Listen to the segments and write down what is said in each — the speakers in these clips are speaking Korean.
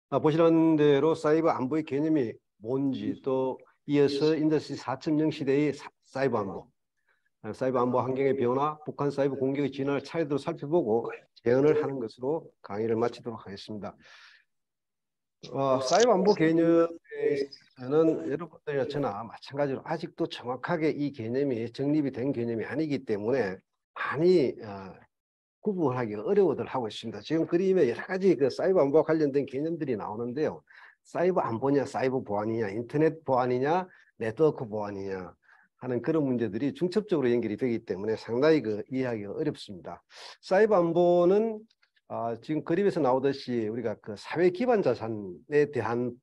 보시는 대로 사이버 안보의 개념이 뭔지 또 이어서 인더스트리 4.0 시대의 사이버 안보, 사이버 안보 환경의 변화, 북한 사이버 공격의 진화를 차례대로 살펴보고 제언을 하는 것으로 강의를 마치도록 하겠습니다. 사이버 안보 개념에 있어서는 여러분들이나 저나 마찬가지로 아직도 정확하게 이 개념이 정립이 된 개념이 아니기 때문에 많이 구분하기 어려워들 하고 있습니다. 지금 그림에 여러 가지 그 사이버 안보와 관련된 개념들이 나오는데요. 사이버 안보냐, 사이버 보안이냐, 인터넷 보안이냐, 네트워크 보안이냐 하는 그런 문제들이 중첩적으로 연결이 되기 때문에 상당히 이해하기가 어렵습니다. 사이버 안보는 지금 그림에서 나오듯이 우리가 그 사회 기반 자산에 대한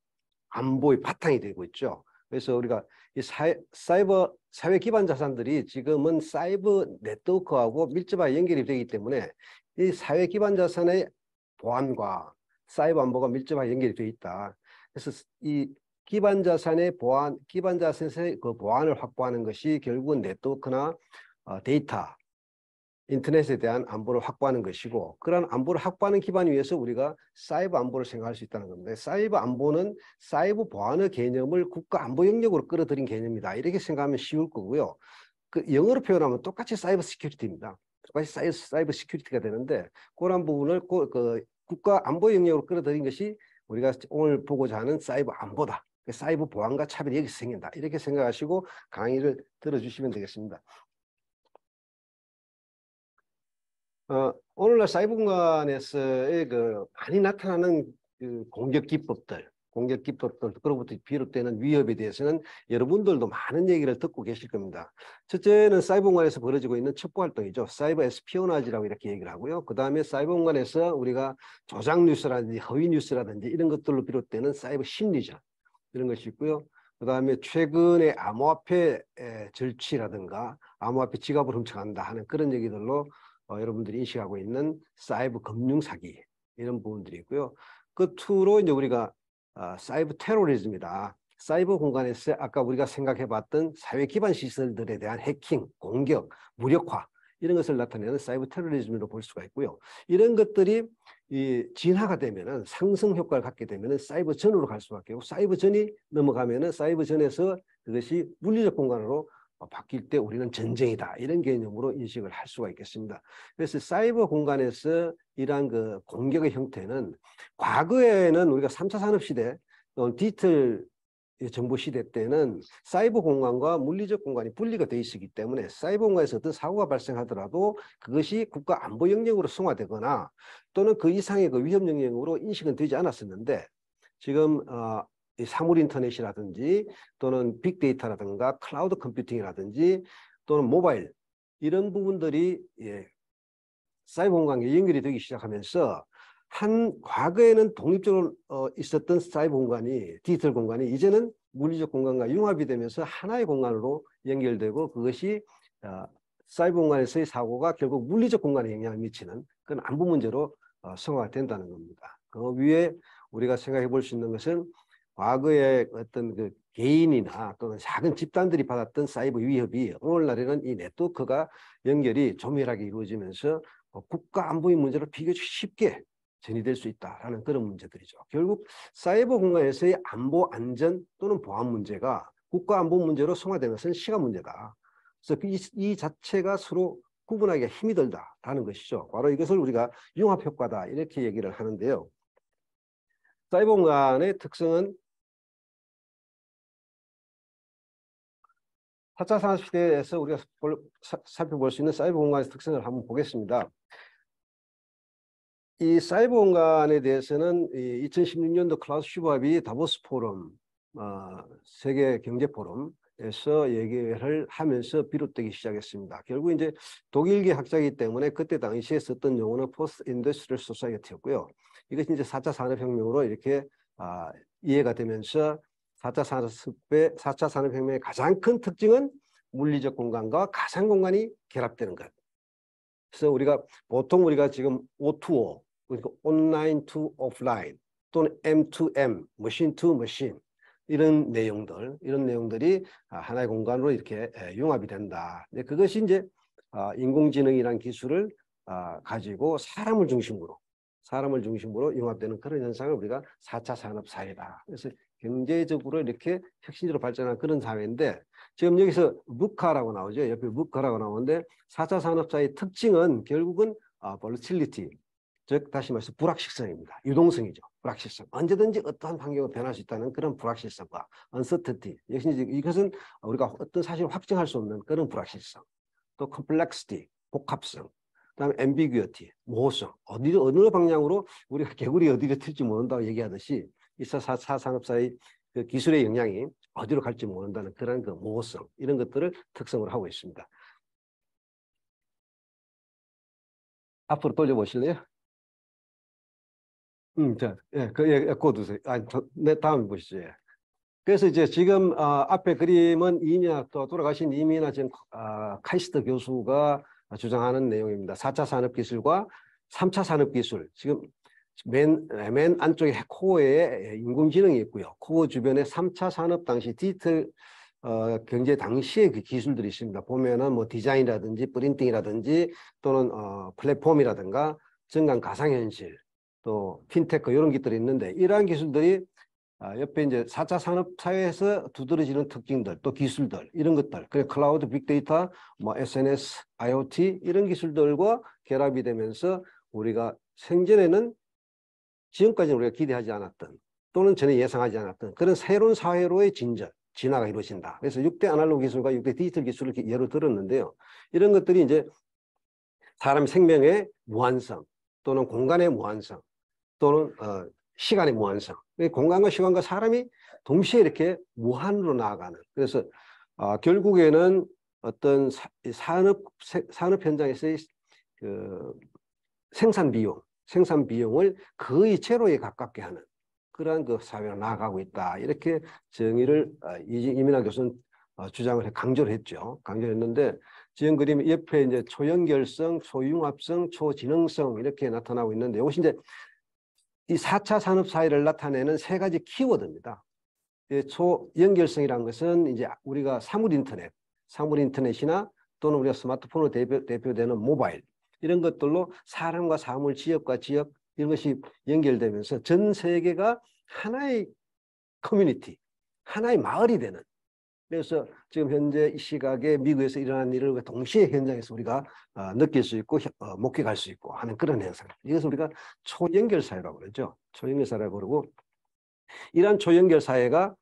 안보의 바탕이 되고 있죠. 그래서 우리가 이 사이버 사회 기반 자산들이 지금은 사이버 네트워크하고 밀접하게 연결이 되기 때문에 이 사회 기반 자산의 보안과 사이버 안보가 밀접하게 연결이 되어 있다. 그래서 이 기반 자산의 보안, 기반 자산의 그 보안을 확보하는 것이 결국은 네트워크나 데이터, 인터넷에 대한 안보를 확보하는 것이고, 그러한 안보를 확보하는 기반 위에서 우리가 사이버 안보를 생각할 수 있다는 겁니다. 사이버 안보는 사이버 보안의 개념을 국가 안보 영역으로 끌어들인 개념이다. 이렇게 생각하면 쉬울 거고요. 그 영어로 표현하면 똑같이 사이버 시큐리티입니다. 똑같이 사이버 시큐리티가 되는데, 그런 부분을 국가 안보 영역으로 끌어들인 것이 우리가 오늘 보고자 하는 사이버 안보다. 사이버 보안과 차별이 여기서 생긴다. 이렇게 생각하시고 강의를 들어주시면 되겠습니다. 오늘날 사이버 공간에서의 많이 나타나는 공격 기법들, 그로부터 비롯되는 위협에 대해서는 여러분들도 많은 얘기를 듣고 계실 겁니다. 첫째는 사이버 공간에서 벌어지고 있는 첩보 활동이죠. 사이버 에스피오나지라고 이렇게 얘기를 하고요. 그 다음에 사이버 공간에서 우리가 조작 뉴스라든지 허위 뉴스라든지 이런 것들로 비롯되는 사이버 심리전 이런 것이 있고요. 그 다음에 최근에 암호화폐 절취라든가 암호화폐 지갑을 훔쳐간다 하는 그런 얘기들로 여러분들이 인식하고 있는 사이버 금융 사기 이런 부분들이 있고요. 그 투로 이제 우리가 사이버 테러리즘이다. 사이버 공간에서 아까 우리가 생각해봤던 사회 기반 시설들에 대한 해킹, 공격, 무력화 이런 것을 나타내는 사이버 테러리즘으로 볼 수가 있고요. 이런 것들이 진화가 되면은 상승 효과를 갖게 되면은 사이버 전으로 갈 수밖에 없고 사이버 전이 넘어가면은 사이버 전에서 그것이 물리적 공간으로 바뀔 때 우리는 전쟁이다. 이런 개념으로 인식을 할 수가 있겠습니다. 그래서 사이버 공간에서 이러한 그 공격의 형태는 과거에는 우리가 3차 산업시대, 디지털 정보 시대 때는 사이버 공간과 물리적 공간이 분리가 되어 있었기 때문에 사이버 공간에서 어떤 사고가 발생하더라도 그것이 국가 안보 영역으로 승화되거나 또는 그 이상의 그 위험 영역으로 인식은 되지 않았었는데 지금 사물 인터넷이라든지 또는 빅데이터라든가 클라우드 컴퓨팅이라든지 또는 모바일 이런 부분들이 사이버 공간에 연결이 되기 시작하면서 과거에는 독립적으로 있었던 사이버 공간이 디지털 공간이 이제는 물리적 공간과 융합이 되면서 하나의 공간으로 연결되고 그것이 사이버 공간에서의 사고가 결국 물리적 공간에 영향을 미치는 그런 안보 문제로 성화가 된다는 겁니다. 그 위에 우리가 생각해 볼 수 있는 것은 과거에 어떤 그 개인이나 또는 작은 집단들이 받았던 사이버 위협이 오늘날에는 이 네트워크가 연결이 조밀하게 이루어지면서 국가 안보의 문제를 비교적 쉽게 전이될 수 있다라는 그런 문제들이죠. 결국 사이버 공간에서의 안보 안전 또는 보안 문제가 국가 안보 문제로 승화되는 시간 문제다. 그래서 이 자체가 서로 구분하기가 힘이 들다라는 것이죠. 바로 이것을 우리가 융합 효과다 이렇게 얘기를 하는데요. 사이버 공간의 특성은 4차 산업시대에서 우리가 살펴볼 수 있는 사이버 공간의 특성을 한번 보겠습니다. 이 사이버 공간에 대해서는 2016년도 클라우스 슈밥이 다보스 포럼, 세계 경제 포럼에서 얘기를 하면서 비롯되기 시작했습니다. 결국 이제 독일계 학자이기 때문에 그때 당시에 썼던 용어는 포스트 인더스트리얼 소사이어티였고요. 이것이 이제 4차 산업혁명으로 이렇게 이해가 되면서 4차 산업혁명의 가장 큰 특징은 물리적 공간과 가상 공간이 결합되는 것. 그래서 보통 우리가 지금 O2O, 그러니까 온라인 투 오프라인 또는 M2M, 머신 투 머신 이런 내용들이 하나의 공간으로 이렇게 융합이 된다. 근데 그것이 이제 인공지능이라는 기술을 가지고 사람을 중심으로 사람을 중심으로 융합되는 그런 현상을 우리가 4차 산업사회다. 그래서 경제적으로 이렇게 혁신적으로 발전한 그런 사회인데 지금 여기서 VUCA라고 나오죠. 옆에 VUCA라고 나오는데 4차 산업사회의 특징은 결국은 volatility, 즉 다시 말해서 불확실성입니다. 유동성이죠. 불확실성. 언제든지 어떠한 환경으로 변할 수 있다는 그런 불확실성과 uncertainty. 역시 이것은 우리가 어떤 사실을 확정할 수 없는 그런 불확실성. 또 complexity, 복합성. 그다음에 ambiguity, 모호성. 어느 방향으로 우리가 개구리 어디로 튈지 모른다고 얘기하듯이 이 4차 산업사의 그 기술의 영향이 어디로 갈지 모른다는 그런 그 모호성, 이런 것들을 특성으로 하고 있습니다. 앞으로 돌려보실래요? 자, 예, 그거 두세요. 네, 다음 보시죠. 예. 그래서 이제 지금 앞에 그림은 또 돌아가신 이미나 지금 카이스트 교수가 주장하는 내용입니다. 4차 산업기술과 3차 산업기술. 지금 맨 안쪽에 코어에 인공지능이 있고요. 코어 주변에 3차 산업 당시 디지털 경제 당시의 그 기술들이 있습니다. 보면은 뭐 디자인이라든지 프린팅이라든지 또는 플랫폼이라든가 증강 가상현실 또 핀테크 이런 것들이 있는데 이러한 기술들이 옆에 이제 4차 산업 사회에서 두드러지는 특징들, 또 기술들, 이런 것들, 그리고 클라우드, 빅데이터, 뭐 SNS, IoT 이런 기술들과 결합이 되면서 우리가 생전에는 지금까지는 우리가 기대하지 않았던 또는 전에 예상하지 않았던 그런 새로운 사회로의 진화가 이루어진다. 그래서 6대 아날로그 기술과 6대 디지털 기술을 예로 들었는데요. 이런 것들이 이제 사람 생명의 무한성 또는 공간의 무한성 또는 시간의 무한성. 공간과 시간과 사람이 동시에 이렇게 무한으로 나아가는. 그래서 결국에는 어떤 산업 현장에서의 그 생산 비용을 거의 제로에 가깝게 하는 그러한 그 사회로 나아가고 있다. 이렇게 정의를 이민아 교수는 주장을 강조를 했죠. 강조를 했는데 지금 그림 옆에 이제 초연결성, 초융합성, 초지능성 이렇게 나타나고 있는데 이것이 이제 이 4차 산업 사회를 나타내는 세 가지 키워드입니다. 초연결성이라는 것은 이제 우리가 사물 인터넷이나 또는 우리가 스마트폰으로 대표되는 모바일 이런 것들로 사람과 사물, 지역과 지역 이런 것이 연결되면서 전 세계가 하나의 커뮤니티, 하나의 마을이 되는. 그래서 지금 현재 이 시각에 미국에서 일어나는 일을 동시에 현장에서 우리가 느낄 수 있고 목격할 수 있고 하는 그런 현상. 이것을 우리가 초연결 사회라고 그러죠. 초연결 사회라고 그러고 이러한 초연결 사회가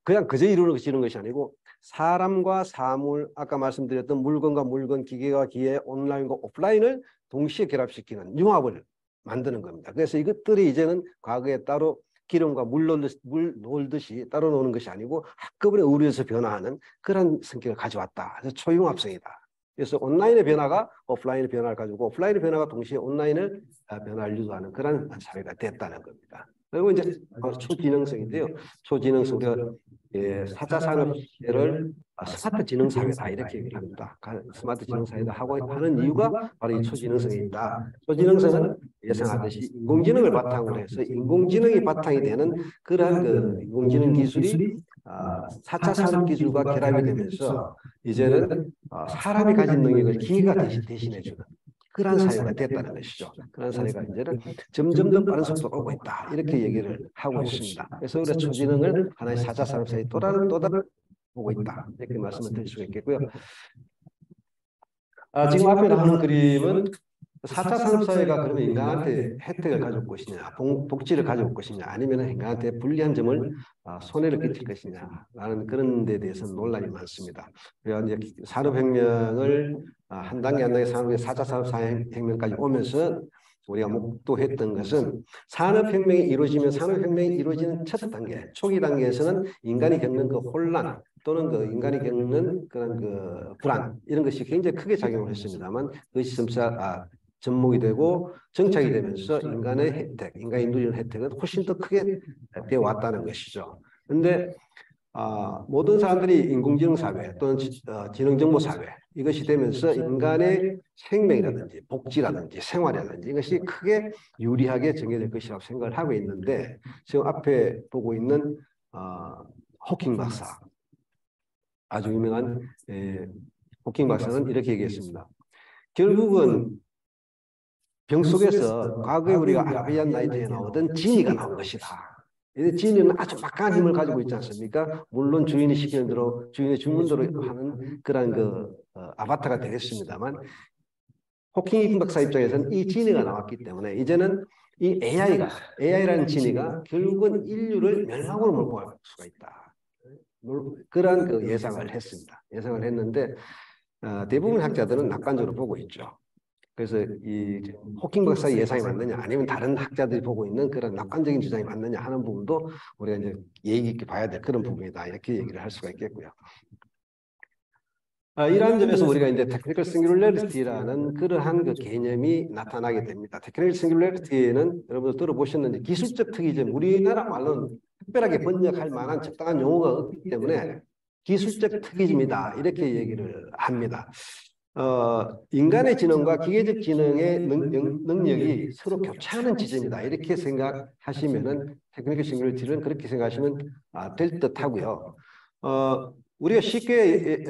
그냥 그저 이루어지는 것이 아니고 사람과 사물, 아까 말씀드렸던 물건과 물건, 기계와 기계, 온라인과 오프라인을 동시에 결합시키는 융합을 만드는 겁니다. 그래서 이것들이 이제는 과거에 따로 기름과 물 놀듯이 따로 노는 것이 아니고 한꺼번에 의료에서 변화하는 그런 성격을 가져왔다. 그래서 초융합성이다. 그래서 온라인의 변화가 오프라인의 변화를 가지고 오프라인의 변화가 동시에 온라인을 변화를 유도하는 그런 사회가 됐다는 겁니다. 그리고 이제 초지능성인데요. 초지능성, 우리가 4차 산업 시대를 스마트 지능 사회다 이렇게 얘기를 합니다. 스마트 지능 사회다 하고 하는 이유가 바로 이 초지능성에 있다. 초지능성은 예상하듯이 인공지능을 바탕으로 해서 인공지능이 바탕이 되는 그러한 그 인공지능 기술이 4차 산업 기술과 결합이 되면서 이제는 사람이 가진 능력을 기계가 대신해주는 그러한 사회가 됐다는 것이죠. 그런 사회가 이제는 점점 더 빠른 속도로 오고 있다. 이렇게 얘기를 하고 있습니다. 그래서 우리가 초지능을 하나의 4차 산업 사회에 또 다른 보고 있다. 이렇게 말씀을 드릴 수가 있겠고요. 지금 앞에 나오는 그림은 4차 산업사회가 그러면 인간한테 혜택을 가져올 것이냐, 복지를 가져올 것이냐, 아니면 인간한테 불리한 점을 손해를 끼칠 것이냐라는 그런 데 대해서는 논란이 많습니다. 그래서 이제 산업혁명을 한 단계 한 단계 산업의 4차 산업혁명까지 오면서 우리가 목도했던 것은 산업혁명이 이루어지면 산업혁명이 이루어지는 첫 단계, 초기 단계에서는 인간이 겪는 그 혼란, 또는 그 인간이 겪는 그런 그 불안 이런 것이 굉장히 크게 작용을 했습니다만 그것이 점차 접목이 되고 정착이 되면서 인간의 혜택, 인간이 누리는 혜택은 훨씬 더 크게 되어 왔다는 것이죠. 그런데 모든 사람들이 인공지능 사회 또는 지능정보 사회 이것이 되면서 인간의 생명이라든지 복지라든지 생활이라든지 이것이 크게 유리하게 정해질 것이라고 생각을 하고 있는데 지금 앞에 보고 있는 호킹 박사 아주 유명한 호킹 박사는 이렇게 얘기했습니다. 결국은 속에서 과거에 우리가 아라비안 나이트에 나오던 지니가 나온 것이다. 이 지니는 아주 막강한 힘을 가지고 있지 않습니까? 물론 주인이 시키는 대로 주인의 주문 대로 하는 그런 아바타가 되겠습니다만 호킹 박사 입장에서는 이 지니가 나왔기 때문에 이제는 이 AI라는 지니가 결국은 인류를 멸망으로 몰고 갈 수가 있다. 그러한 예상을 했습니다. 예상을 했는데 대부분 학자들은 낙관적으로 보고 있죠. 그래서 이 호킹 박사의 예상이 맞느냐 아니면 다른 학자들이 보고 있는 그런 낙관적인 주장이 맞느냐 하는 부분도 우리가 이제 예의 깊게 봐야 될 그런 부분이다. 이렇게 얘기를 할 수가 있겠고요. 이러한 점에서 우리가 이제 테크니컬 싱귤러리티라는 그러한 개념이 나타나게 됩니다. 테크니컬 싱귤러리티는 여러분들 들어보셨는지 기술적 특이점, 우리나라 말로는 특별하게 번역할 만한 적당한 용어가 없기 때문에 기술적 특이점이다 이렇게 얘기를 합니다. 인간의 지능과 기계적 지능의 능력이 서로 교차하는 지점이다 이렇게 생각하시면은 테크니컬 싱귤러리티는 그렇게 생각하시면 될 듯하고요. 우리가 쉽게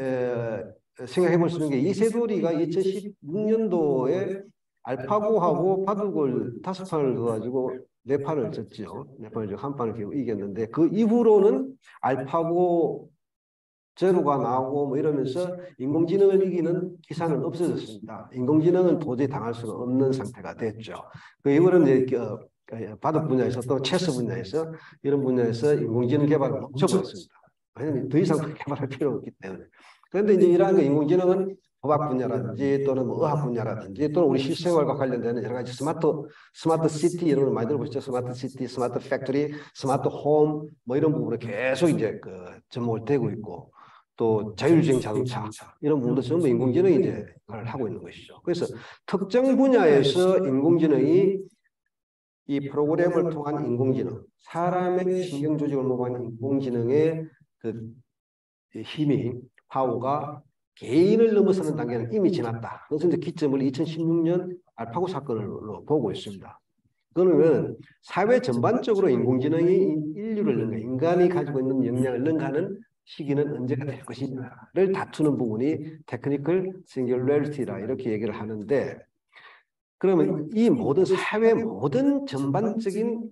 생각해 볼 수 있는 게 이세돌이가 2016년도에 알파고하고 바둑을 5판을 넣어가지고 4판을 졌죠. 4판을 졌고 1판을 이겼는데 그 이후로는 알파고 제로가 나오고 뭐 이러면서 인공지능을 이기는 기사는 없어졌습니다. 인공지능은 도저히 당할 수가 없는 상태가 됐죠. 그 이후로는 이제 바둑 분야에서 또 체스 분야에서 이런 분야에서 인공지능 개발을 멈춰버렸습니다. 왜냐하면 더 이상 개발할 필요가 없기 때문에. 그런데 이제 이러한 인공지능은 법학 분야라든지 또는 뭐 의학 분야라든지 또는 우리 실생활과 관련되는 여러 가지 스마트 시티 이런 걸 많이 들어보시죠. 스마트 시티, 스마트 팩토리, 스마트 홈 뭐 이런 부분을 계속 이제 접목을 되고 있고 또 자율주행 자동차 이런 부분도 전부 인공지능이 이제 하고 있는 것이죠. 그래서 특정 분야에서 인공지능이 이 프로그램을 통한 인공지능, 사람의 신경 조직을 모방한 인공지능의 힘이 파워가 개인을 넘어서는 단계는 이미 지났다. 그래서 이제 기점을 2016년 알파고 사건으로 보고 있습니다. 그러면 사회 전반적으로 인공지능이 인류를 능가, 인간이 가지고 있는 역량을 능가하는 시기는 언제가 될 것이냐를 다투는 부분이 테크니컬 싱귤러리티라 이렇게 얘기를 하는데 그러면 이 모든 사회 모든 전반적인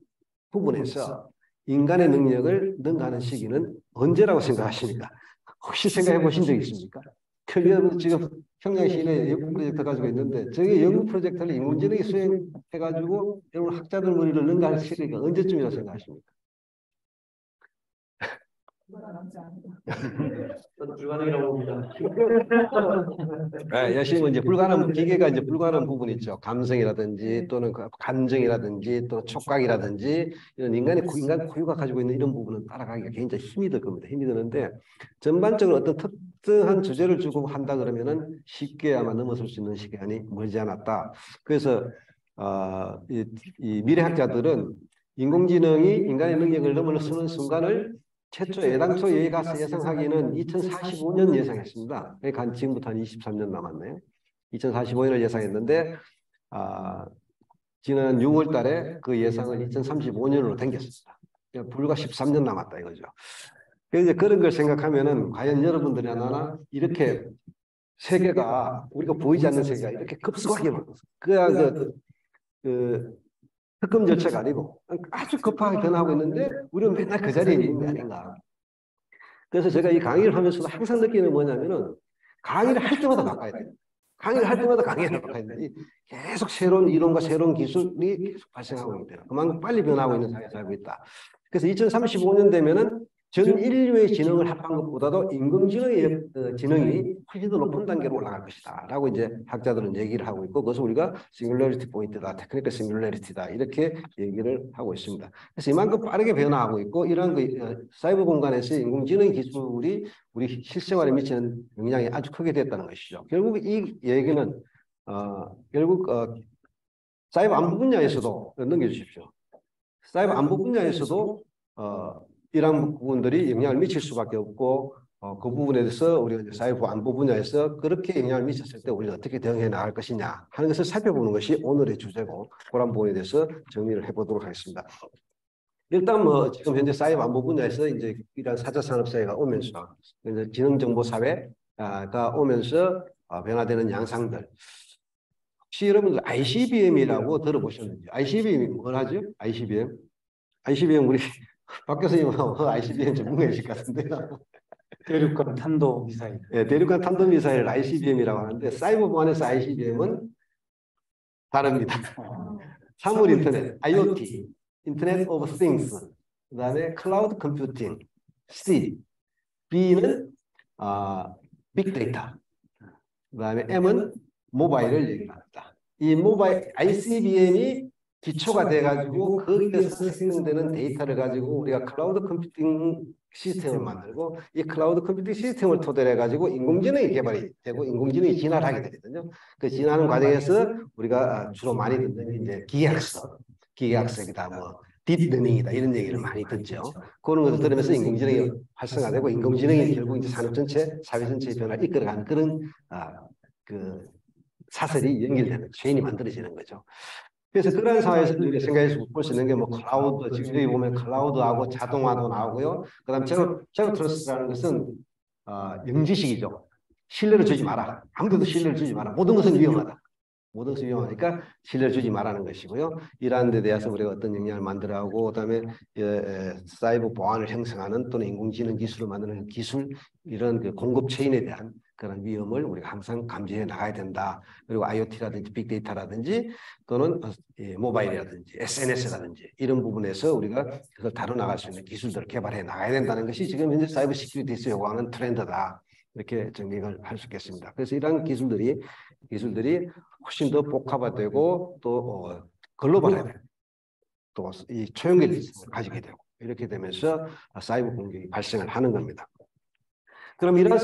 부분에서 인간의 능력을 능가하는 시기는 언제라고 생각하십니까? 혹시 생각해 보신 적 있습니까? 여러분 지금 평양시내 연구 프로젝트 가지고 있는데 저희 연구 프로젝트를 인공지능이 수행해가지고 여러분 학자들 머리를 능가할 시기가 언제쯤이라고 생각하십니까? 저도 불가능이라고 봅니다. 열심히 이제 기계가 이제 불가능한 부분이 있죠. 감성이라든지 또는 감정이라든지 또 촉각이라든지 이런 인간 고유가 가지고 있는 이런 부분은 따라가기가 굉장히 힘이 들 겁니다. 힘이 드는데 전반적으로 어떤 특정한 주제를 주고 한다 그러면은 쉽게 아마 넘어설 수 있는 시간이 멀지 않았다. 그래서 이 미래학자들은 인공지능이 인간의 능력을 넘어서는 순간을 애당초 여기 가서 예상하기는 2045년 예상했습니다. 그러니까 지금부터 한 23년 남았네요. 2045년을 예상했는데 지난 6월 달에 그 예상을 2035년으로 당겼습니다. 그러니까 불과 13년 남았다 이거죠. 그래서 그런 걸 생각하면은 과연 여러분들이 하나 이렇게 세계가 우리가 보이지 않는 세계가 이렇게 급속하게 특검 절차가 아니고 아주 급하게 변하고 있는데 우리는 맨날 그 자리에 있는 게 아닌가. 그래서 제가 이 강의를 하면서도 항상 느끼는 게 뭐냐면은 강의를 할 때마다 바꿔야 돼요. 강의를 할 때마다 강의를 바꿔야 돼요. 계속 새로운 이론과 새로운 기술이 계속 발생하고 있기 때문에 그만큼 빨리 변하고 있는 사회에 살고 있다. 그래서 2035년 되면은 전 인류의 지능을 합한 것보다도 인공지능의 지능이 훨씬 더 높은 단계로 올라갈 것이다 라고 이제 학자들은 얘기를 하고 있고 그것을 우리가 싱귤러리티 포인트다, 테크니컬 싱귤러리티다 이렇게 얘기를 하고 있습니다. 그래서 이만큼 빠르게 변화하고 있고 이런 사이버 공간에서 인공지능 기술이 우리 실생활에 미치는 영향이 아주 크게 됐다는 것이죠. 결국 이 얘기는 결국 사이버 안보 분야에서도 넘겨주십시오. 사이버 안보 분야에서도 이러한 부분들이 영향을 미칠 수밖에 없고 그 부분에 대해서 우리가 사이버 안보 분야에서 그렇게 영향을 미쳤을 때 우리가 어떻게 대응해 나갈 것이냐 하는 것을 살펴보는 것이 오늘의 주제고 그런 부분에 대해서 정리를 해보도록 하겠습니다. 일단 뭐 지금 현재 사이버 안보 분야에서 이제 이런 4차 산업 사회가 오면서 지능 정보 사회가 오면서 변화되는 양상들 혹시 여러분들 ICBM이라고 들어보셨는지? ICBM이 뭘 하죠? ICBM? ICBM 우리 박 교수님하고 ICBM 전문가이실 것 같은데요. 대륙간 탄도 미사일. 네, 대륙간 탄도미사일 ICBM이라고 하는데 사이버 보안에서 ICBM은 다릅니다. 사물 인터넷, IoT, 인터넷 오브 띵스, 그다음에 클라우드 컴퓨팅, C, B는 빅데이터, 그다음에 M은 모바일을 얘기합니다. 이 모바일 ICBM이 기초가 돼가지고 거기에서 생성되는 데이터를 가지고 우리가 클라우드 컴퓨팅 시스템을 만들고 이 클라우드 컴퓨팅 시스템을 토대로 해가지고 인공지능이 개발이 되고 인공지능이 진화를 하게 되거든요. 그 진화하는 과정에서 우리가 주로 많이 듣는 이제 기계학습이다, 뭐 딥러닝이다 이런 얘기를 많이 듣죠. 그런 것을 들으면서 인공지능이 활성화되고 인공지능이 결국 이제 산업 전체, 사회 전체의 변화를 이끌어가는 그런 그 사설이 연결되는 체인이 만들어지는 거죠. 그래서 그런 상황에서 우리가 생각해서 볼 수 있는 게 뭐 클라우드, 지금 여기 보면 클라우드하고 자동화도 나오고요. 그다음 제로 트러스트라는 것은 영지식이죠. 신뢰를 주지 마라. 아무데도 신뢰를 주지 마라. 모든 것은 위험하다. 모든 것이 위험하니까 신뢰를 주지 말라는 것이고요. 이러한 데 대해서 우리가 어떤 역량을 만들어가고 그다음에 사이버 보안을 형성하는 또는 인공지능 기술을 만드는 기술 이런 그 공급 체인에 대한 그런 위험을 우리가 항상 감지해 나가야 된다. 그리고 IoT라든지 빅데이터라든지 또는 모바일이라든지 SNS라든지 이런 부분에서 우리가 그걸 다뤄나갈 수 있는 기술들을 개발해 나가야 된다는 것이 지금 현재 사이버 시큐리티에서 요구하는 트렌드다. 이렇게 정리를 할 수 있겠습니다. 그래서 이러한 기술들이 훨씬 더 복합화되고 또 글로벌화되고 또 이 초연결 시스템을 가지게 되고 이렇게 되면서 사이버 공격이 발생을 하는 겁니다. 그럼 이런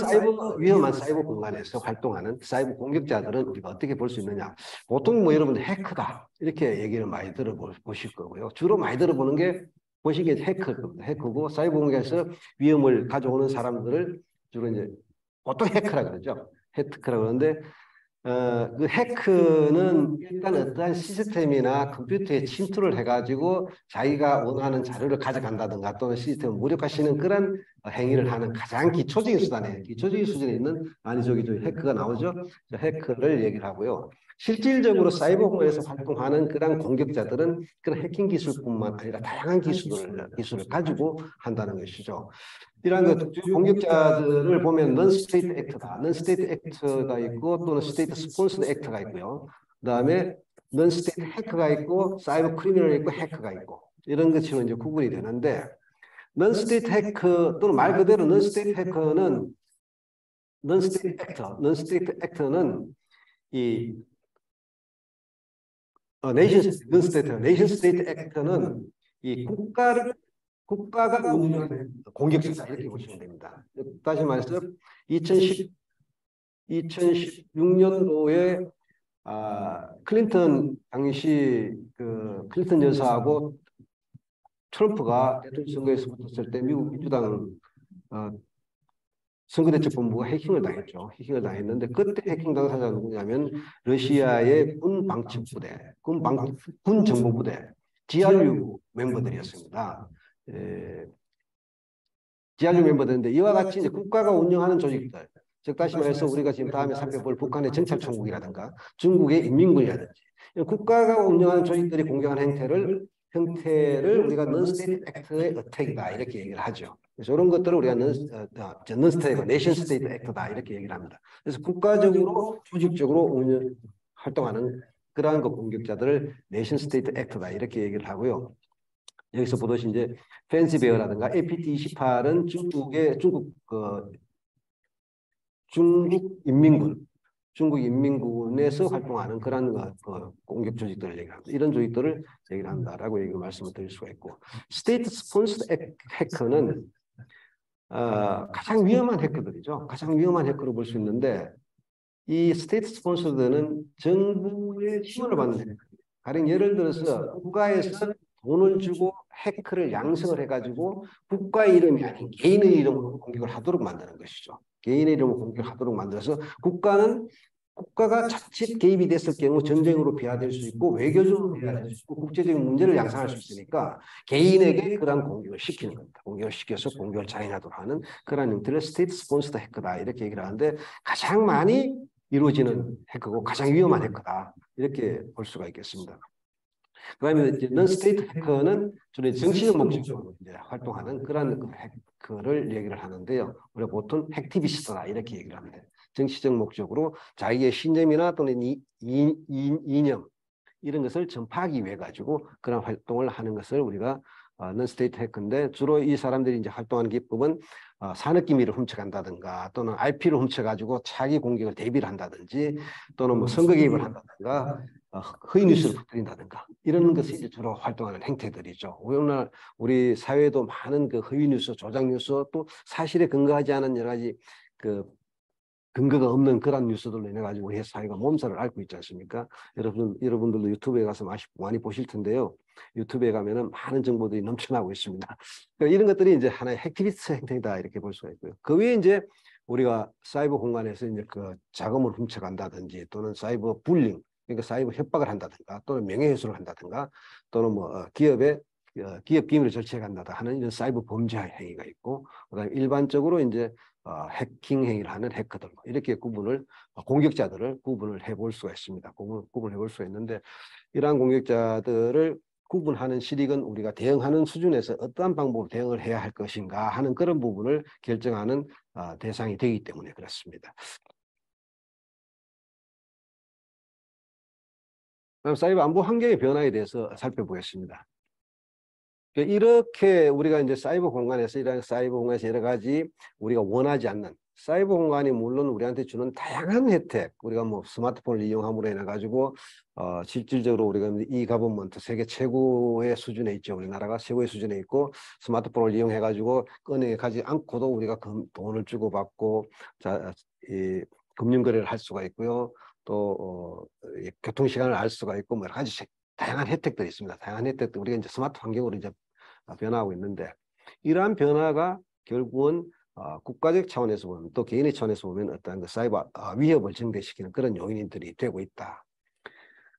위험한 사이버 공간에서 활동하는 사이버 공격자들은 우리가 어떻게 볼 수 있느냐? 보통 뭐 여러분들 해커다 이렇게 얘기를 많이 들어보실 거고요. 주로 많이 들어보는 게 보시기에 해커고 사이버 공격에서 위험을 가져오는 사람들을 주로 이제 보통 해커라 그러죠. 해커라 그러는데 그 해커는 일단 어떠한 시스템이나 컴퓨터에 침투를 해가지고 자기가 원하는 자료를 가져간다든가 또는 시스템을 무력화시키는 그런 행위를 하는 가장 기초적인 수단이에요. 기초적인 수준에 있는 저기 해커가 나오죠. 해커를 얘기를 하고요. 실질적으로 사이버 공간에서 활동하는 그런 공격자들은 그런 해킹 기술뿐만 아니라 다양한 기술을 가지고 한다는 것이죠. 이러한 그 공격자들을 보면 non-state act다. non-state act가 있고 또는 state sponsored act가 있고요. 그다음에 non-state hacker가 있고 사이버 크리미널이 있고 해커가 있고 이런 것으로 이제 구분이 되는데 non-state hacker 또는 말 그대로 non-state hacker는 non-state actor는 이 nation state actor는 이 국가가 운영하는 공격수다 이렇게 보시면 됩니다. 다시 말해서 2016년도에 클린턴 당시 그 클린턴 여사하고 트럼프가 대통령 선거에서 붙었을 때 미국 민주당 선거대책본부가 해킹을 당했죠. 해킹을 당했는데 그때 해킹 당사자가 누구냐면 러시아의 군 방첩부대, 군 정보부대, GRU 멤버들이었습니다. GRU 멤버들인데 이와 같이 이제 국가가 운영하는 조직들, 즉 다시 말해서 우리가 지금 다음에 살펴볼 북한의 정찰총국이라든가 중국의 인민군이라든지 국가가 운영하는 조직들이 공격하는 형태를 우리가 non-state act의 attack이다 이렇게 얘기를 하죠. 그래서 이런 것들을 우리가 non-state, nation state act다 이렇게 얘기를 합니다. 그래서 국가적으로 조직적으로 활동하는 그러한 그 공격자들을 nation state act다 이렇게 얘기를 하고요. 여기서 보듯이 이제 펜시베어라든가 APT28은 중국 인민군에서 활동하는 그런 공격 조직들을 얘기합니다. 이런 조직들을 얘기를 한다라고 말씀을 드릴 수가 있고, 스테이트 스폰서드 해커는 가장 위험한 해커들이죠. 가장 위험한 해커로 볼 수 있는데 이 스테이트 스폰서드는 정부의 지원을 받는 해커. 가령 예를 들어서 국가에서 돈을 주고 해커를 양성을 해가지고 국가의 이름이 아닌 개인의 이름으로 공격을 하도록 만드는 것이죠. 개인의 이름으로 공격을 하도록 만들어서 국가가 자칫 개입이 됐을 경우 전쟁으로 비화될 수 있고 외교적으로 비화될 수 있고 국제적인 문제를 양상할 수 있으니까 개인에게 그러한 공격을 시키는 겁니다. 공격을 시켜서 공격을 자행하도록 하는 그런 형태를 스테이트 스폰서드 해커다 이렇게 얘기를 하는데 가장 많이 이루어지는 해커고 가장 위험한 해커다 이렇게 볼 수가 있겠습니다. 그다음에 이제 non-state 해커는 주로 정치적 목적으로 이제 활동하는 그런 그 해커를 얘기를 하는데요. 우리가 보통 핵티비스트다 이렇게 얘기를 합니다. 정치적 목적으로 자기의 신념이나 또는 이념 이런 것을 전파하기 위해 가지고 그런 활동을 하는 것을 우리가 non-state 해커인데 주로 이 사람들이 이제 활동하는 기법은 산업 기밀을 훔쳐간다든가 또는 IP를 훔쳐가지고 차기 공격을 대비를 한다든지 또는 뭐 선거 개입을 한다든가 허위 뉴스를 퍼뜨린다든가 이런 것이 이제 주로 활동하는 행태들이죠. 오늘날 우리 사회에도 많은 그 허위 뉴스, 조작 뉴스 또 사실에 근거하지 않은 여러 가지 그 근거가 없는 그런 뉴스들로 인해 가지고 우리 사회가 몸살을 앓고 있지 않습니까? 여러분들도 유튜브에 가서 많이 보실 텐데요. 유튜브에 가면은 많은 정보들이 넘쳐나고 있습니다. 그러니까 이런 것들이 이제 하나의 핵티비스트 행태이다 이렇게 볼 수가 있고요. 그 위에 이제 우리가 사이버 공간에서 이제 그 자금을 훔쳐간다든지 또는 사이버 불링, 그러니까 사이버 협박을 한다든가 또는 명예훼손을 한다든가 또는 뭐 기업 비밀을 절취해 간다다 하는 이런 사이버 범죄 행위가 있고 그다음에 일반적으로 이제 해킹 행위를 하는 해커들 이렇게 공격자들을 구분을 해볼 수가 있습니다. 구분해 볼 수가 있는데 이러한 공격자들을 구분하는 실익은 우리가 대응하는 수준에서 어떠한 방법으로 대응을 해야 할 것인가 하는 그런 부분을 결정하는 대상이 되기 때문에 그렇습니다. 그럼 사이버 안보 환경의 변화에 대해서 살펴보겠습니다. 이렇게 우리가 이제 사이버 공간에서 여러 가지 우리가 원하지 않는 사이버 공간이 물론 우리한테 주는 다양한 혜택, 우리가 뭐 스마트폰을 이용함으로 인해 가지고 실질적으로 우리가 이 가버먼트 세계 최고의 수준에 있죠. 우리나라가 최고의 수준에 있고 스마트폰을 이용해 가지고 은행에 가지 않고도 우리가 돈을 주고 받고 이 금융 거래를 할 수가 있고요. 또 교통 시간을 알 수가 있고 뭐 여러 가지 다양한 혜택들이 있습니다. 다양한 혜택들 우리가 이제 스마트 환경으로 이제 변화하고 있는데 이러한 변화가 결국은 국가적 차원에서 보면 또 개인의 차원에서 보면 어떤 그 사이버 위협을 증대시키는 그런 요인들이 되고 있다.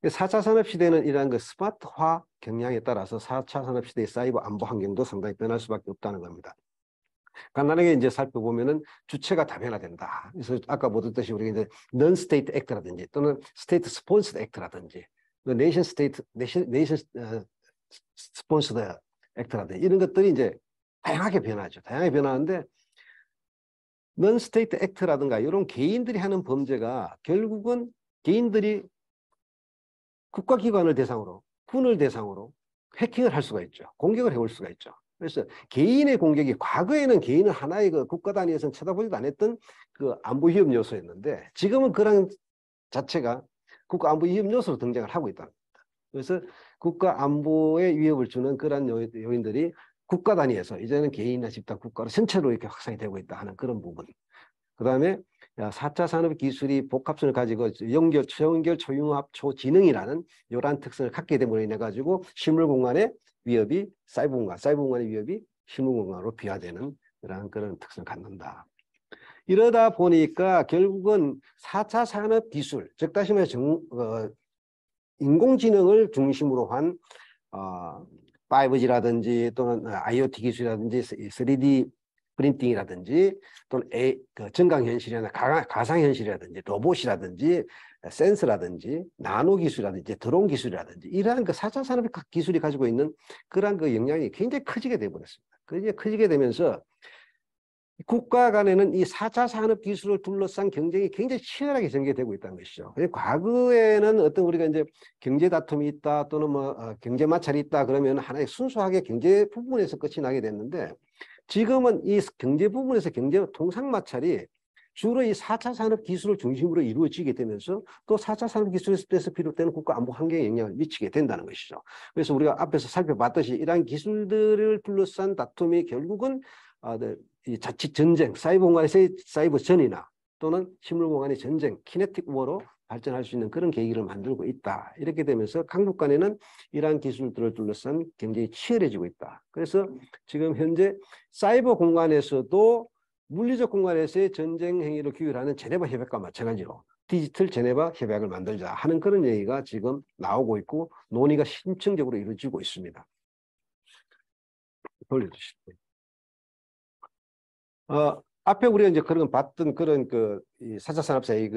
4차 산업시대는 이러한 그 스마트화 경향에 따라서 4차 산업시대의 사이버 안보 환경도 상당히 변할 수밖에 없다는 겁니다. 간단하게 이제 살펴보면은 주체가 다변화된다. 그래서 아까 보듯이 우리가 이제 non-state act라든지 또는 state sponsored act라든지 nation sponsored act라든지 이런 것들이 이제 다양하게 변하죠. 다양하게 변하는데 non-state act라든가 이런 개인들이 하는 범죄가 결국은 개인들이 국가기관을 대상으로 군을 대상으로 해킹을 할 수가 있죠. 공격을 해올 수가 있죠. 그래서 개인의 공격이 과거에는 개인은 하나의 그 국가 단위에서는 쳐다보지도 않았던 그 안보 위협 요소였는데 지금은 그런 자체가 국가 안보 위협 요소로 등장을 하고 있다. 그래서 국가 안보에 위협을 주는 그런 요인들이 국가 단위에서 이제는 개인이나 집단 국가로 전체로 이렇게 확산이 되고 있다 하는 그런 부분. 그다음에 4차 산업 기술이 복합성을 가지고 초연결, 초융합, 초지능이라는 이러한 특성을 갖게 됨으로 인해 가지고 실물 공간의 위협이 사이버 공간의 위협이 실물 공간으로 비화되는 그런 특성을 갖는다. 이러다 보니까 결국은 4차 산업 기술, 즉 다시 말해서 인공지능을 중심으로 한 5G라든지 또는 IoT 기술이라든지 3D 프린팅이라든지 또는 증강현실이나 가상현실이라든지 로봇이라든지 센서라든지 나노 기술이라든지 드론 기술이라든지 이러한 그 4차 산업 기술이 가지고 있는 그러한 그 영향이 굉장히 커지게 되어버렸습니다. 그게 커지게 되면서 국가 간에는 이 4차 산업 기술을 둘러싼 경쟁이 굉장히 치열하게 전개되고 있다는 것이죠. 과거에는 어떤 우리가 이제 경제 다툼이 있다 또는 뭐 경제 마찰이 있다 그러면 하나의 순수하게 경제 부분에서 끝이 나게 됐는데 지금은 이 경제 부분에서 경제 통상 마찰이 주로 이 4차 산업 기술을 중심으로 이루어지게 되면서 또 4차 산업 기술에서 비롯되는 국가 안보 환경에 영향을 미치게 된다는 것이죠. 그래서 우리가 앞에서 살펴봤듯이 이러한 기술들을 둘러싼 다툼이 결국은 이 자칫 전쟁, 사이버 공간에서의 사이버 전이나 또는 실물 공간의 전쟁, 키네틱 워로 발전할 수 있는 그런 계기를 만들고 있다. 이렇게 되면서 강국 간에는 이러한 기술들을 둘러싼 경쟁이 치열해지고 있다. 그래서 지금 현재 사이버 공간에서도 물리적 공간에서의 전쟁 행위를 규율하는 제네바 협약과 마찬가지로 디지털 제네바 협약을 만들자 하는 그런 얘기가 지금 나오고 있고 논의가 심층적으로 이루어지고 있습니다. 돌려주시죠. 앞에 우리가 이제 그런 봤던 그런 이 4차 산업사의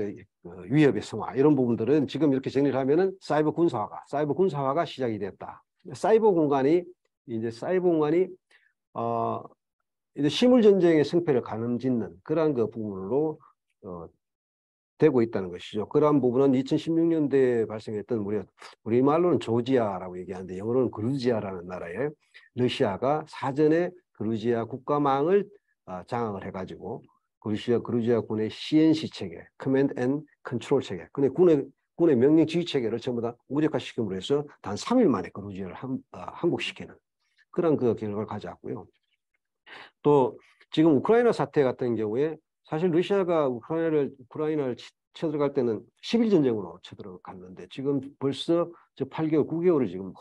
위협의 성화 이런 부분들은 지금 이렇게 정리를 하면은 사이버 군사화가 시작이 됐다. 사이버 공간이 이제 실물 전쟁의 승패를 가늠짓는 그러한 그 부분으로 되고 있다는 것이죠. 그러한 부분은 2016년대에 발생했던 우리말로는 조지아라고 얘기하는데 영어로는 그루지아라는 나라에 러시아가 사전에 그루지아 국가망을 장악을 해가지고 그루지아 군의 CNC 체계, 커맨드 앤 컨트롤 체계, 군의 명령 지휘 체계를 전부 다 무력화시킴으로 해서 단 3일 만에 그루지아를 항복시키는 그런 그 결과를 가져왔고요. 또 지금 우크라이나 사태 같은 경우에 사실 러시아가 우크라이나를 쳐들어갈 때는 10일 전쟁으로 쳐들어갔는데 지금 벌써 8개월, 9개월이 지금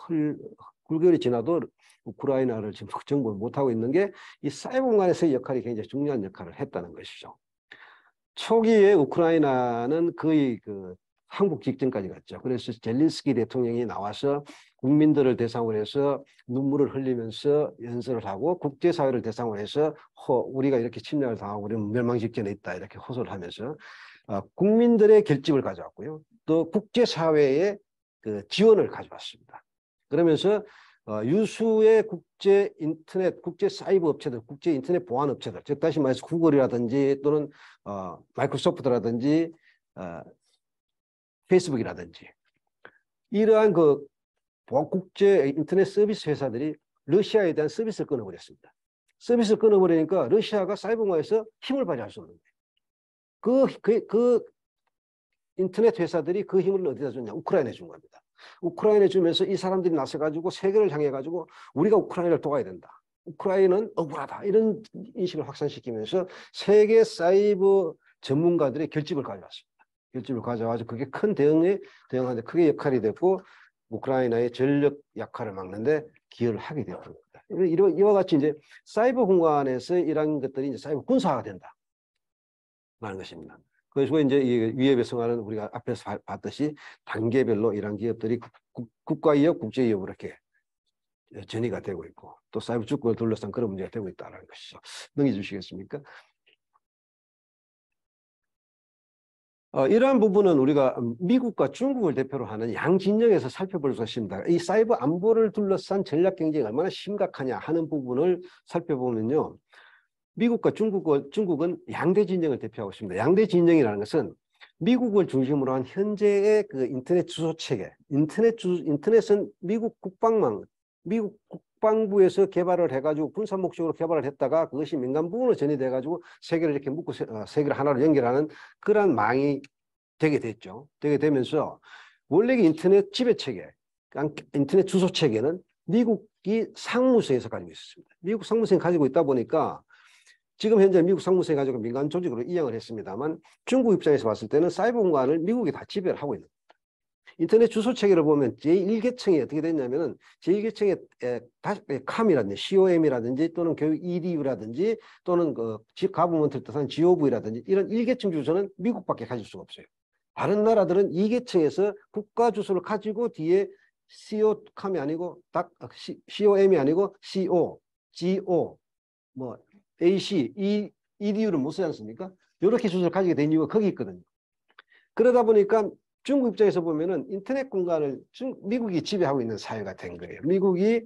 9개월이 지나도 우크라이나를 지금 정복을 못하고 있는 게 이 사이버 공간에서의 역할이 굉장히 중요한 역할을 했다는 것이죠. 초기에 우크라이나는 거의 항복 직전까지 갔죠. 그래서 젤린스키 대통령이 나와서 국민들을 대상으로 해서 눈물을 흘리면서 연설을 하고 국제사회를 대상으로 해서 우리가 이렇게 침략을 당하고 우리는 멸망 직전에 있다 이렇게 호소를 하면서 국민들의 결집을 가져왔고요. 또 국제사회의 지원을 가져왔습니다. 그러면서 유수의 국제 인터넷, 국제 사이버 업체들, 국제 인터넷 보안 업체들, 즉 다시 말해서 구글이라든지 또는 마이크로소프트라든지 페이스북이라든지 이러한 국제 인터넷 서비스 회사들이 러시아에 대한 서비스를 끊어버렸습니다. 서비스를 끊어버리니까 러시아가 사이버공간에서 힘을 발휘할 수 없는 거예요. 그 인터넷 회사들이 그 힘을 어디다 줬냐? 우크라이나에 준 겁니다. 우크라이나에 주면서 이 사람들이 나서가지고 세계를 향해가지고 우리가 우크라이나를 도와야 된다. 우크라이나는 억울하다. 이런 인식을 확산시키면서 세계 사이버 전문가들의 결집을 가져왔습니다. 결집을 가져와서 그게 큰 대응하는데 크게 역할이 됐고 우크라이나의 전력 약화를 막는데 기여를 하게 되었던 겁니다. 이와 같이 이제 사이버 공간에서 이런 것들이 이제 사이버 군사화가 된다. 라는 것입니다. 그래서 이제 이 위협의 성화는 우리가 앞에서 봤듯이 단계별로 이런 기업들이 국가위협, 국제위협으로 이렇게 전이가 되고 있고 또 사이버 주권을 둘러싼 그런 문제가 되고 있다는 것이죠. 넘겨주시겠습니까? 이러한 부분은 우리가 미국과 중국을 대표로 하는 양진영에서 살펴볼 수 있습니다. 이 사이버 안보를 둘러싼 전략 경쟁이 얼마나 심각하냐 하는 부분을 살펴보면요. 미국과 중국은 양대 진영을 대표하고 있습니다. 양대 진영이라는 것은 미국을 중심으로 한 현재의 인터넷 주소 체계, 인터넷은 미국 국방부에서 개발을 해가지고 군사 목적으로 개발을 했다가 그것이 민간 부문으로 전이돼가지고 세계를 이렇게 묶고 세계를 하나로 연결하는 그러한 망이 되게 됐죠. 되게 되면서 원래 인터넷 지배 체계, 인터넷 주소 체계는 미국이 상무부에서 가지고 있었습니다. 미국 상무부에 가지고 있다 보니까 지금 현재 미국 상무부에 가지고 민간 조직으로 이양을 했습니다만 중국 입장에서 봤을 때는 사이버 공간을 미국이 다 지배를 하고 있는 겁니다. 인터넷 주소 체계를 보면 제1계층이 어떻게 됐냐면은 제1계층에 COM이라든지 COM이라든지 또는 교육 EDU라든지 또는 가부먼트를 뜻한 GOV라든지 이런 1계층 주소는 미국밖에 가질 수가 없어요. 다른 나라들은 2계층에서 국가 주소를 가지고 뒤에 COM이 아니고 COM이 아니고 CO, GO, 뭐 AC, EDU를 못 쓰지 않습니까? 이렇게 주소를 가지게 된 이유가 거기 있거든요. 그러다 보니까 중국 입장에서 보면은 인터넷 공간을 미국이 지배하고 있는 사회가 된 거예요. 미국이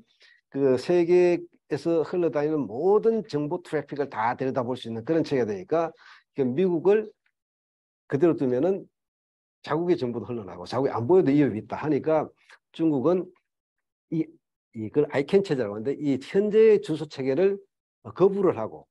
세계에서 흘러다니는 모든 정보 트래픽을 다 들여다볼 수 있는 그런 체계가 되니까 미국을 그대로 두면은 자국의 정보도 흘러나고 자국이 안 보여도 위협이 있다 하니까 중국은 이걸 아이캔 체제라고 하는데 이 현재의 주소 체계를 거부를 하고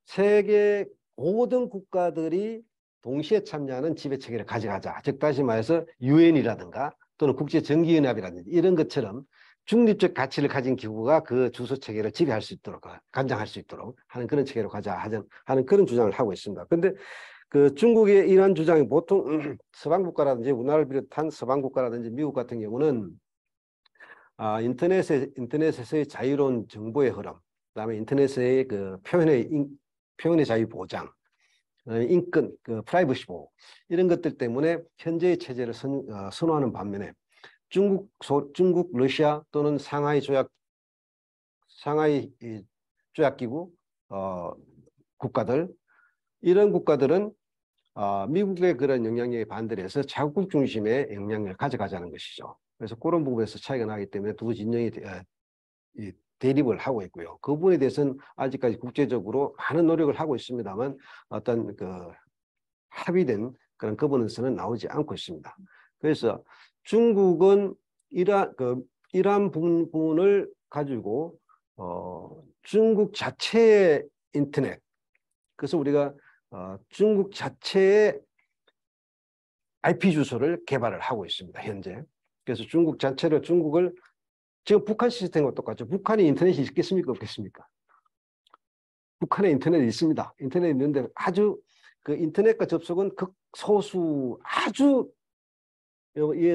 세계 모든 국가들이 동시에 참여하는 지배체계를 가져가자. 즉 다시 말해서 유엔이라든가 또는 국제전기연합이라든지 이런 것처럼 중립적 가치를 가진 기구가 그 주소체계를 지배할 수 있도록 관장할 수 있도록 하는 그런 체계로 가자 하는 그런 주장을 하고 있습니다. 그런데 중국의 이러한 주장이 보통 서방 국가라든지 우리나라를 비롯한 서방 국가라든지 미국 같은 경우는 인터넷에서의 자유로운 정보의 흐름, 그다음에 인터넷의 표현의 자유 보장, 인권, 프라이버시 보호 이런 것들 때문에 현재의 체제를 선호하는 반면에 중국, 러시아 또는 상하이 조약기구, 국가들, 이런 국가들은 미국의 그런 영향력에 반대를 해서 자국 중심의 영향력을 가져가자는 것이죠. 그래서 그런 부분에서 차이가 나기 때문에 두 진영이 대립을 하고 있고요. 그 부분에 대해서는 아직까지 국제적으로 많은 노력을 하고 있습니다만 어떤 그 합의된 그런 거버넌스는 나오지 않고 있습니다. 그래서 중국은 이러한 부분을 가지고 중국 자체의 인터넷, 그래서 우리가 중국 자체의 IP 주소를 개발을 하고 있습니다. 현재. 그래서 중국 자체로 중국을 지금 북한 시스템과 똑같죠. 북한이 인터넷이 있겠습니까? 없겠습니까? 북한에 인터넷이 있습니다. 인터넷이 있는데 아주 그 인터넷과 접속은 극소수 아주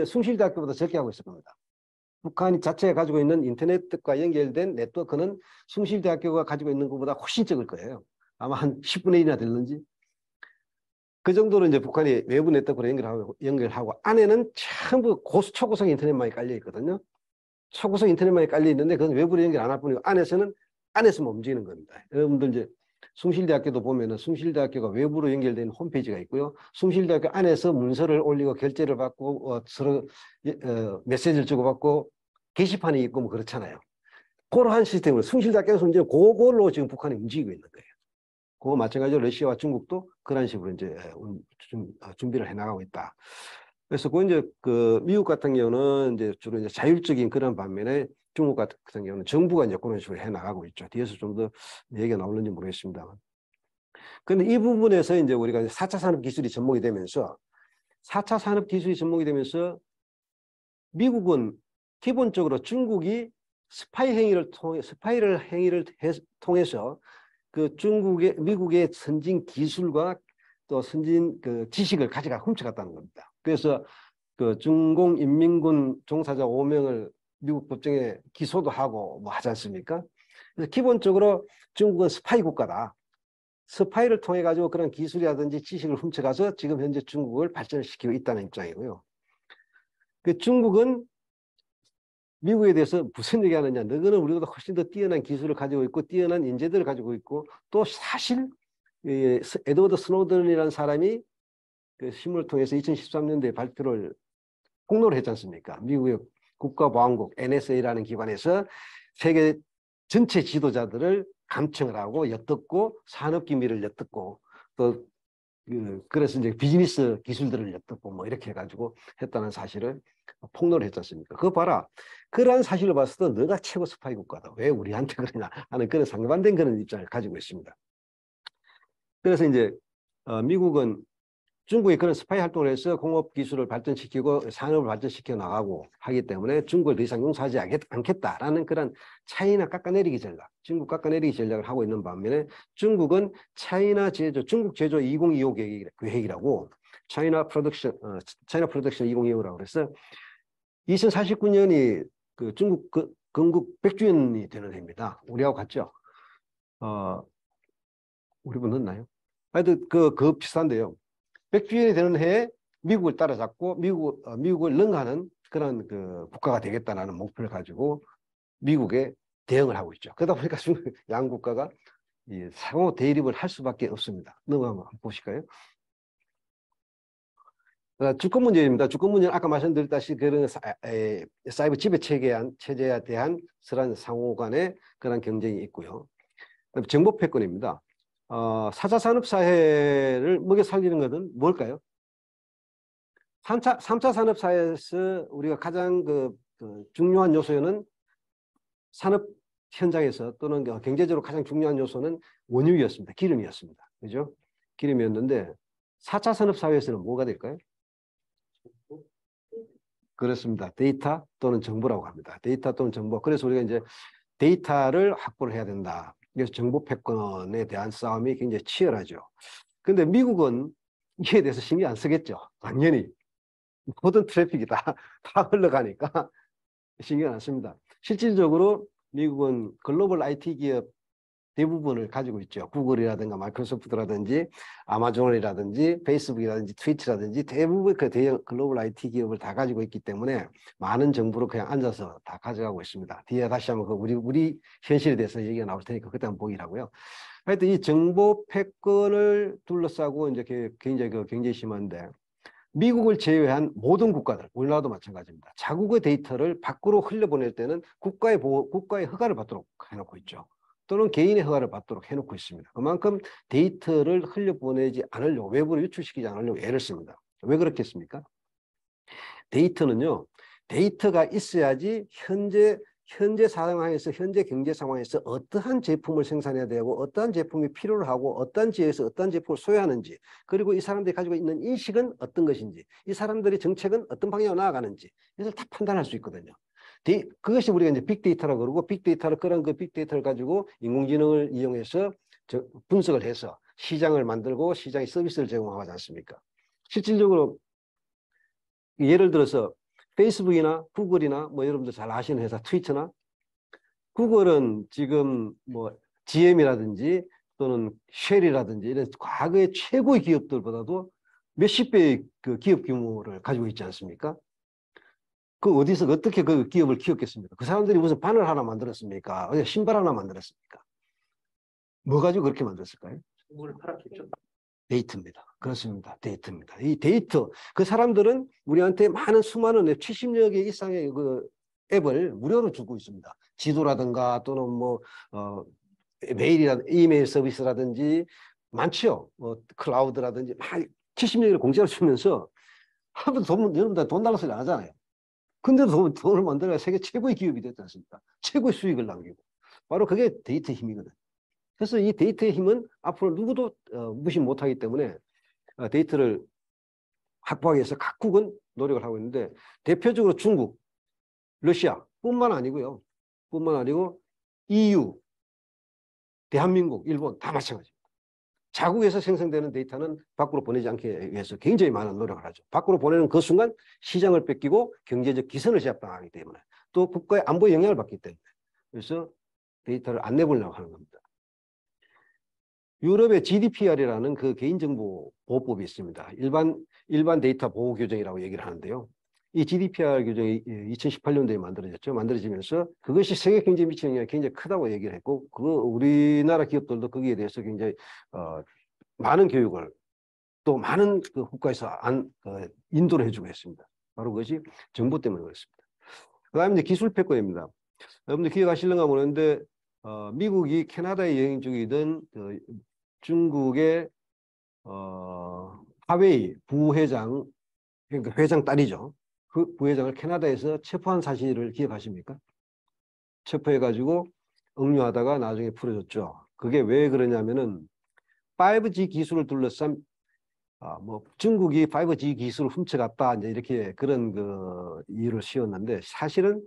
숭실대학교보다 적게 하고 있을 겁니다. 북한이 자체가 가지고 있는 인터넷과 연결된 네트워크는 숭실대학교가 가지고 있는 것보다 훨씬 적을 거예요. 아마 한 10분의 1이나 될는지. 그 정도로 이제 북한이 외부 네트워크로 연결하고 안에는 전부 초고속 인터넷망이 깔려 있거든요. 초고속 인터넷망이 깔려 있는데 그건 외부로 연결 안 할 뿐이고 안에서만 움직이는 겁니다. 여러분들 이제 숭실대학교도 보면은 숭실대학교가 외부로 연결된 홈페이지가 있고요. 숭실대학교 안에서 문서를 올리고 결제를 받고 서로 메시지를 주고받고 게시판이 있고 뭐 그렇잖아요. 그러한 시스템으로 숭실대학교에서 이제 그걸로 지금 북한이 움직이고 있는 거예요. 그거 마찬가지로 러시아와 중국도 그런 식으로 이제 준비를 해나가고 있다. 그래서 그 이제 그 미국 같은 경우는 이제 주로 이제 자율적인 그런 반면에 중국 같은 경우는 정부가 이제 그런 식으로 해나가고 있죠. 뒤에서 좀 더 얘기가 나올는지 모르겠습니다만. 그런데 이 부분에서 이제 우리가 4차 산업 기술이 접목이 되면서 4차 산업 기술이 접목이 되면서 미국은 기본적으로 중국이 스파이를 행위를 통해서 그 미국의 선진 기술과 또 선진 그 지식을 훔쳐갔다는 겁니다. 그래서 그 중공인민군 종사자 5명을 미국 법정에 기소도 하고 뭐 하지 않습니까? 그래서 기본적으로 중국은 스파이 국가다. 스파이를 통해 가지고 그런 기술이라든지 지식을 훔쳐가서 지금 현재 중국을 발전시키고 있다는 입장이고요. 그 중국은 미국에 대해서 무슨 얘기하느냐? 너희는 우리보다 훨씬 더 뛰어난 기술을 가지고 있고 뛰어난 인재들을 가지고 있고 또 사실 에드워드 스노든이라는 사람이 그 신문을 통해서 2013년도에 발표를 폭로를 했지 않습니까? 미국의 국가보안국 NSA라는 기관에서 세계 전체 지도자들을 감청을 하고 엿듣고 산업기밀을 엿듣고 또 그래서 이제 비즈니스 기술들을 엿듣고 뭐 이렇게 해가지고 했다는 사실을 폭로를 했지 않습니까? 그거 봐라. 그러한 사실을 봤을 때 너가 최고 스파이 국가다. 왜 우리한테 그러냐 하는 그런 상반된 그런 입장을 가지고 있습니다. 그래서 이제 미국은 중국이 그런 스파이 활동을 해서 공업 기술을 발전시키고 산업을 발전시켜 나가고 하기 때문에 중국을 더 이상 용서하지 않겠다라는 그런 차이나 깎아내리기 전략, 중국 깎아내리기 전략을 하고 있는 반면에 중국은 중국 제조 2025 계획이라고 차이나 프로덕션 2025라고 그래서 2049년이 그 중국 건국 100주년이 되는 해입니다. 우리하고 같죠? 우리분 넣나요? 하여튼 그 비슷한데요. 100주년이 되는 해에 미국을 따라잡고 미국을 능가하는 그런 그 국가가 되겠다는 목표를 가지고 미국에 대응을 하고 있죠. 그러다 보니까 양 국가가 상호 대립을 할 수밖에 없습니다. 넘어가 한번 보실까요? 주권 문제입니다. 주권 문제는 아까 말씀드렸다시피 그런 사이버 지배 체제에 대한 상호 간의 그런 경쟁이 있고요. 정보 패권입니다. 4차 산업사회를 먹여 살리는 것은 뭘까요? 3차 산업사회에서 우리가 가장 중요한 요소는 산업 현장에서 또는 경제적으로 가장 중요한 요소는 원유였습니다. 기름이었습니다. 그죠? 기름이었는데 4차 산업사회에서는 뭐가 될까요? 그렇습니다. 데이터 또는 정보라고 합니다. 데이터 또는 정보. 그래서 우리가 이제 데이터를 확보를 해야 된다. 그래서 정보 패권에 대한 싸움이 굉장히 치열하죠. 근데 미국은 이에 대해서 신경 안 쓰겠죠. 당연히. 모든 트래픽이 다 흘러가니까 신경 안 씁니다. 실질적으로 미국은 글로벌 IT 기업 대부분을 가지고 있죠. 구글이라든가 마이크로소프트라든지 아마존이라든지 페이스북이라든지 트위치라든지 대부분 그 대형 글로벌 IT 기업을 다 가지고 있기 때문에 많은 정보를 그냥 앉아서 다 가져가고 있습니다. 뒤에 다시 한번 그 우리 현실에 대해서 얘기가 나올 테니까 그때 한번 보기라고요. 하여튼 이 정보 패권을 둘러싸고 이제 굉장히 굉장히 심한데 미국을 제외한 모든 국가들, 우리나라도 마찬가지입니다. 자국의 데이터를 밖으로 흘려보낼 때는 국가의 허가를 받도록 해놓고 있죠. 또는 개인의 허가를 받도록 해놓고 있습니다. 그만큼 데이터를 흘려보내지 않으려고, 외부로 유출시키지 않으려고 애를 씁니다. 왜 그렇겠습니까? 데이터는요, 데이터가 있어야지 현재 상황에서, 현재 경제 상황에서 어떠한 제품을 생산해야 되고, 어떠한 제품이 필요로 하고, 어떠한 지역에서 어떠한 제품을 소유하는지, 그리고 이 사람들이 가지고 있는 인식은 어떤 것인지, 이 사람들의 정책은 어떤 방향으로 나아가는지, 이것을 다 판단할 수 있거든요. 그것이 우리가 이제 빅데이터라고 그러고, 빅데이터를 그런 그 빅데이터를 가지고 인공지능을 이용해서 분석을 해서 시장을 만들고 시장에 서비스를 제공하지 않습니까? 실질적으로 예를 들어서 페이스북이나 구글이나 뭐 여러분들 잘 아시는 회사 트위터나, 구글은 지금 뭐 GM이라든지 또는 쉘이라든지 이런 과거의 최고의 기업들보다도 몇십 배의 그 기업 규모를 가지고 있지 않습니까? 그 어디서 어떻게 그 기업을 키웠겠습니까? 그 사람들이 무슨 바늘 하나 만들었습니까? 어디 신발 하나 만들었습니까? 뭐 가지고 그렇게 만들었을까요? 정보를 팔았겠죠. 데이터입니다. 그렇습니다. 데이터입니다. 이 데이터, 그 사람들은 우리한테 많은 수많은 70여 개 이상의 그 앱을 무료로 주고 있습니다. 지도라든가 또는 뭐 이메일 서비스라든지 많죠. 뭐 클라우드라든지 70여 개를 공짜로 주면서 여러분들 돈 달라서 안 하잖아요. 근데도 돈을 만들어야 세계 최고의 기업이 됐지 않습니까? 최고의 수익을 남기고. 바로 그게 데이터 힘이거든. 그래서 이 데이터의 힘은 앞으로 누구도 무시 못하기 때문에 데이터를 확보하기 위해서 각국은 노력을 하고 있는데, 대표적으로 중국, 러시아 뿐만 아니고요. 뿐만 아니고 EU, 대한민국, 일본 다 마찬가지입니다. 자국에서 생성되는 데이터는 밖으로 보내지 않기 위해서 굉장히 많은 노력을 하죠. 밖으로 보내는 그 순간 시장을 뺏기고 경제적 기선을 제압당하기 때문에, 또 국가의 안보에 영향을 받기 때문에, 그래서 데이터를 안 내보려고 하는 겁니다. 유럽의 GDPR이라는 그 개인정보보호법이 있습니다. 일반 데이터 보호 규정이라고 얘기를 하는데요. 이 GDPR 규정이 2018년도에 만들어지면서 그것이 세계 경제에 미치는 영향이 굉장히 크다고 얘기를 했고, 우리나라 기업들도 거기에 대해서 굉장히 많은 교육을, 또 많은 그 국가에서 인도를 해주고 했습니다. 바로 그것이 정보 때문에 그렇습니다. 그 다음에 이제 기술 패권입니다. 여러분들 기억하실런가 모르는데, 미국이 캐나다에 여행 중이던 중국의 하웨이 부회장, 그러니까 회장 딸이죠. 그 부회장을 캐나다에서 체포한 사실을 기억하십니까? 체포해가지고 억류하다가 나중에 풀어줬죠. 그게 왜 그러냐면은 5G 기술을 둘러싼 뭐 중국이 5G 기술을 훔쳐갔다 이제 이렇게 그런 그 이유를 씌웠는데, 사실은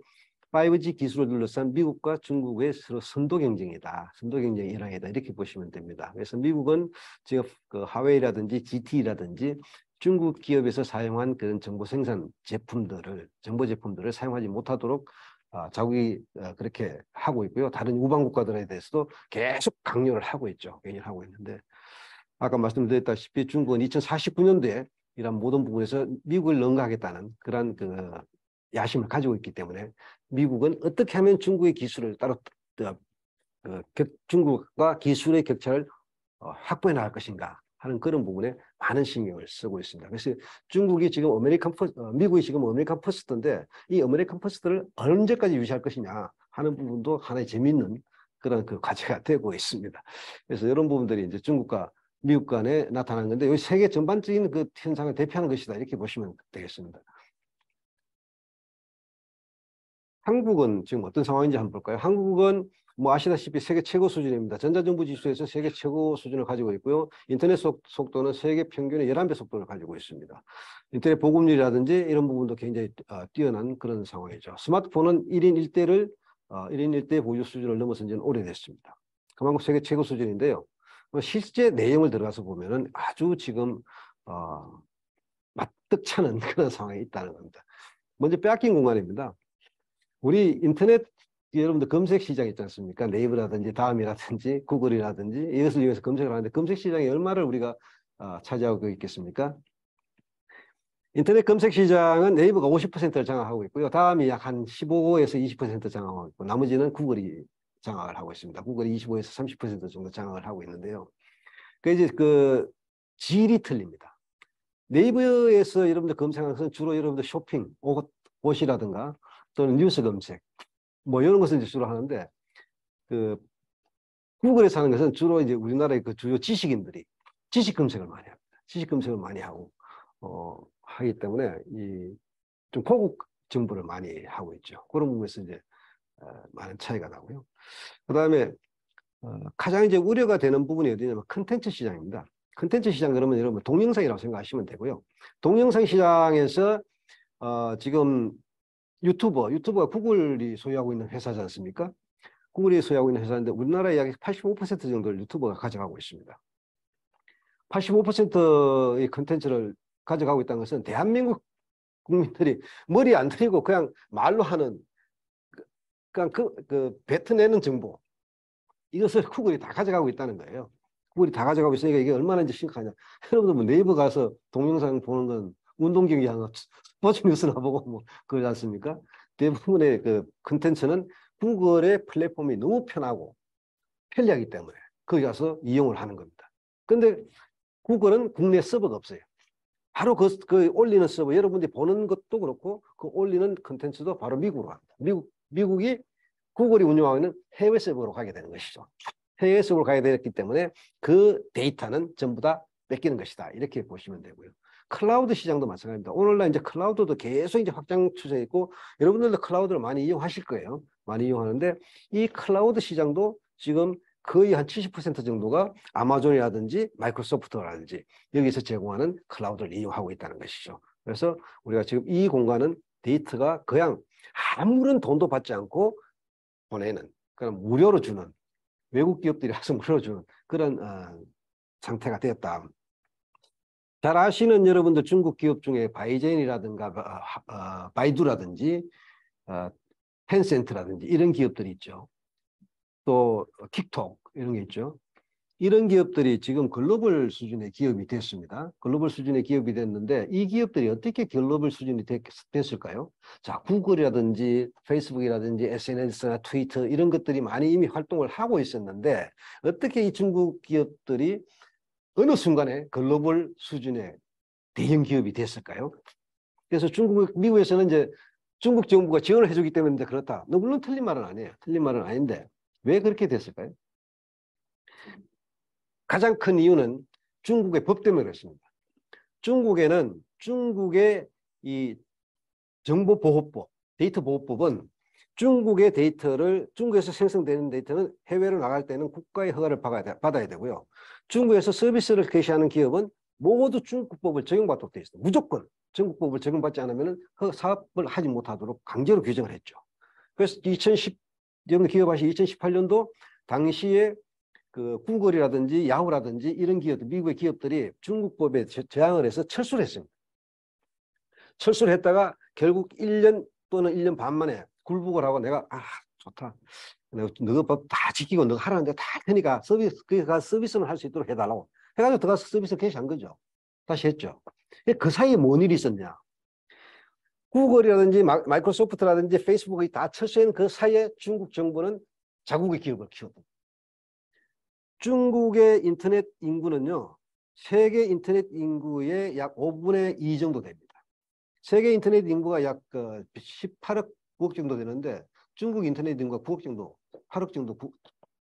5G 기술을 둘러싼 미국과 중국의 서로 선도 경쟁이다. 선도 경쟁의 일환이다. 이렇게 보시면 됩니다. 그래서 미국은 지금 그 하웨이라든지 GT라든지 중국 기업에서 사용한 그런 정보 제품들을 사용하지 못하도록 자국이 그렇게 하고 있고요. 다른 우방 국가들에 대해서도 계속 강요를 하고 있죠. 강요를 하고 있는데, 아까 말씀드렸다시피 중국은 2049년도에 이런 모든 부분에서 미국을 능가하겠다는 그런 그 야심을 가지고 있기 때문에, 미국은 어떻게 하면 중국의 기술을 중국과 기술의 격차를 확보해 나갈 것인가 하는 그런 부분에 많은 신경을 쓰고 있습니다. 그래서 중국이 지금 미국이 지금 아메리칸 퍼스트인데, 이 아메리칸 퍼스트를 언제까지 유지할 것이냐 하는 부분도 하나의 재미있는 그런 그 과제가 되고 있습니다. 그래서 이런 부분들이 이제 중국과 미국 간에 나타나는 건데, 이 세계 전반적인 그 현상을 대표하는 것이다, 이렇게 보시면 되겠습니다. 한국은 지금 어떤 상황인지 한번 볼까요? 한국은 뭐 아시다시피 세계 최고 수준입니다. 전자정부 지수에서 세계 최고 수준을 가지고 있고요. 인터넷 속도는 세계 평균의 11배 속도를 가지고 있습니다. 인터넷 보급률이라든지 이런 부분도 굉장히 뛰어난 그런 상황이죠. 스마트폰은 1인 1대 보유 수준을 넘어선 지는 오래됐습니다. 그만큼 세계 최고 수준인데요. 실제 내용을 들어가서 보면은 아주 지금 마뜩찮은 그런 상황이 있다는 겁니다. 먼저 빼앗긴 공간입니다. 우리 인터넷 여러분들 검색 시장 있지 않습니까? 네이버라든지 다음이라든지 구글이라든지 이것을 이용해서 검색을 하는데 검색 시장의 얼마를 우리가 차지하고 있겠습니까? 인터넷 검색 시장은 네이버가 50%를 장악하고 있고요. 다음이 약 한 15에서 20% 장악하고 있고 나머지는 구글이 장악을 하고 있습니다. 구글이 25에서 30% 정도 장악을 하고 있는데요. 그 이제 그 질이 틀립니다. 네이버에서 여러분들 검색하는 것은 주로 여러분들 쇼핑, 옷이라든가 또는 뉴스 검색 뭐 이런 것을 이제 주로 하는데 그 구글에서 하는 것은 주로 이제 우리나라의 그 주요 지식인들이 지식 검색을 많이 합니다. 지식 검색을 많이 하고 하기 때문에 이 좀 고급 정보를 많이 하고 있죠. 그런 부분에서 이제 많은 차이가 나고요. 그다음에 가장 이제 우려가 되는 부분이 어디냐면 컨텐츠 시장입니다. 컨텐츠 시장 그러면 여러분 동영상이라고 생각하시면 되고요. 동영상 시장에서 지금 유튜버가 구글이 소유하고 있는 회사지 않습니까? 구글이 소유하고 있는 회사인데 우리나라의 약 85% 정도를 유튜버가 가져가고 있습니다. 85%의 컨텐츠를 가져가고 있다는 것은 대한민국 국민들이 머리 안 들이고 그냥 말로 하는 그냥 뱉어내는 정보 이것을 구글이 다 가져가고 있다는 거예요. 구글이 다 가져가고 있으니까 이게 얼마나 이제 심각하냐. 여러분들 뭐 네이버 가서 동영상 보는 건 운동 경기 하나 스포츠 뉴스나 보고 뭐 그러지 않습니까? 대부분의 그 컨텐츠는 구글의 플랫폼이 너무 편하고 편리하기 때문에 거기 가서 이용을 하는 겁니다. 근데 구글은 국내 서버가 없어요. 바로 그 올리는 서버, 여러분들이 보는 것도 그렇고 그 올리는 컨텐츠도 바로 미국으로 갑니다. 미국이 구글이 운영하는 해외 서버로 가게 되는 것이죠. 해외 서버로 가게 되었기 때문에 그 데이터는 전부 다 뺏기는 것이다. 이렇게 보시면 되고요. 클라우드 시장도 마찬가지입니다. 오늘날 이제 클라우드도 계속 이제 확장 추세에 있고 여러분들도 클라우드를 많이 이용하실 거예요. 많이 이용하는데 이 클라우드 시장도 지금 거의 한 70% 정도가 아마존이라든지 마이크로소프트라든지 여기서 제공하는 클라우드를 이용하고 있다는 것이죠. 그래서 우리가 지금 이 공간은 데이터가 그냥 아무런 돈도 받지 않고 보내는 그런 무료로 주는 외국 기업들이 와서 무료로 주는 그런 상태가 되었다. 잘 아시는 여러분들 중국 기업 중에 바이젠이라든가 바이두라든지 텐센트라든지 이런 기업들이 있죠. 또 틱톡 이런 게 있죠. 이런 기업들이 지금 글로벌 수준의 기업이 됐습니다. 글로벌 수준의 기업이 됐는데 이 기업들이 어떻게 글로벌 수준이 됐을까요? 자, 구글이라든지 페이스북이라든지 SNS나 트위터 이런 것들이 많이 이미 활동을 하고 있었는데 어떻게 이 중국 기업들이 어느 순간에 글로벌 수준의 대형 기업이 됐을까요? 그래서 미국에서는 이제 중국 정부가 지원을 해주기 때문에 그렇다. 물론 틀린 말은 아니에요. 틀린 말은 아닌데 왜 그렇게 됐을까요? 가장 큰 이유는 중국의 법 때문에 그렇습니다. 중국의 이 정보보호법, 데이터보호법은 중국에서 생성되는 데이터는 해외로 나갈 때는 국가의 허가를 받아야 되고요. 중국에서 서비스를 개시하는 기업은 모두 중국법을 적용받도록 되어 있습니다. 무조건 중국법을 적용받지 않으면 사업을 하지 못하도록 강제로 규정을 했죠. 그래서 여러분 기억하시 2018년도 당시에 그 구글이라든지 야후라든지 이런 기업들, 미국의 기업들이 중국법에 저항을 해서 철수를 했습니다. 철수를 했다가 결국 1년 또는 1년 반 만에 굴복을 하고 내가 좋다. 너가 법 다 지키고 너가 하라는 데 다 하니까 서비스는 할 수 있도록 해달라고 해가지고 들어가서 서비스 개시한 거죠. 다시 했죠. 그 사이에 뭔 일이 있었냐. 구글이라든지 마이크로소프트라든지 페이스북이 다 철수한 그 사이에 중국 정부는 자국의 기업을 키웠다. 중국의 인터넷 인구는요, 세계 인터넷 인구의 약 5분의 2 정도 됩니다. 세계 인터넷 인구가 약 18억 9억 정도 되는데 중국 인터넷 인구가 9억 정도, 8억 정도,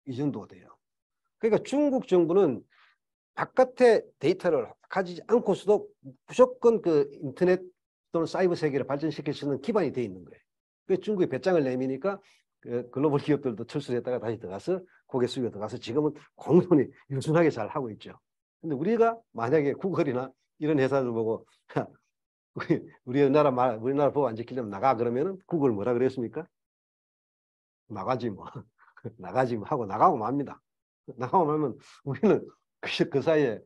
이 정도가 돼요. 그러니까 중국 정부는 바깥의 데이터를 가지지 않고서도 무조건 그 인터넷 또는 사이버 세계를 발전시킬 수 있는 기반이 되어 있는 거예요. 그래서 중국이 배짱을 내미니까 그 글로벌 기업들도 철수했다가 다시 들어가서 고개 숙여 들어가서 지금은 공존히 유순하게 잘 하고 있죠. 근데 우리가 만약에 구글이나 이런 회사들 보고 우리나라 법 안 지키려면 나가 그러면은 구글 뭐라 그랬습니까? 나가지 뭐. 나가지 뭐 하고 나가고 맙니다. 나가고 나면 우리는 그 사이에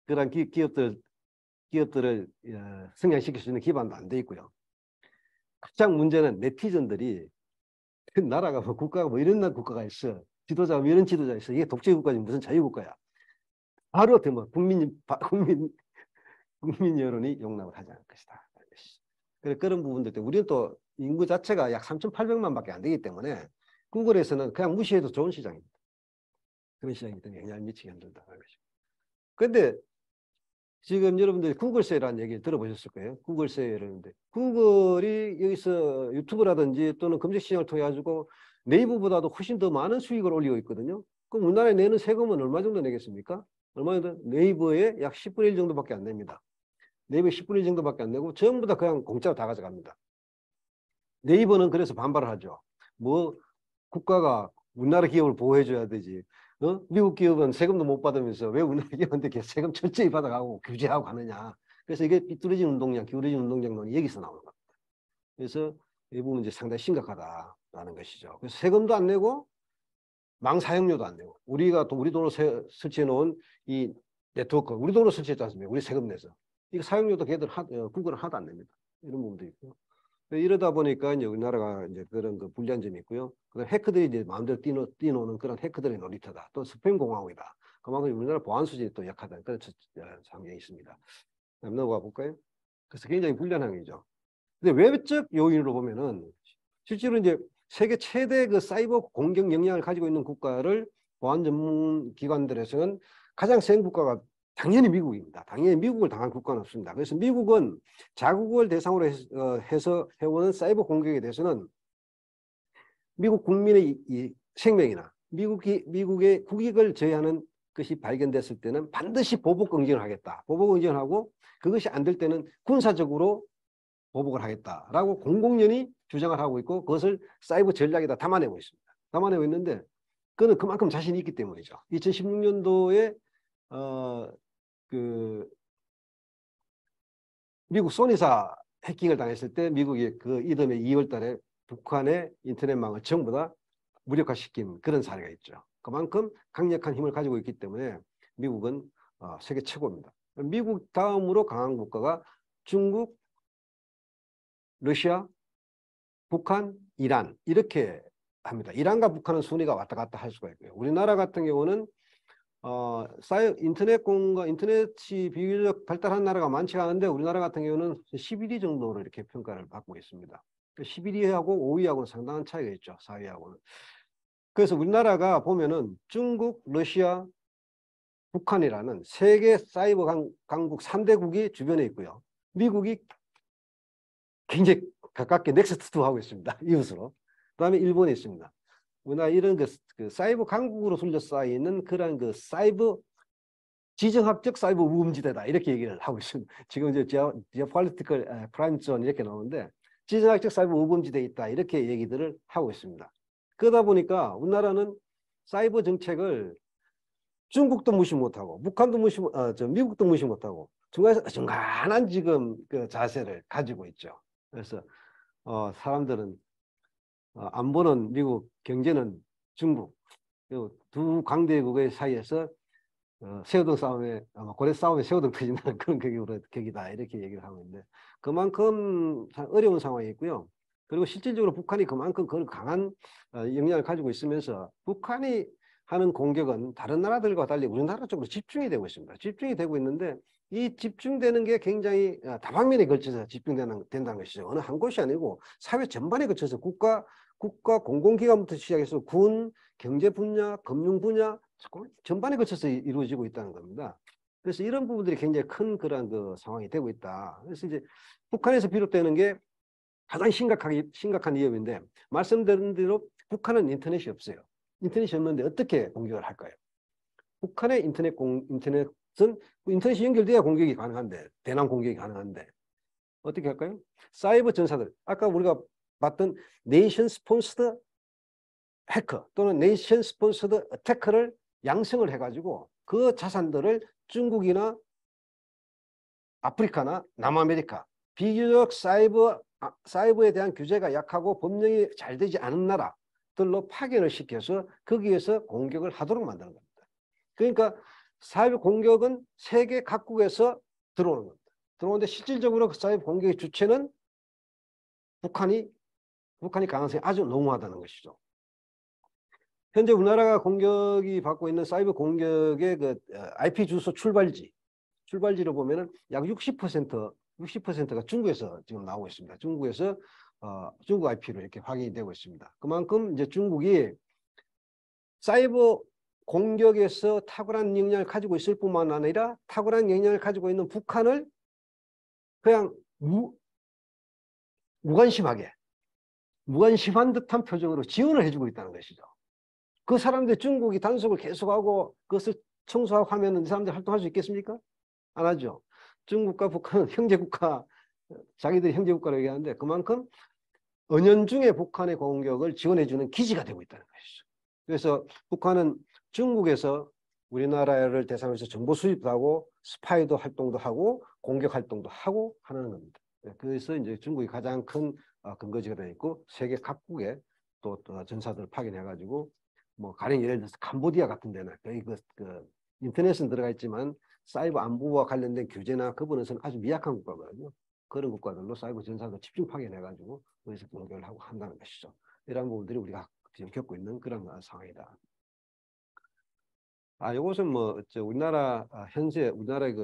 그런 기업들을 성장시킬 수 있는 기반도 안 돼 있고요. 가장 문제는 네티즌들이 나라가 뭐 국가가 뭐 이런 국가가 있어. 지도자가 뭐 이런 지도자 있어. 이게 독재 국가지 무슨 자유국가야. 바로 뭐 국민 여론이 용납을 하지 않을 것이다. 그래 그런 부분들 때문에 우리는 또 인구 자체가 약 3,800만밖에 안 되기 때문에 구글에서는 그냥 무시해도 좋은 시장입니다. 그런 시장이기 때문에 영향을 미치기 힘들다는 것이고. 그런데 지금 여러분들이 구글세라는 얘기 들어보셨을 거예요. 구글세라는데 구글이 여기서 유튜브라든지 또는 검색 시장을 통해 가지고 네이버보다도 훨씬 더 많은 수익을 올리고 있거든요. 그럼 우리나라에 내는 세금은 얼마 정도 내겠습니까? 얼마 정도? 네이버의 약 10분의 1 정도밖에 안 냅니다. 네이버 10분의 1 정도밖에 안 내고 전부 다 그냥 공짜로 다 가져갑니다. 네이버는 그래서 반발을 하죠. 뭐 국가가 우리나라 기업을 보호해줘야 되지. 미국 기업은 세금도 못 받으면서 왜 우리나라 기업한테 세금 철저히 받아가고 규제하고 가느냐. 그래서 이게 삐뚤어진 운동장, 기울어진 운동장론이 여기서 나오는 겁니다. 그래서 이 부분은 이제 상당히 심각하다라는 것이죠. 그래서 세금도 안 내고 망 사용료도 안 내고 우리가 또 우리 돈으로 설치해 놓은 이 네트워크, 우리 돈으로 설치했지 않습니까? 우리 세금 내서. 이거 사용료도 걔들 구글은 하나도 안 냅니다. 이런 부분도 있고요. 이러다 보니까 이제 우리나라가 이제 그런 그 불리한 점이 있고요. 그다음 해커들이 이제 마음대로 뛰노는 그런 해커들의 놀이터다. 또 스팸 공화국이다. 그만큼 우리나라 보안 수준이 또 약하다. 그런 장면이 있습니다. 한번 넘어가 볼까요? 그래서 굉장히 불리한 상황이죠. 근데 외부적 요인으로 보면은 실제로 이제 세계 최대 그 사이버 공격 역량을 가지고 있는 국가를 보안 전문 기관들에서는 가장 센 국가가 당연히 미국입니다. 당연히 미국을 당한 국가는 없습니다. 그래서 미국은 자국을 대상으로 해서 해오는 사이버 공격에 대해서는 미국 국민의 이 생명이나 미국의 국익을 저해하는 것이 발견됐을 때는 반드시 보복 응징을 하겠다. 보복 응징을 하고 그것이 안 될 때는 군사적으로 보복을 하겠다라고 공공연히 주장을 하고 있고 그것을 사이버 전략에다 담아내고 있습니다. 담아내고 있는데 그는 그만큼 자신이 있기 때문이죠. 2016년도에 그 미국 소니사 해킹을 당했을 때 미국이 그 이듬해 2월 달에 북한의 인터넷망을 전부 다 무력화시킨 그런 사례가 있죠. 그만큼 강력한 힘을 가지고 있기 때문에 미국은 세계 최고입니다. 미국 다음으로 강한 국가가 중국, 러시아, 북한, 이란 이렇게 합니다. 이란과 북한은 순위가 왔다 갔다 할 수가 있고요. 우리나라 같은 경우는 인터넷이 비교적 발달한 나라가 많지 않은데 우리나라 같은 경우는 11위 정도로 이렇게 평가를 받고 있습니다. 11위하고 5위하고는 상당한 차이가 있죠. 4위하고는. 그래서 우리나라가 보면은 중국, 러시아, 북한이라는 세계 사이버 강국 3대국이 주변에 있고요. 미국이 굉장히 가깝게 넥스트2 하고 있습니다. 이웃으로. 그다음에 일본에 있습니다. 우리나라 이런 그 사이버 강국으로 둘러싸이는 그런 그 사이버 지정학적 사이버 우범지대다 이렇게 얘기를 하고 있습니다. 지금 이제 geopolitical prime zone 이렇게 나오는데 지정학적 사이버 우범지대에 있다 이렇게 얘기들을 하고 있습니다. 그러다 보니까 우리나라는 사이버 정책을 중국도 무시 못하고 북한도 미국도 무시 못하고 중간에서 중간한 지금 그 자세를 가지고 있죠. 그래서 사람들은 안보는 미국, 경제는 중국 두 강대국의 사이에서 새우등 싸움에 아마 고래 싸움에 새우등 터진다는 그런 격이다 이렇게 얘기를 하고 있는데 그만큼 어려운 상황이 있고요. 그리고 실질적으로 북한이 그만큼 그런 강한 영향을 가지고 있으면서 북한이 하는 공격은 다른 나라들과 달리 우리나라 쪽으로 집중이 되고 있습니다. 집중이 되고 있는데 이 집중되는 게 굉장히 다방면에 걸쳐서 된다는 것이죠. 어느 한 곳이 아니고 사회 전반에 걸쳐서 국가 공공기관부터 시작해서 군, 경제 분야, 금융 분야 전반에 걸쳐서 이루어지고 있다는 겁니다. 그래서 이런 부분들이 굉장히 큰 그런 그 상황이 되고 있다. 그래서 이제 북한에서 비롯되는 게 가장 심각한 위협인데 말씀드린 대로 북한은 인터넷이 없어요. 인터넷이 없는데 어떻게 공격을 할까요? 북한의 인터넷은 인터넷이 연결돼야 공격이 가능한데 대남 공격이 가능한데 어떻게 할까요? 사이버 전사들 아까 우리가 봤던 네이션 스폰서드 해커 또는 네이션 스폰서드 어태커를 양성을 해가지고 그 자산들을 중국이나 아프리카나 남아메리카 비교적 사이버에 대한 규제가 약하고 법령이 잘 되지 않은 나라들로 파견을 시켜서 거기에서 공격을 하도록 만드는 겁니다. 그러니까 사이버 공격은 세계 각국에서 들어오는 겁니다. 들어오는데 실질적으로 그 사이버 공격의 주체는 북한이 북한이 가능성이 아주 농후하다는 것이죠. 현재 우리나라가 공격이 받고 있는 사이버 공격의 그 IP 주소 출발지로 보면은 약 60%가 중국에서 지금 나오고 있습니다. 중국에서 중국 IP로 이렇게 확인이 되고 있습니다. 그만큼 이제 중국이 사이버 공격에서 탁월한 역량을 가지고 있을 뿐만 아니라 탁월한 역량을 가지고 있는 북한을 그냥 무관심한 듯한 표정으로 지원을 해주고 있다는 것이죠. 그 사람들 중국이 단속을 계속하고 그것을 청소하고 하면 이 사람들 활동할 수 있겠습니까? 안 하죠. 중국과 북한은 형제국가, 자기들이 형제국가라고 얘기하는데 그만큼 은연중에 북한의 공격을 지원해주는 기지가 되고 있다는 것이죠. 그래서 북한은 중국에서 우리나라를 대상으로 해서 정보 수집도 하고 스파이도 활동도 하고 공격 활동도 하고 하는 겁니다. 그래서 이제 중국이 가장 큰 근거지가 되어 있고 세계 각국에 또 전사들을 파견해가지고 뭐 가령 예를 들어서 캄보디아 같은 데는 거의 그 인터넷은 들어가 있지만 사이버 안보와 관련된 규제나 그분에서는 아주 미약한 국가거든요. 그런 국가들로 사이버 전사도 집중 파견해가지고 거기서 공격을 하고 한다는 것이죠. 이런 부분들이 우리가 지금 겪고 있는 그런 상황이다. 이것은 뭐 우리나라 현재 우리나라의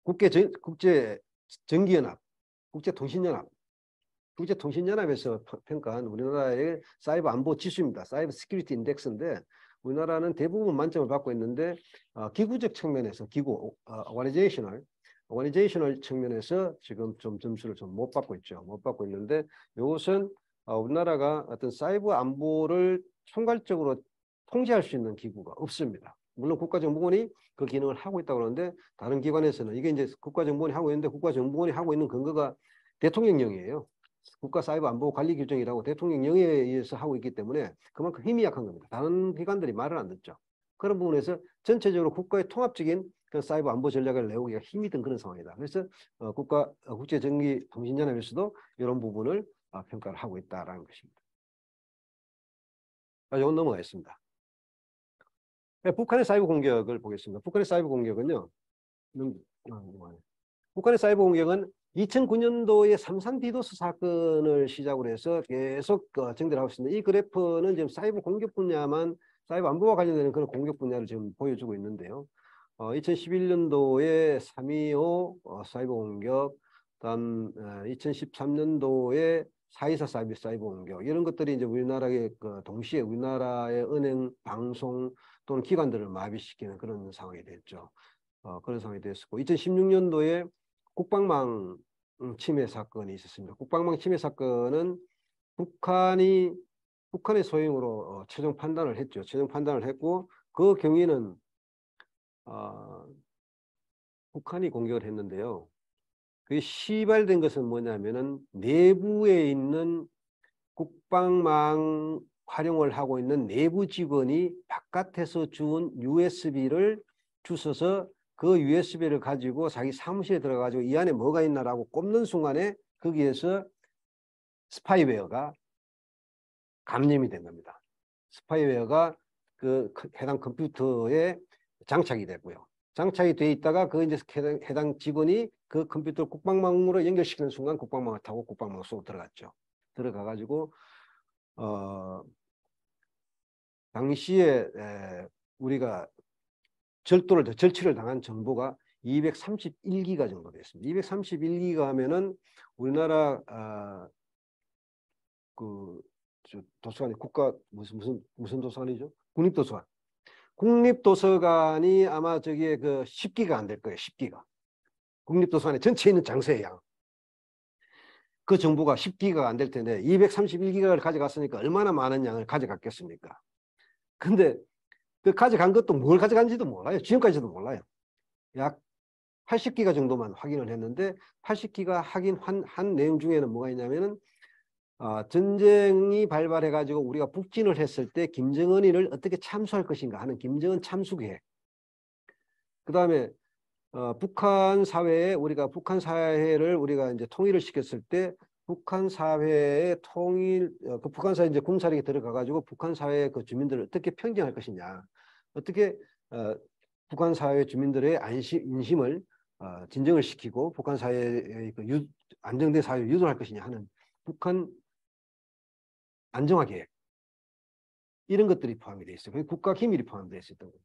국제 전기연합, 국제통신연합에서 평가한 우리나라의 사이버 안보 지수입니다. 사이버 시큐리티 인덱스인데 우리나라는 대부분 만점을 받고 있는데 기구적 측면에서 오거니제이셔널 측면에서 지금 좀 점수를 좀 못 받고 있죠. 못 받고 있는데 이것은 우리나라가 어떤 사이버 안보를 총괄적으로 통제할 수 있는 기구가 없습니다. 물론 국가정보원이 그 기능을 하고 있다고 하는데 다른 기관에서는 이게 이제 국가정보원이 하고 있는데 국가정보원이 하고 있는 근거가 대통령령이에요. 국가사이버안보관리규정이라고 대통령령에 의해서 하고 있기 때문에 그만큼 힘이 약한 겁니다. 다른 기관들이 말을 안 듣죠. 그런 부분에서 전체적으로 국가의 통합적인 그 사이버 안보 전략을 내오기가 힘이 든 그런 상황이다. 그래서 국제전기통신연합에서도 이런 부분을 평가를 하고 있다라는 것입니다. 이건 넘어가겠습니다. 북한의 사이버 공격을 보겠습니다. 북한의 사이버 공격은요. 북한의 사이버 공격은 2009년도에 삼산 디도스 사건을 시작으로 해서 계속 증대를 하고 있습니다. 이 그래프는 지금 사이버 공격 분야만 사이버 안보와 관련되는 그런 공격 분야를 지금 보여주고 있는데요. 2011년도에 3.25 사이버 공격, 다음 2013년도에 4.24 사이버 공격 이런 것들이 이제 우리나라의 동시에 우리나라의 은행, 방송 또는 기관들을 마비시키는 그런 상황이 됐죠. 그런 상황이 됐었고 2016년도에 국방망 침해 사건이 있었습니다. 국방망 침해 사건은 북한의 소행으로 최종 판단을 했죠. 최종 판단을 했고 그 경위는 북한이 공격을 했는데요. 그 시발된 것은 뭐냐면은 내부에 있는 국방망 활용을 하고 있는 내부 직원이 바깥에서 주운 USB를 주워서 그 USB를 가지고 자기 사무실에 들어가지고 이 안에 뭐가 있나라고 꼽는 순간에 거기에서 스파이웨어가 감염이 된 겁니다. 스파이웨어가 그 해당 컴퓨터에 장착이 됐고요. 장착이 돼 있다가 그 이제 해당 직원이 그 컴퓨터를 국방망으로 연결시키는 순간 국방망을 타고 국방망 속으로 들어갔죠. 들어가가지고 당시에 우리가 절취를 당한 정보가 231기가 정도 됐습니다. 231기가 하면은 우리나라 도서관이 무슨 도서관이죠? 국립도서관. 국립도서관이 아마 저기에 10기가 안 될 거예요. 10기가. 국립도서관에 전체에 있는 장소의 양. 그 정보가 10기가가 안 될 텐데 231기가를 가져갔으니까 얼마나 많은 양을 가져갔겠습니까? 근데 그 가져간 것도 뭘 가져간지도 몰라요. 지금까지도 몰라요. 약 80기가 정도만 확인을 했는데 80기가 확인한 내용 중에는 뭐가 있냐면은 전쟁이 발발해가지고 우리가 북진을 했을 때 김정은이를 어떻게 참수할 것인가 하는 김정은 참수계획. 그 다음에 북한 사회를 우리가 이제 통일을 시켰을 때 북한 사회의 북한 사회 이제 군사력이 들어가가지고 북한 사회의 그 주민들을 어떻게 평정할 것이냐, 어떻게 북한 사회 주민들의 인심을 진정을 시키고 북한 사회의 안정된 사회를 유도할 것이냐 하는 북한 안정화 계획 이런 것들이 포함이 돼 있어요. 국가 기밀이 포함되어 있었던 겁니다.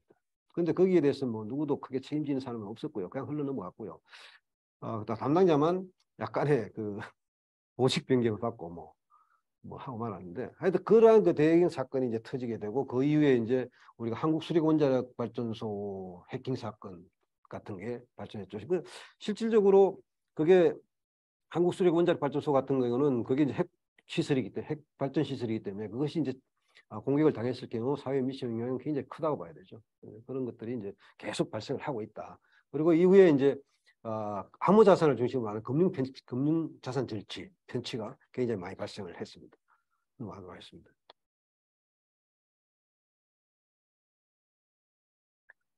그런데 거기에 대해서 뭐 누구도 크게 책임지는 사람은 없었고요. 그냥 흘러 넘어갔고요. 담당자만 약간의 그 보직 변경을 받고 뭐 하고 말았는데 하여튼 그러한 그 대형 사건이 이제 터지게 되고 그 이후에 이제 우리가 한국수력원자력발전소 해킹 사건 같은 게 발전했죠. 그 실질적으로 그게 한국수력원자력발전소 같은 경우는 그게 이제 핵 시설이기 때문에 핵 발전 시설이기 때문에 그것이 이제 공격을 당했을 경우 사회 미션 영향은 굉장히 크다고 봐야 되죠. 그런 것들이 이제 계속 발생을 하고 있다. 그리고 이후에 이제 암호 자산을 중심으로 하는 금융 자산 편취가 굉장히 많이 발생을 했습니다. 넘어가도록 하겠습니다.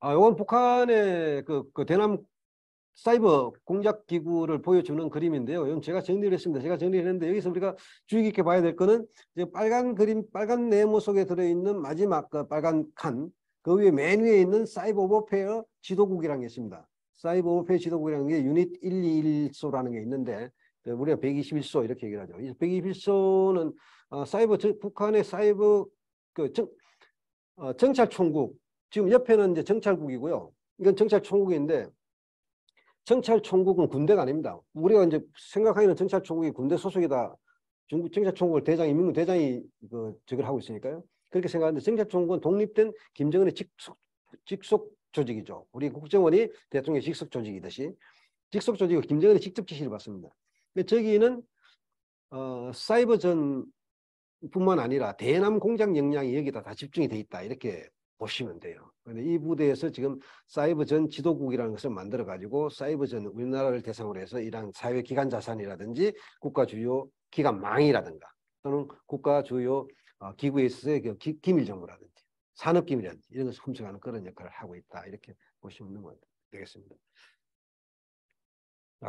이건 북한의 그 대남 사이버 공작 기구를 보여주는 그림인데요. 이건 제가 정리를 했습니다. 제가 정리를 했는데 여기서 우리가 주의 깊게 봐야 될 거는 이제 빨간 그림, 빨간 네모 속에 들어있는 마지막 그 빨간 칸, 그 위에 맨 위에 있는 사이버 워페어 지도국이라는 게 있습니다. 사이버 워페어 지도국이라는 게 유닛 121소라는 게 있는데 우리가 121소 이렇게 얘기를 하죠. 121소는 북한의 사이버 그 정찰총국, 지금 옆에는 이제 정찰국이고요. 이건 정찰총국인데 정찰총국은 군대가 아닙니다. 우리가 이제 생각하기는 정찰총국이 군대 소속이다. 중국 정찰총국을 민국 대장이 저걸 하고 있으니까요. 그렇게 생각하는데 정찰총국은 독립된 김정은의 직속 조직이죠. 우리 국정원이 대통령의 직속 조직이듯이 직속 조직은 김정은이 직접 지시를 받습니다. 근데 저기는 사이버전 뿐만 아니라 대남 공작 역량이 여기다 다 집중이 돼 있다. 이렇게 보시면 돼요. 근데 이 부대에서 지금 사이버전 지도국이라는 것을 만들어 가지고 사이버전 우리나라를 대상으로 해서 이러한 사회 기관 자산이라든지 국가 주요 기관 망이라든가 또는 국가 주요 기구에 있어서의 그 기밀 정보라든지 산업 기밀이라든지 이런 것을 훔쳐가는 그런 역할을 하고 있다. 이렇게 보시면 되겠습니다.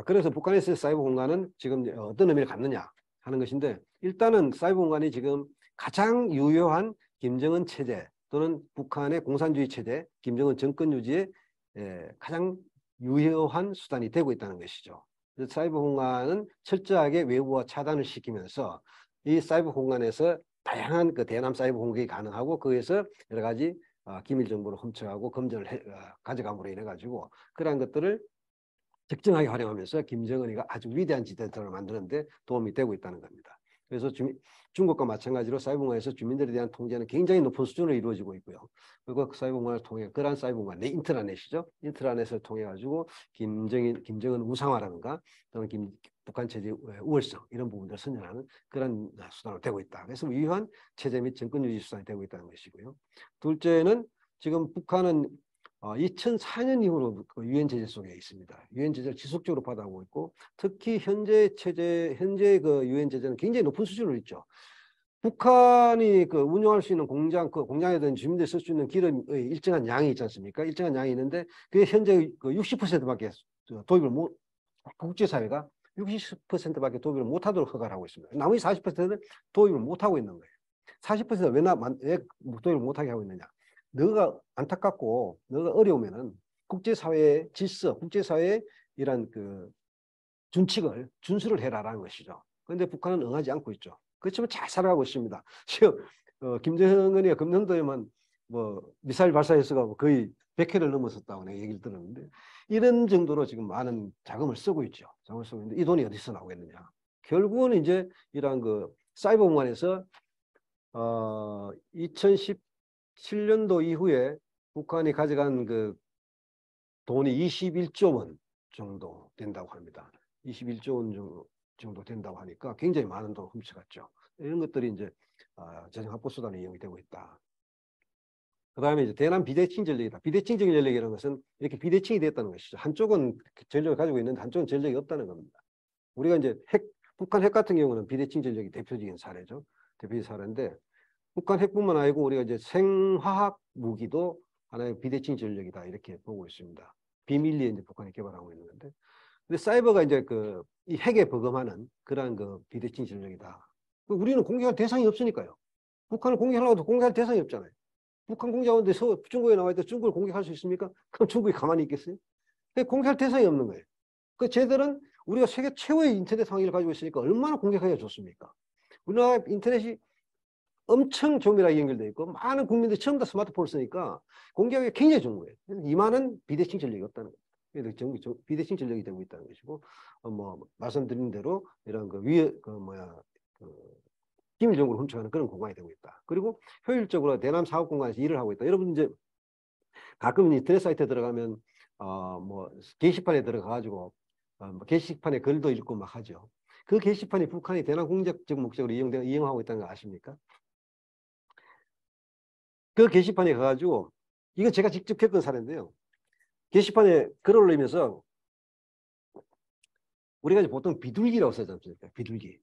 그래서 북한에서의 사이버 공간은 지금 어떤 의미를 갖느냐 하는 것인데 일단은 사이버 공간이 지금 가장 유효한 김정은 체제 또는 북한의 공산주의 체제, 김정은 정권 유지에 가장 유효한 수단이 되고 있다는 것이죠. 사이버 공간은 철저하게 외부와 차단을 시키면서 이 사이버 공간에서 다양한 그 대남 사이버 공격이 가능하고 거기에서 여러 가지 기밀 정보를 훔쳐가고 검전을 가져감으로 인해 가지고 그러한 것들을 적정하게 활용하면서 김정은이가 아주 위대한 지도자를 만드는데 도움이 되고 있다는 겁니다. 그래서 중국과 마찬가지로 사이버공간에서 주민들에 대한 통제는 굉장히 높은 수준으로 이루어지고 있고요. 그리고 그 사이버공간을 통해 그러한 사이버공간, 인트라넷이죠. 인트라넷을 통해 가지고 김정은 우상화라든가 또는 북한 체제 우월성 이런 부분들을 선전하는 그런 수단으로 되고 있다. 그래서 유효한 체제 및 정권 유지 수단이 되고 있다는 것이고요. 둘째는 지금 북한은 2004년 이후로 그 유엔 제재 속에 있습니다. 유엔 제재를 지속적으로 받아오고 있고 특히 현재 그 유엔 제재는 굉장히 높은 수준으로 있죠. 북한이 그 운영할 수 있는 그 공장이든 주민들이 쓸 수 있는 기름의 일정한 양이 있지 않습니까? 일정한 양이 있는데 그게 현재 그 60%밖에 도입을 국제사회가 60%밖에 도입을 못하도록 허가를 하고 있습니다. 나머지 40%는 도입을 못하고 있는 거예요. 40%가 왜 도입을 못하게 하고 있느냐? 너가 안타깝고 너가 어려우면은 국제사회의 질서, 국제사회의 이런 그 준수를 해라라는 것이죠. 그런데 북한은 응하지 않고 있죠. 그렇지만 잘 살아가고 있습니다. 지금 김정은이가 금년도에만 미사일 발사 횟수가 거의 100회를 넘었었다고 내가 얘기를 들었는데 이런 정도로 지금 많은 자금을 쓰고 있죠. 자금을 쓰고 있는데 이 돈이 어디서 나오겠느냐? 결국은 이제 이러한 그 사이버 공간에서 2017년도 이후에 북한이 가져간 그 돈이 21조 원 정도 된다고 합니다. 21조 원 정도 된다고 하니까 굉장히 많은 돈을 훔쳐갔죠. 이런 것들이 이제 재정 확보 수단에 이용이 되고 있다. 그 다음에 이제 대남 비대칭 전략이다. 비대칭 전략이라는 것은 이렇게 비대칭이 됐다는 것이죠. 한쪽은 전력을 가지고 있는데 한쪽은 전력이 없다는 겁니다. 우리가 이제 북한 핵 같은 경우는 비대칭 전력이 대표적인 사례죠. 대표적인 사례인데 북한 핵뿐만 아니고 우리가 이제 생화학 무기도 하나의 비대칭 전력이다 이렇게 보고 있습니다. 비밀리에 이제 북한이 개발하고 있는 건데, 근데 사이버가 이제 이 핵에 버금하는 그러한 그 비대칭 전력이다. 우리는 공격할 대상이 없으니까요. 북한을 공격하려고 해도 공격할 대상이 없잖아요. 북한 공작원들이 중국에 나와 있다 중국을 공격할 수 있습니까? 그럼 중국이 가만히 있겠어요? 공격할 대상이 없는 거예요. 그 쟤들은 우리가 세계 최고의 인터넷 상위를 가지고 있으니까 얼마나 공격하기가 좋습니까? 우리나라 인터넷이 엄청 조밀하게 연결되어 있고 많은 국민들이 처음 다 스마트폰을 쓰니까 공격이 굉장히 좋은 거예요. 이만한 비대칭 전력이 없다는 거예요. 그래서 비대칭 전력이 되고 있다는 것이고 뭐 말씀드린 대로 이런 기밀정보를 훔쳐가는 그런 공간이 되고 있다. 그리고 효율적으로 대남 사업 공간에서 일을 하고 있다. 여러분 이제 가끔 인터넷 사이트에 들어가면 뭐 게시판에 들어가가지고 뭐 게시판에 글도 읽고 막 하죠. 그 게시판이 북한이 대남 공격적 목적으로 이용하고 있다는 거 아십니까? 그 게시판에 가가지고 이거 제가 직접 겪은 사례인데요. 게시판에 글을 올리면서 우리가 이제 보통 비둘기라고 쓰지 않습니까? 비둘기.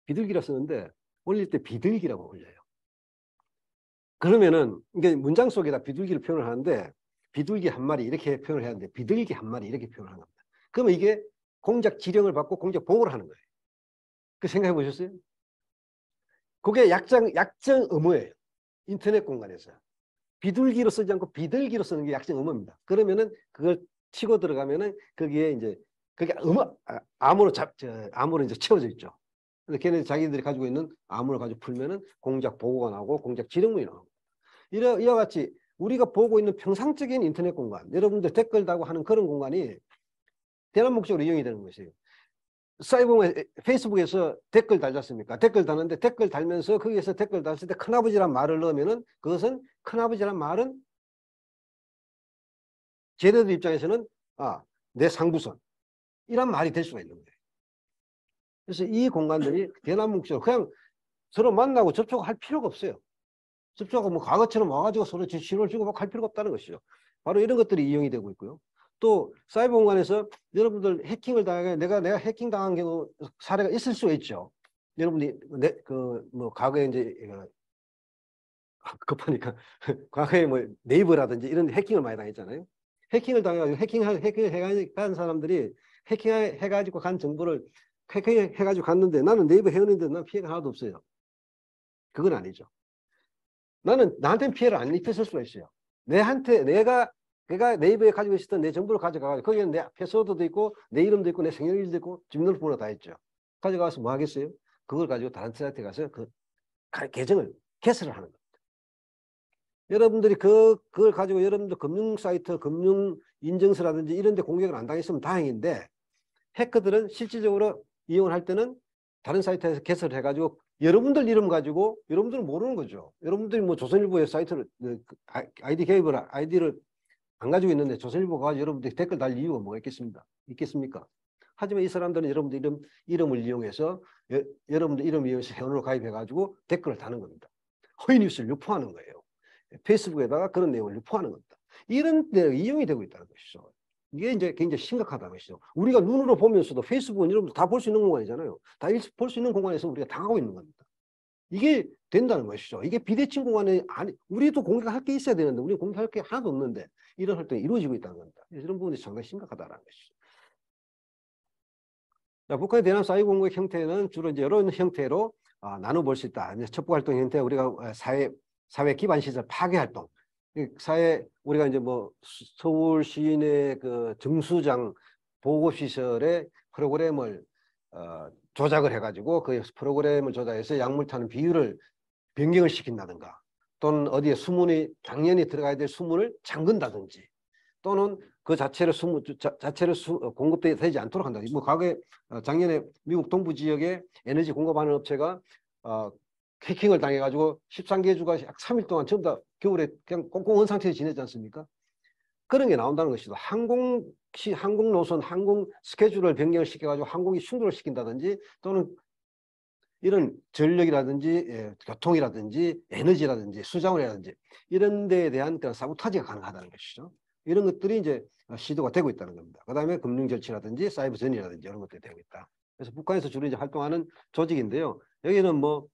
비둘기라고 쓰는데 올릴 때 비둘기라고 올려요. 그러면은 이게 문장 속에다 비둘기를 표현을 하는데 비둘기 한 마리 이렇게 표현을 해야 하는데 비둘기 한 마리 이렇게 표현을 하는 겁니다. 그러면 이게 공작 지령을 받고 공작 보고를 하는 거예요. 그 생각해 보셨어요? 그게 약정 의무예요. 인터넷 공간에서. 비둘기로 쓰지 않고 비둘기로 쓰는 게 약정 의무입니다. 그러면은 그걸 치고 들어가면은 거기에 이제 그게 암호로 이제 채워져 있죠. 그래서 걔네 자기들이 가지고 있는 암호를 가지고 풀면은 공작 보고가 나오고 공작 지령문이 나옵니다. 이와 같이 우리가 보고 있는 평상적인 인터넷 공간, 여러분들 댓글 달고 하는 그런 공간이 대남 목적으로 이용이 되는 것이에요. 페이스북에서 댓글 달았습니까? 댓글 달는데 댓글 달면서 거기에서 댓글 달았을 때 큰아버지란 말을 넣으면은 그것은 큰아버지란 말은 쟤네들 입장에서는 내 상부선 이란 말이 될 수가 있는 거예요. 그래서 이 공간들이 대남 목적으로 그냥 서로 만나고 접촉할 필요가 없어요. 접촉하고 뭐 과거처럼 와가지고 서로 신호를 주고 막 할 필요가 없다는 것이죠. 바로 이런 것들이 이용이 되고 있고요. 또 사이버 공간에서 여러분들 해킹을 당하게 내가 해킹 당한 경우 사례가 있을 수가 있죠. 여러분들이 뭐 과거에 이제 급하니까 과거에 뭐 네이버라든지 이런 해킹을 많이 당했잖아요. 해킹을 당해가지고 해킹한 사람들이 해킹해가지고 간 정보를 해킹해가지고 갔는데 나는 네이버 회원인데 난 피해가 하나도 없어요. 그건 아니죠. 나한테는 피해를 안 입혔을 수가 있어요. 내가 네이버에 가지고 있었던 내 정보를 가져가가지고 거기에 내 패스워드도 있고 내 이름도 있고 내 생년일도 있고 주민등록번호 다 있죠. 가져가서 뭐 하겠어요? 그걸 가지고 다른 사이트에 가서 그 계정을 개설을 하는 거예요. 여러분들이 그걸 가지고 여러분들 금융 사이트, 금융 인증서라든지 이런 데 공격을 안 당했으면 다행인데 해커들은 실질적으로 이용을 할 때는 다른 사이트에서 개설을 해가지고 여러분들 이름 가지고 여러분들은 모르는 거죠. 여러분들이 뭐 조선일보의 사이트를 아이디를 안 가지고 있는데 조선일보가 가지고 여러분들이 댓글 달 이유가 뭐가 있겠습니까? 하지만 이 사람들은 여러분들 이름을 이용해서 여러분들 이름 이용해서 회원으로 가입해가지고 댓글을 다는 겁니다. 허위 뉴스를 유포하는 거예요. 페이스북에다가 그런 내용을 유포하는 겁니다. 이런 데 이용이 되고 있다는 것이죠. 이게 이제 굉장히 심각하다는 것이죠. 우리가 눈으로 보면서도 페이스북은 여러분들 다 볼 수 있는 공간이잖아요. 다 볼 수 있는 공간에서 우리가 당하고 있는 겁니다. 이게 된다는 것이죠. 이게 비대칭 공간에 우리도 공격할 게 있어야 되는데 우리 공격할 게 하나도 없는데 이런 활동이 이루어지고 있다는 겁니다. 이런 부분이 상당히 심각하다는 것이죠. 자, 북한의 대남 사이버 공격 형태는 주로 이제 이런 형태로 나눠볼 수 있다. 이제 첩보 활동 형태 우리가 사회 기반 시설 파괴 활동. 우리가 이제 뭐 서울 시내 그 정수장 보고 시설의 프로그램을 조작을 해가지고 그 프로그램을 조작해서 약물 타는 비율을 변경을 시킨다든가 또는 어디에 당연히 들어가야 될 수문을 잠근다든지 또는 그 자체를 공급되지 않도록 한다. 뭐 과거에 작년에 미국 동부 지역에 에너지 공급하는 업체가 해킹을 당해가지고 13개 주가 약 3일 동안 전부 다 겨울에 그냥 꽁꽁 상태에서 지내지 않습니까? 그런 게 나온다는 것이죠. 항공 노선, 항공 스케줄을 변경을 시켜가지고 항공이 충돌을 시킨다든지 또는 이런 전력이라든지 교통이라든지 에너지라든지 수자원이라든지 이런 데에 대한 그런 사보타지가 가능하다는 것이죠. 이런 것들이 이제 시도가 되고 있다는 겁니다. 그다음에 금융 절취라든지 사이버 전이라든지 이런 것들이 되고 있다. 그래서 북한에서 주로 이제 활동하는 조직인데요. 여기는 뭐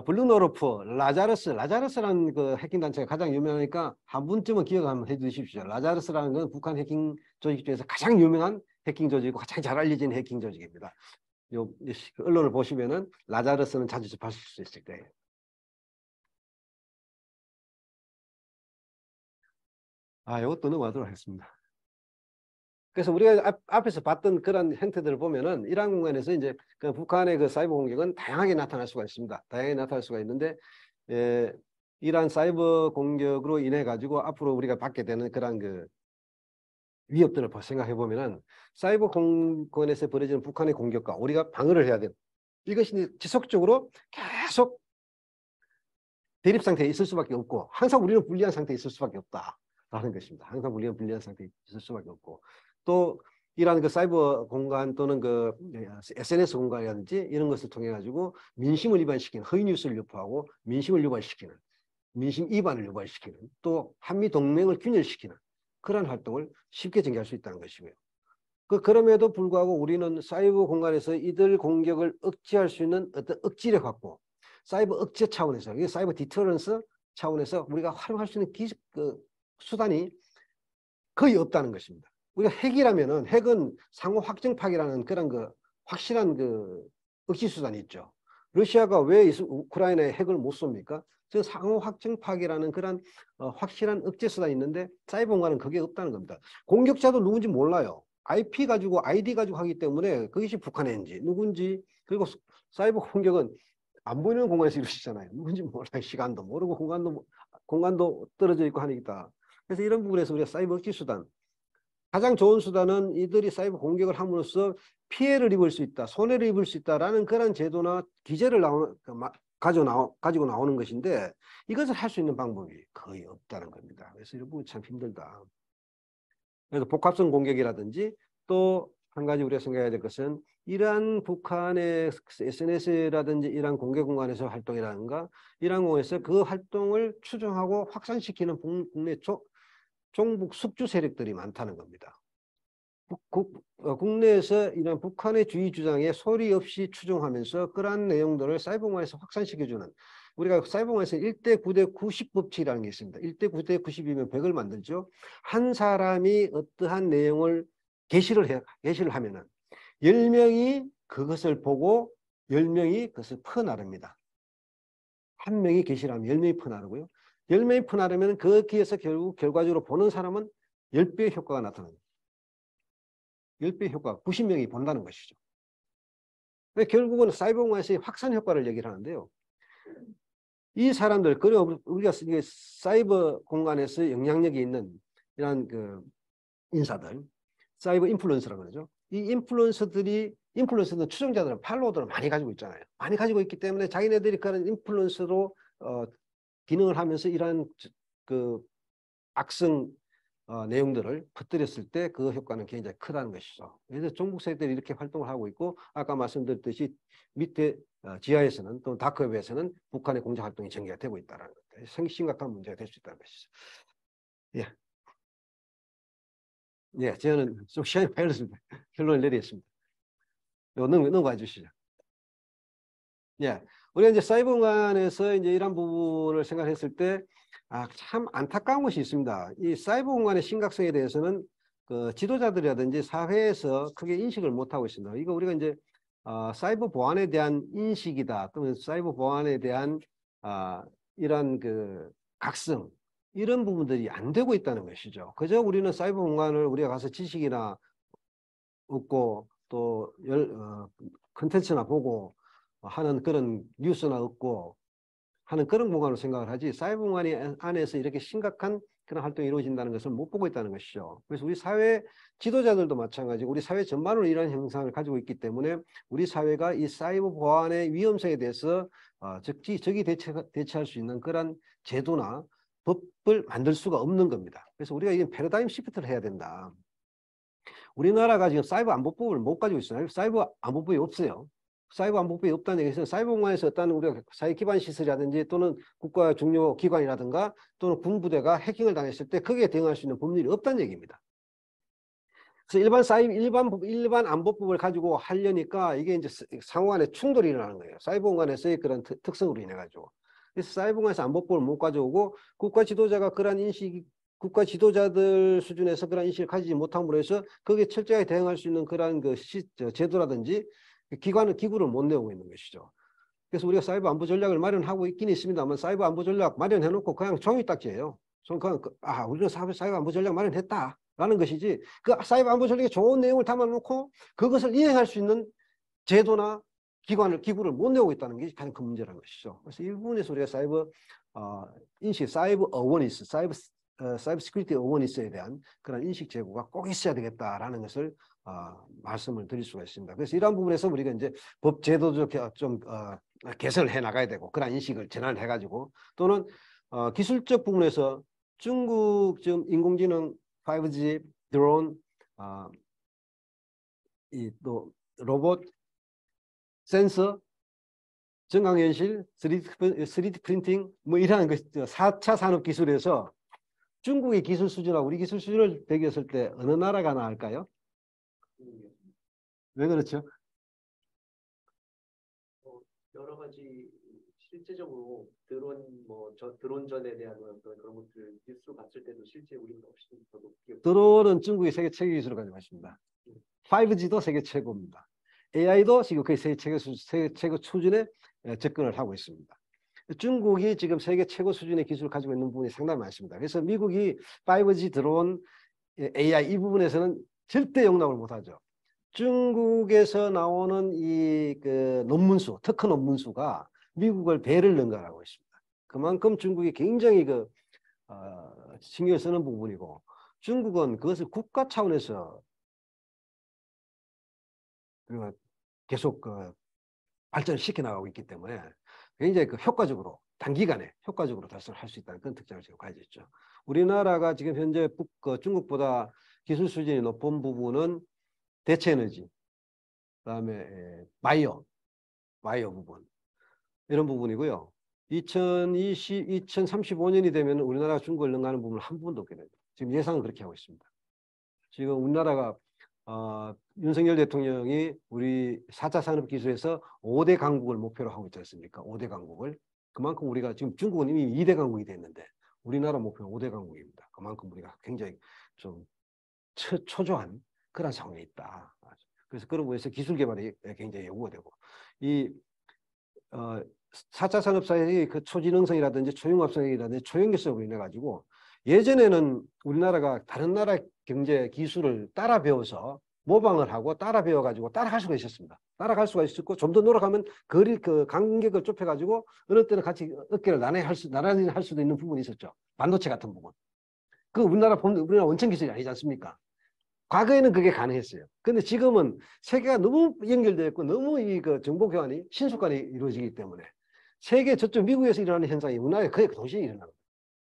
블루노르프, 라자르스라는 그 해킹 단체가 가장 유명하니까 한 분쯤은 기억 한번 해두십시오. 라자르스라는 건 북한 해킹 조직 중에서 가장 유명한 해킹 조직이고 가장 잘 알려진 해킹 조직입니다. 언론을 보시면은 라자르스는 자주 접하실 수 있을 거예요. 이것도 넘어가도록 하겠습니다. 그래서 우리가 앞에서 봤던 그런 형태들을 보면은 이러한 공간에서 이제 그 북한의 그 사이버 공격은 다양하게 나타날 수가 있습니다. 다양하게 나타날 수가 있는데, 이러한 사이버 공격으로 인해 가지고 앞으로 우리가 받게 되는 그런 그 위협들을 생각해 보면은 사이버 공간에서 벌어지는 북한의 공격과 우리가 방어를 해야 돼요. 이것이 지속적으로 계속 대립 상태에 있을 수밖에 없고, 항상 우리는 불리한 상태에 있을 수밖에 없다라는 것입니다. 항상 우리는 불리한 상태에 있을 수밖에 없고, 또 이러한 그 사이버 공간 또는 그 SNS 공간이라든지 이런 것을 통해 가지고 민심을 위반시키는 허위 뉴스를 유포하고 민심을 유발시키는, 민심 위반을 유발시키는, 또 한미 동맹을 균열시키는 그런 활동을 쉽게 전개할 수 있다는 것이고요. 그럼에도 불구하고 우리는 사이버 공간에서 이들 공격을 억제할 수 있는 어떤 억지를 갖고 사이버 억제 차원에서, 이게 사이버 디터런스 차원에서 우리가 활용할 수 있는 수단이 거의 없다는 것입니다. 우리가 핵이라면은, 핵은 상호 확정 파기라는 그런 그 확실한 그 억지 수단이 있죠. 러시아가 왜 우크라이나에 핵을 못 쏩니까? 저 상호 확정 파기라는 그런 확실한 억제 수단이 있는데 사이버 공간은 그게 없다는 겁니다. 공격자도 누군지 몰라요. IP 가지고 아이디 가지고 하기 때문에 그것이 북한인지 누군지, 그리고 사이버 공격은 안 보이는 공간에서 이루어지잖아요. 누군지 몰라요. 시간도 모르고 공간도 떨어져 있고 하니까. 그래서 이런 부분에서 우리가 사이버 억지 수단, 가장 좋은 수단은 이들이 사이버 공격을 함으로써 피해를 입을 수 있다, 손해를 입을 수 있다라는 그런 제도나 기재를 가지고 나오는 것인데, 이것을 할 수 있는 방법이 거의 없다는 겁니다. 그래서 이런 부분이 참 힘들다. 그래서 복합성 공격이라든지, 또 한 가지 우리가 생각해야 될 것은 이러한 북한의 SNS라든지 이러한 공개 공간에서 활동이라든가 이러한 공간에서 그 활동을 추종하고 확산시키는 국내 종북 숙주 세력들이 많다는 겁니다. 국내에서 이런 북한의 주의 주장에 소리 없이 추종하면서 그러한 내용들을 사이버 공간에서 확산시켜주는, 우리가 사이버 공간에서 1대 9대 90 법칙이라는 게 있습니다. 1대 9대 90이면 100을 만들죠. 한 사람이 어떠한 내용을 게시를 하면은 10명이 그것을 보고 10명이 그것을 퍼나릅니다. 한 명이 게시를 하면 10명이 퍼나르고요. 10명이 퍼나르면 거기에서 결국 결과적으로 보는 사람은 10배의 효과가 나타납니다. 10배 효과, 90명이 본다는 것이죠. 결국은 사이버 공간에서의 확산 효과를 얘기를 하는데요. 이 사람들, 그리고 우리가 사이버 공간에서 영향력이 있는 이런 그 인사들, 사이버 인플루언서라고 그러죠. 이 인플루언서들은 추종자들은 팔로워들을 많이 가지고 있잖아요. 많이 가지고 있기 때문에 자기네들이 그런 인플루언서로 기능을 하면서 이러한 그 악성 내용들을 퍼뜨렸을 때 그 효과는 굉장히 크다는 것이죠. 그래서 종북 세력들이 이렇게 활동을 하고 있고, 아까 말씀드렸듯이 밑에 지하에서는, 또 다크웹에서는 북한의 공작 활동이 전개가 되고 있다는 것, 심각한 문제가 될 수 있다는 것이죠. 예. 예, 저는 좀 시간이 많이 흘렀습니다. 결론을 내리겠습니다. 넘어가 주시죠. 예. 우리가 이제 사이버 공간에서 이제 이런 부분을 생각했을 때, 참 안타까운 것이 있습니다. 이 사이버 공간의 심각성에 대해서는 그 지도자들이라든지 사회에서 크게 인식을 못하고 있습니다. 이거 우리가 이제 사이버 보안에 대한 인식이다, 또는 사이버 보안에 대한 이런 그 각성, 이런 부분들이 안 되고 있다는 것이죠. 그저 우리는 사이버 공간을 우리가 가서 지식이나 얻고 또 컨텐츠나 보고 하는 그런 뉴스나 얻고 하는 그런 공간으로 생각을 하지, 사이버 공간 안에서 이렇게 심각한 그런 활동이 이루어진다는 것을 못 보고 있다는 것이죠. 그래서 우리 사회 지도자들도 마찬가지고 우리 사회 전반으로 이런 형상을 가지고 있기 때문에 우리 사회가 이 사이버 보안의 위험성에 대해서 적기 대처할 수 있는 그런 제도나 법을 만들 수가 없는 겁니다. 그래서 우리가 이게 패러다임 시프트를 해야 된다. 우리나라가 지금 사이버 안보법을 못 가지고 있어요. 사이버 안보법이 없어요. 사이버 안보법이 없다는 얘기는 사이버 공간에서 어떤 우리가 사회 기반 시설이라든지 또는 국가 중요 기관이라든가 또는 군부대가 해킹을 당했을 때 거기에 대응할 수 있는 법률이 없다는 얘기입니다. 그래서 일반 안보법을 가지고 하려니까 이게 이제 상호 간에 충돌이 일어나는 거예요. 사이버 공간에서의 그런 특성으로 인해 가지고. 그래서 사이버 공간에서 안보법을 못 가져오고 국가 지도자가 그런 인식, 국가 지도자들 수준에서 그런 인식을 가지지 못함으로 해서 거기에 철저하게 대응할 수 있는 그런 그 제도라든지 기구를 못 내오고 있는 것이죠. 그래서 우리가 사이버 안보 전략을 마련하고 있긴 있습니다만, 사이버 안보 전략 마련해놓고 그냥 종이딱지예요. 우리는 사이버 안보 전략 마련했다. 라는 것이지, 그 사이버 안보 전략에 좋은 내용을 담아놓고 그것을 이행할 수 있는 제도나 기구를 못 내고 있다는 게 가장 큰 문제라는 것이죠. 그래서 이 부분에서 우리가 인식, 사이버 어워니스, 사이버 시큐리티 어워니스에 대한 그런 인식 제고가 꼭 있어야 되겠다라는 것을 말씀을 드릴 수가 있습니다. 그래서 이러한 부분에서 우리가 이제 법 제도적 좀 개선을 해 나가야 되고, 그런 인식을 전환을 해가지고, 또는 기술적 부분에서 중국 지금 인공지능 5G, 드론, 또 로봇, 센서, 증강현실, 3D 프린팅, 뭐 이러한 그 4차 산업 기술에서 중국의 기술 수준하고 우리 기술 수준을 비교했을 때 어느 나라가 나을까요? 왜 그렇죠? 여러 가지 실제적으로 드론전에 대한 어떤 그런 것들 뉴스 봤을 때도 실제 우리보다 훨씬 더 높게 드론은 중국이 세계 최고 기술을 가지고 있습니다. 5G도 세계 최고입니다. AI도 지금 거의 세계 최고 수준에 접근을 하고 있습니다. 중국이 지금 세계 최고 수준의 기술을 가지고 있는 부분이 상당히 많습니다. 그래서 미국이 5G 드론, AI 이 부분에서는 절대 용납을 못하죠. 중국에서 나오는 그 논문수, 특허 논문수가 미국을 배를 능가하고 있습니다. 그만큼 중국이 굉장히 신경을 쓰는 부분이고, 중국은 그것을 국가 차원에서 계속 발전을 시켜나가고 있기 때문에 굉장히 효과적으로, 단기간에 효과적으로 달성을 할 수 있다는 그런 특장을 지금 가지고 있죠. 우리나라가 지금 현재 중국보다 기술 수준이 높은 부분은 대체 에너지, 그다음에 바이오 부분, 이런 부분이고요. 2035년이 되면 우리나라가 중국을 능가하는 부분은 한 부분도 없게 됩니다. 지금 예상은 그렇게 하고 있습니다. 지금 우리나라가 윤석열 대통령이 우리 4차 산업기술에서 5대 강국을 목표로 하고 있지 않습니까? 5대 강국을. 그만큼 우리가 지금 중국은 이미 2대 강국이 됐는데 우리나라 목표는 5대 강국입니다. 그만큼 우리가 굉장히 좀 초조한 그런 상황에 있다. 그래서 그런 부분에서 기술 개발이 굉장히 요구가 되고, 이 4차 산업사회의 그 초지능성이라든지 초융합성이라든지 초연결성으로 인해 가지고, 예전에는 우리나라가 다른 나라 경제 기술을 따라 배워서 모방을 하고 따라 배워가지고 따라갈 수가 있었습니다. 따라갈 수가 있었고, 좀 더 노력하면 그 간격을 좁혀가지고 어느 때는 같이 어깨를 나란히 할 수도 있는 부분이 있었죠. 반도체 같은 부분. 그 우리나라 원천 기술이 아니지 않습니까? 과거에는 그게 가능했어요. 근데 지금은 세계가 너무 연결되어 있고 너무 그 정보 교환이 신속하게 이루어지기 때문에 세계 저쪽 미국에서 일어나는 현상이 우리나라에 거의 동시에 일어나는 거예요.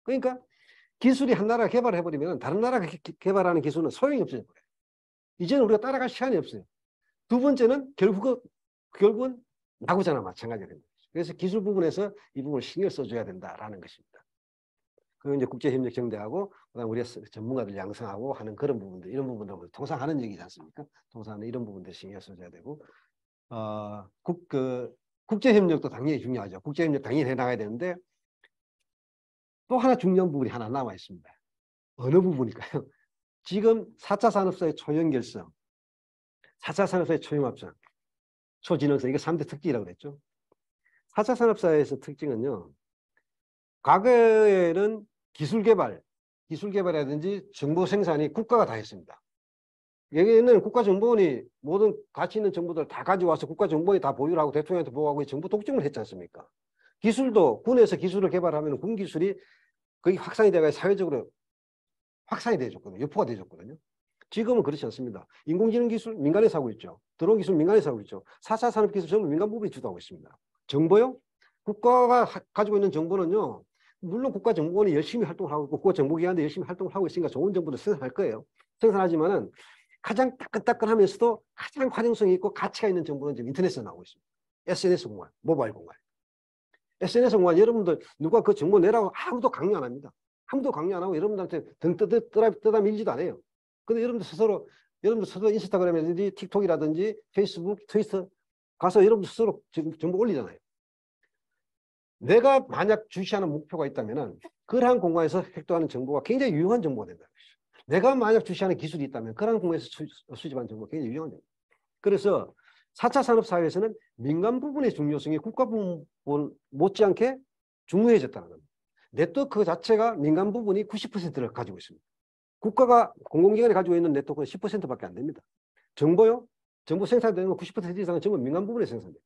그러니까 기술이 한 나라가 개발해버리면 다른 나라가 개발하는 기술은 소용이 없어요. 이제는 우리가 따라갈 시간이 없어요. 두 번째는 결국은 나고자나 마찬가지가 됩니다. 그래서 기술 부분에서 이 부분을 신경을 써줘야 된다라는 것입니다. 그 이제 국제협력 정대하고 그다음 우리가 전문가들 양성하고 하는 그런 부분들, 이런 부분들 통상 하는 얘기지 않습니까? 통상 이런 부분들 신경 써줘야 되고, 국제협력도 당연히 중요하죠. 국제협력 당연히 해나가야 되는데 또 하나 중요한 부분이 하나 남아 있습니다. 어느 부분일까요? 지금 4차 산업사회 초연결성, 4차 산업사회 초융합성, 초지능성, 이게 3대 특징이라고 그랬죠. 4차 산업사회에서 특징은요, 과거에는 기술 개발이라든지 정보 생산이 국가가 다 했습니다. 여기는 국가정보원이 모든 가치 있는 정보들 다 가져와서 국가정보원이 다 보유를 하고 대통령한테 보고하고 정보 독점을 했지 않습니까? 기술도 군에서 기술을 개발하면 군 기술이 거의 확산이 돼가 사회적으로 확산이 되어줬거든요. 유포가 되어줬거든요. 지금은 그렇지 않습니다. 인공지능 기술 민간에서 하고 있죠. 드론 기술 민간에서 하고 있죠. 4차 산업기술 전부 민간 부분이 주도하고 있습니다. 정보요? 국가가 가지고 있는 정보는요, 물론 국가정보원이 열심히 활동을 하고 있고 국가정보기관도 열심히 활동을 하고 있으니까 좋은 정보를 생산할 거예요. 생산하지만은 가장 따끈따끈하면서도 가장 활용성이 있고 가치가 있는 정보는 지금 인터넷에서 나오고 있습니다. SNS 공간, 모바일 공간. SNS 공간, 여러분들 누가 그 정보 내라고 아무도 강요 안 합니다. 아무도 강요 안 하고 여러분들한테 등 떠다 밀지도 않아요. 근데 여러분들 스스로 인스타그램이라든지 틱톡이라든지 페이스북, 트위터 가서 여러분들 스스로 정보 올리잖아요. 내가 만약 주시하는 목표가 있다면 그러한 공간에서 획득하는 정보가 굉장히 유용한 정보가 된다. 내가 만약 주시하는 기술이 있다면 그러한 공간에서 수집한 정보가 굉장히 유용한 정보. 그래서 4차 산업사회에서는 민간 부분의 중요성이 국가 부분 못지않게 중요해졌다는 겁니다. 네트워크 자체가 민간 부분이 90%를 가지고 있습니다. 국가가 공공기관이 가지고 있는 네트워크는 10%밖에 안 됩니다. 정보요? 정보 생산되는 건 90% 이상은 전부 민간 부분에 생산돼요.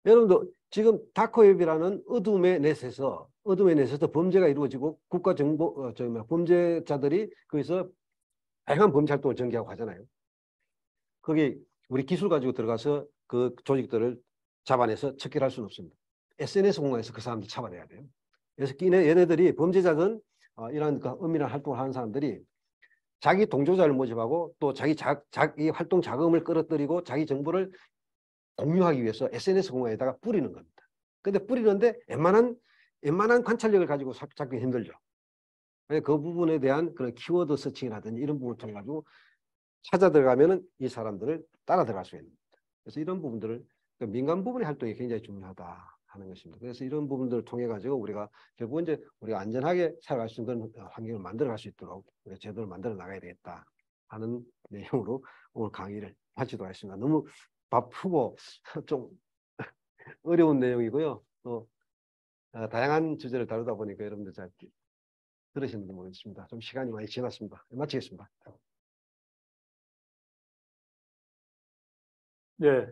여러분도 지금 다크웹이라는 어둠의 넷에서 범죄가 이루어지고 국가 정보 범죄자들이 거기서 다양한 범죄 활동을 전개하고 하잖아요. 거기 우리 기술 가지고 들어가서 그 조직들을 잡아내서 척결할 수는 없습니다. SNS 공간에서 그 사람들 잡아내야 돼요. 그래서 얘네들이 범죄자든 이런 그 은밀한 활동을 하는 사람들이 자기 동조자를 모집하고 또 자기 활동 자금을 끌어들이고 자기 정보를 공유하기 위해서 SNS 공간에다가 뿌리는 겁니다. 근데 뿌리는데 웬만한 관찰력을 가지고 잡기 힘들죠. 그 부분에 대한 그런 키워드 서칭이라든지 이런 부분을 통해 가지고 찾아 들어가면은 이 사람들을 따라 들어갈 수 있는 겁니다. 그래서 이런 부분들을 민간 부분의 활동이 굉장히 중요하다 하는 것입니다. 그래서 이런 부분들을 통해 가지고 우리가 결국은 이제 우리가 안전하게 살아갈 수 있는 그런 환경을 만들어 갈 수 있도록 우리가 제도를 만들어 나가야 되겠다 하는 내용으로 오늘 강의를 마치도록 하겠습니다. 너무 바쁘고 좀 어려운 내용이고요. 또 다양한 주제를 다루다 보니까 여러분들 잘 들으셨는지 모르겠습니다. 좀 시간이 많이 지났습니다. 마치겠습니다. 네,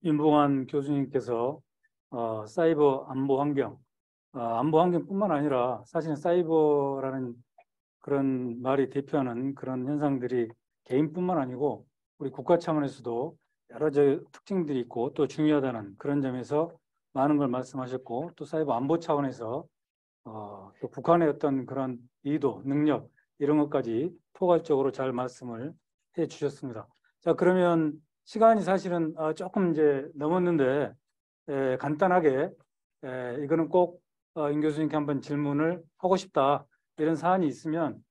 윤봉환 교수님께서 사이버 안보 환경, 안보 환경뿐만 아니라 사실은 사이버라는 그런 말이 대표하는 그런 현상들이 개인뿐만 아니고 우리 국가 차원에서도 여러 특징들이 있고 또 중요하다는 그런 점에서 많은 걸 말씀하셨고, 또 사이버 안보 차원에서 또 북한의 어떤 그런 의도, 능력 이런 것까지 포괄적으로 잘 말씀을 해 주셨습니다. 자, 그러면 시간이 사실은 조금 이제 넘었는데 간단하게 이거는 꼭 임 교수님께 한번 질문을 하고 싶다 이런 사안이 있으면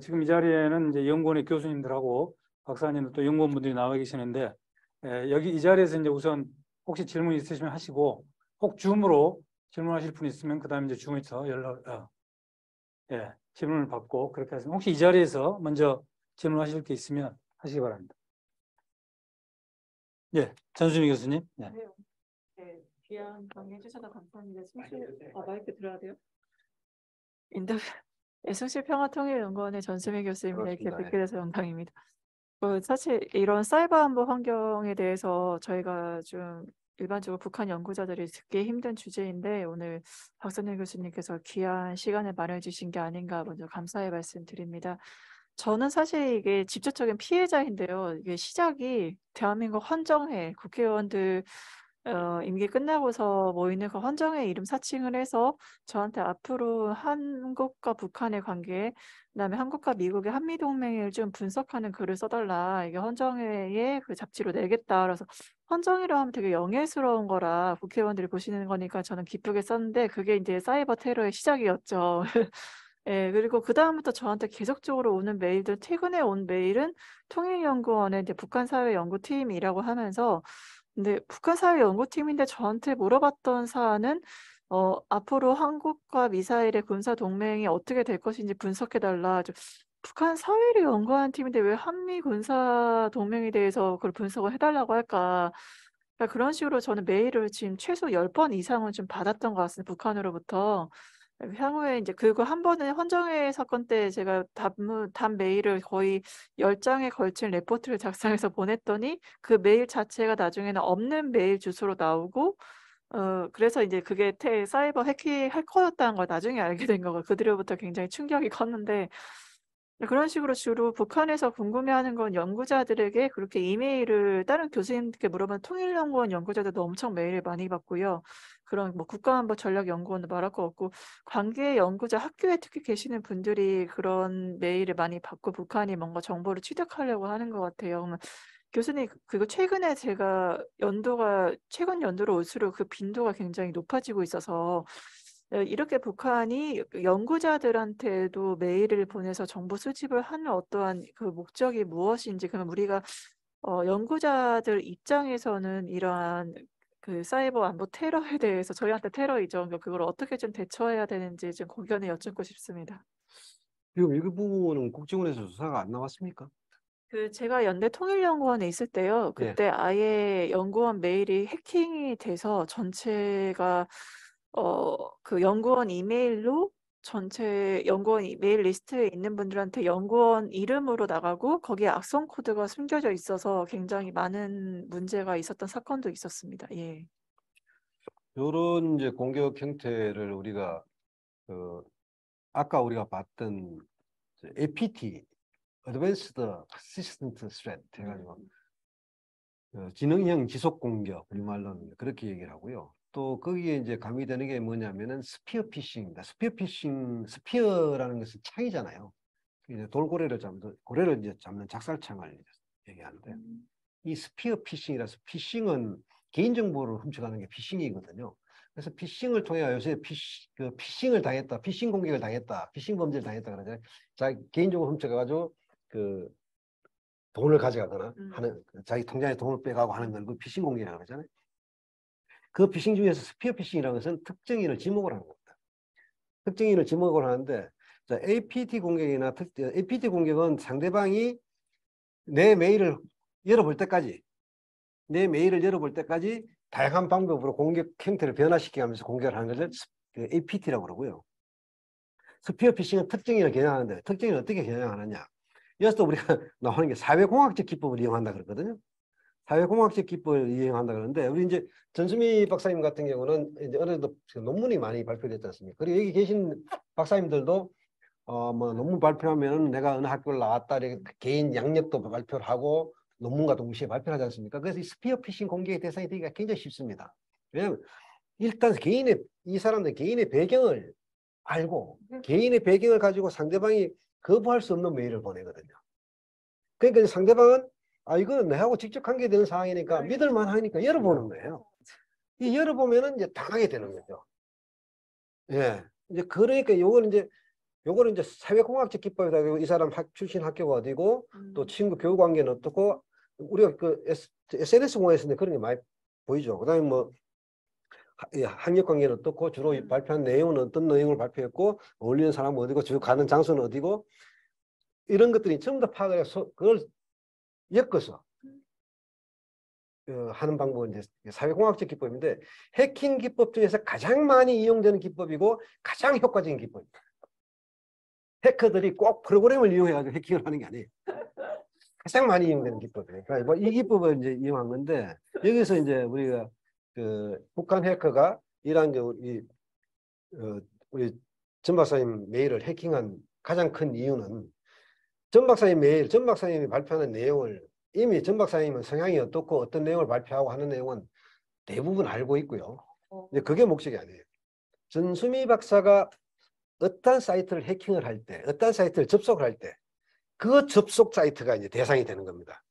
지금 이 자리에는 이제 연구원의 교수님들하고 박사님 또 연구원분들이 나와 계시는데 여기 이 자리에서 이제 우선 혹시 질문 있으시면 하시고, 혹 줌으로 질문하실 분 있으면 그다음에 이제 줌에서 질문을 받고 그렇게 하시면, 혹시 이 자리에서 먼저 질문하실 게 있으면 하시기 바랍니다. 예, 전수미 교수님. 네. 네, 귀한 강의 해주셔서 감사합니다. 마이크 들어야 돼요? 인터뷰, 숭실평화통일연구원의 전수미 교수님과 이렇게 반갑습니다. 뵙게 돼서 영광입니다. 사실 이런 사이버 안보 환경에 대해서 저희가 좀 일반적으로 북한 연구자들이 듣기 힘든 주제인데, 오늘 박선일 교수님께서 귀한 시간을 마련해 주신 게 아닌가 먼저 감사의 말씀드립니다. 저는 사실 이게 직접적인 피해자인데요. 이게 시작이 대한민국 헌정회 국회의원들 임기 끝나고서 모이는 그 헌정회 이름 사칭을 해서 저한테 앞으로 한국과 북한의 관계, 그다음에 한국과 미국의 한미동맹을 좀 분석하는 글을 써달라. 이게 헌정회의 그 잡지로 내겠다. 그래서 헌정회로 하면 되게 영예스러운 거라 국회의원들이 보시는 거니까 저는 기쁘게 썼는데, 그게 이제 사이버 테러의 시작이었죠. 예, 그리고 그다음부터 저한테 계속적으로 오는 메일들, 최근에 온 메일은 통일연구원의 이제 북한사회연구팀이라고 하면서, 근데 북한사회연구팀인데 저한테 물어봤던 사안은 앞으로 한국과 미사일의 군사 동맹이 어떻게 될 것인지 분석해달라. 북한 사회를 연구하는 팀인데 왜 한미 군사 동맹에 대해서 그걸 분석을 해달라고 할까? 그러니까 그런 식으로 저는 메일을 지금 최소 10번 이상은 좀 받았던 것 같습니다. 북한으로부터. 향후에 이제 그거 한 번은 헌정회 사건 때 제가 답 메일을 거의 10장에 걸친 레포트를 작성해서 보냈더니 그 메일 자체가 나중에는 없는 메일 주소로 나오고, 그래서 이제 그게 사이버 해커였다는 걸 나중에 알게 된 거고, 그들로부터 굉장히 충격이 컸는데, 그런 식으로 주로 북한에서 궁금해하는 건 연구자들에게 그렇게 이메일을, 다른 교수님께 물어보면 통일연구원 연구자들도 엄청 메일을 많이 받고요. 그런 뭐 국가안보전략연구원도 말할 거 없고, 관계 연구자 학교에 특히 계시는 분들이 그런 메일을 많이 받고 북한이 뭔가 정보를 취득하려고 하는 것 같아요. 교수님, 그리고 최근에 제가 최근 연도로 올수록 그 빈도가 굉장히 높아지고 있어서 이렇게 북한이 연구자들한테도 메일을 보내서 정보 수집을 하는 어떠한 그 목적이 무엇인지, 그러면 우리가 연구자들 입장에서는 이러한 그 사이버 안보 테러에 대해서, 저희한테 테러이죠. 그걸 어떻게 좀 대처해야 되는지 좀 고견을 여쭙고 싶습니다. 지금 이 부분은 국정원에서 수사가 안 나왔습니까? 제가 연대 통일연구원에 있을 때요. 예. 그때 아예 연구원 메일이 해킹이 돼서 전체가 그 연구원 이메일로 전체 연구원 메일 리스트에 있는 분들한테 연구원 이름으로 나가고 거기에 악성 코드가 숨겨져 있어서 굉장히 많은 문제가 있었던 사건도 있었습니다. 예. 이런 이제 공격 형태를 우리가 아까 우리가 봤던 APT, Advanced Persistent Threat 해가지고 지능형 지속 공격 우리말로는 그렇게 얘기를 하고요. 또 거기에 이제 가미되는 게 뭐냐면은 스피어 피싱입니다. 스피어라는 것은 창이잖아요. 이제 고래를 이제 잡는 작살창을 얘기하는데 이 스피어 피싱이라서 피싱은 개인정보를 훔쳐가는 게 피싱이거든요. 그래서 피싱을 통해 요새 피싱을 당했다, 피싱 공격을 당했다, 피싱 범죄를 당했다 그러잖아요. 자기 개인정보 훔쳐가가지고 돈을 가져가거나 하는 자기 통장에 돈을 빼가고 하는 걸 그 피싱 공격이라고 하잖아요. 그 피싱 중에서 스피어 피싱이라는 것은 특정인을 지목을 하는 겁니다. 특정인을 지목을 하는데 자, APT 공격은 상대방이 내 메일을 열어볼 때까지 다양한 방법으로 공격 형태를 변화시키면서 공격을 하는 것을 APT라고 그러고요. 스피어 피싱은 특정인을 겨냥하는데 특정인을 어떻게 겨냥하느냐. 여기서 우리가 나오는 게 사회공학적 기법을 이용한다 그랬거든요. 사회공학적 기법을 이용한다 그러는데 우리 이제 전수미 박사님 같은 경우는 이제 어느 정도 논문이 많이 발표됐지 않습니까? 그리고 여기 계신 박사님들도 뭐 논문 발표하면 내가 어느 학교를 나왔다 이렇게 개인 양력도 발표를 하고 논문과 동시에 발표를 하지 않습니까? 그래서 이 스피어 피싱 공격의 대상이 되기가 굉장히 쉽습니다. 왜냐하면 일단 이 사람들 개인의 배경을 알고 개인의 배경을 가지고 상대방이 거부할 수 없는 메일을 보내거든요. 그러니까 상대방은 이거는 내하고 직접 관계되는 상황이니까 믿을만 하니까 열어보는 거예요. 이 열어보면은 이제 당하게 되는 거죠. 예. 이제 그러니까 요거는 이제 사회공학적 기법이다. 이 사람 출신 학교가 어디고 또 친구 교육 관계는 어떻고 우리가 SNS 공학에서는 그런 게 많이 보이죠. 그다음에 뭐 학력 관계는 어떻고 주로 발표한 내용은 어떤 내용을 발표했고 어울리는 사람은 어디고 주로 가는 장소는 어디고 이런 것들이 전부 다 파악을 해서 그걸 엮어서 하는 방법은 이제 사회공학적 기법인데 해킹 기법 중에서 가장 많이 이용되는 기법이고 가장 효과적인 기법입니다. 해커들이 꼭 프로그램을 이용해가지고 해킹을 하는 게 아니에요. 가장 많이 이용되는 기법이에요. 그러니까 뭐 이 기법을 이제 이용한 건데 여기서 이제 우리가 북한 해커가 이러한 우리 전 박사님 메일을 해킹한 가장 큰 이유는 전 박사님이 발표하는 내용을 이미 전 박사님은 성향이 어떻고 어떤 내용을 발표하고 하는 내용은 대부분 알고 있고요. 근데 그게 목적이 아니에요. 전수미 박사가 어떤 사이트를 해킹을 할 때, 어떤 사이트를 접속을 할 때, 그 접속 사이트가 이제 대상이 되는 겁니다.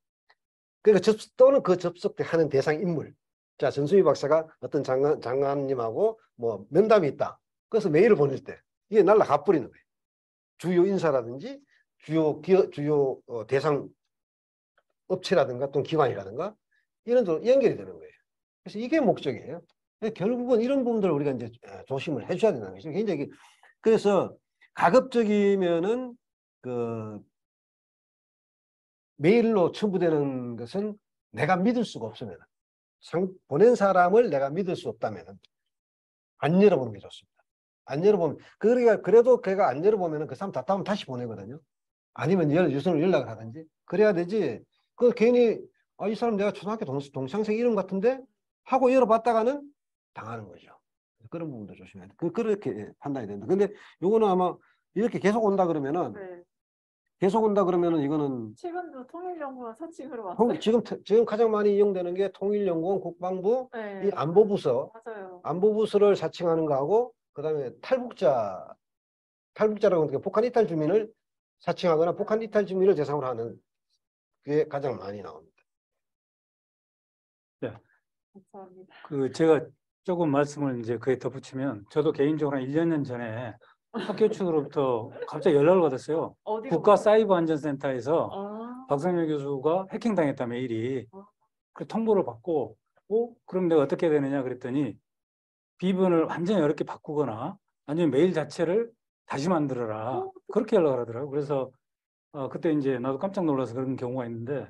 그러니까 또는 그 접속하는 대상 인물. 자, 전수미 박사가 어떤 장관님하고 뭐 면담이 있다. 그래서 메일을 보낼 때 이게 날라가 버리는 거예요. 주요 인사라든지 주요 대상 업체라든가 또는 기관이라든가 이런 쪽으로 연결이 되는 거예요. 그래서 이게 목적이에요. 결국은 이런 부분들을 우리가 이제 조심을 해줘야 된다는 거죠. 굉장히 그래서 가급적이면은 메일로 첨부되는 것은 내가 믿을 수가 없으면 보낸 사람을 내가 믿을 수 없다면 안 열어보는 게 좋습니다. 안 열어보면 그래도 걔가 안 열어보면 그 사람 답답하면 다시 보내거든요. 아니면 유선으로 연락을 하든지 그래야 되지. 그 괜히 이 사람 내가 초등학교 동창생 이름 같은데 하고 열어봤다가는 당하는 거죠. 그런 부분도 조심해야 돼. 그렇게 판단이 된다. 근데 요거는 아마 이렇게 계속 온다 그러면은 이거는 최근도 통일연구원 사칭으로 왔어요. 지금 가장 많이 이용되는 게 통일연구원, 국방부, 이 안보부서, 맞아요. 안보부서를 사칭하는 거하고 그다음에 탈북자라고 하는 게 북한 이탈 주민을 사칭하거나 북한 이탈 주민을 대상으로 하는 게 가장 많이 나옵니다. 네. 감사합니다. 제가 조금 말씀을 이제 그에 덧붙이면 저도 개인적으로 한 1, 년 전에 학교 측으로부터 갑자기 연락을 받았어요. 국가사이버안전센터에서 박상렬 교수가 해킹당했다 메일이. 그 통보를 받고 그럼 내가 어떻게 해야 되느냐 그랬더니 비번을 완전히 어렵게 바꾸거나 아니면 메일 자체를 다시 만들어라. 그렇게 연락을 하더라고요. 그래서 그때 이제 나도 깜짝 놀라서 그런 경우가 있는데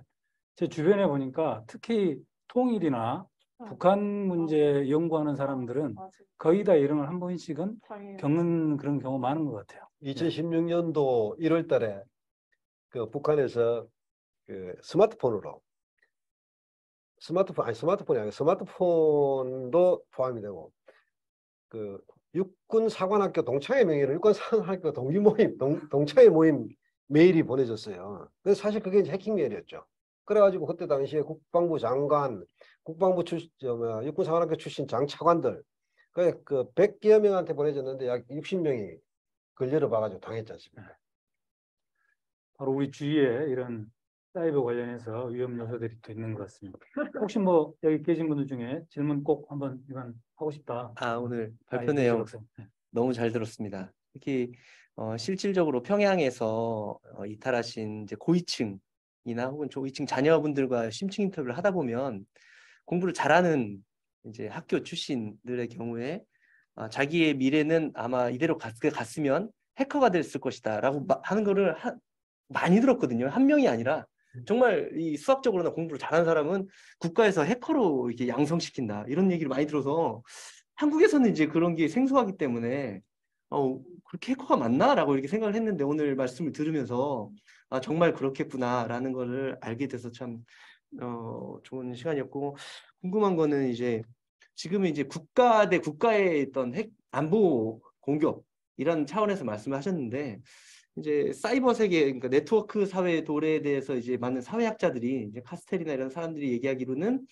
제 주변에 보니까 특히 통일이나 북한 문제 연구하는 사람들은 거의 다 이런 걸 한 번씩은 겪는 그런 경우 많은 것 같아요. 2016년도 1월 달에 그 북한에서 그 스마트폰이 아니고 스마트폰도 포함이 되고 그 육군 사관학교 동창회 명의로 육군 사관학교 동기 모임, 동창회 모임 메일이 보내졌어요. 그래서 사실 그게 이제 해킹 메일이었죠. 그래가지고 그때 당시에 국방부 장관, 육군 사관학교 출신 장차관들, 그 100여 명한테 보내졌는데 약 60명이 걸려를 봐가지고 당했지 않습니까? 바로 우리 주위에 이런 사이버 관련해서 위험 요소들이 또 있는 것 같습니다. 혹시 뭐 여기 계신 분들 중에 질문 꼭 한번 이건 하고 싶다. 오늘 발표 이준석 내용 박사님. 네. 너무 잘 들었습니다. 특히 실질적으로 평양에서 이탈하신 이제 고위층이나 혹은 저위층 자녀분들과 심층 인터뷰를 하다 보면 공부를 잘하는 이제 학교 출신들의 경우에 자기의 미래는 아마 이대로 갔으면 해커가 됐을 것이다라고 하는 거를 많이 들었거든요. 한 명이 아니라 정말 이 수학적으로나 공부를 잘하는 사람은 국가에서 해커로 이렇게 양성시킨다 이런 얘기를 많이 들어서 한국에서는 이제 그런 게 생소하기 때문에 그렇게 해커가 맞나라고 이렇게 생각을 했는데 오늘 말씀을 들으면서 정말 그렇겠구나라는 거를 알게 돼서 참 좋은 시간이었고 궁금한 거는 이제 지금은 이제 국가 대 국가의 어떤 안보 공격 이런 차원에서 말씀을 하셨는데 이제 사이버 세계, 그러니까 네트워크 사회 도래에 대해서 이제 많은 사회학자들이 이제 카스텔이나 이런 사람들이 얘기하기로는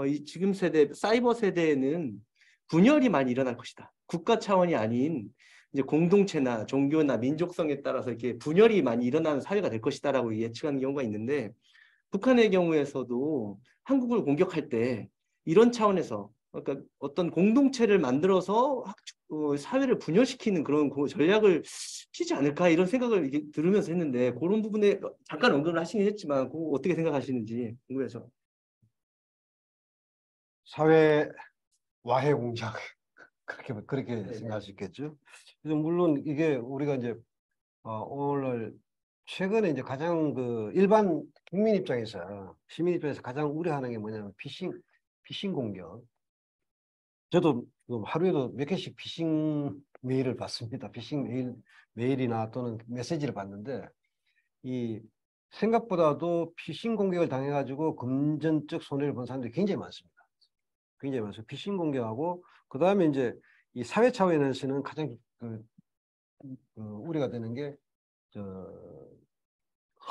이 지금 세대 사이버 세대에는 분열이 많이 일어날 것이다. 국가 차원이 아닌 이제 공동체나 종교나 민족성에 따라서 이렇게 분열이 많이 일어나는 사회가 될 것이다라고 예측하는 경우가 있는데 북한의 경우에서도 한국을 공격할 때 이런 차원에서 그러니까 어떤 공동체를 만들어서 사회를 분열시키는 그런 전략을 피지 않을까 이런 생각을 이게 들으면서 했는데 그런 부분에 잠깐 언급을 하시긴 했지만 그거 어떻게 생각하시는지 궁금해서. 사회 와해 공작 그렇게 네. 생각할 수 있겠죠. 그래서 물론 이게 우리가 이제 오늘 최근에 이제 가장 그 일반 국민 입장에서 시민 입장에서 가장 우려하는 게 뭐냐면 피싱 공격. 저도 하루에도 몇 개씩 피싱 메일을 받습니다. 피싱 메일이나 또는 메시지를 받는데 이 생각보다도 피싱 공격을 당해가지고 금전적 손해를 본 사람들이 굉장히 많습니다. 굉장히 많습니다. 피싱 공격하고 그 다음에 이제 이 사회 차원에서는 가장 우려가 되는 게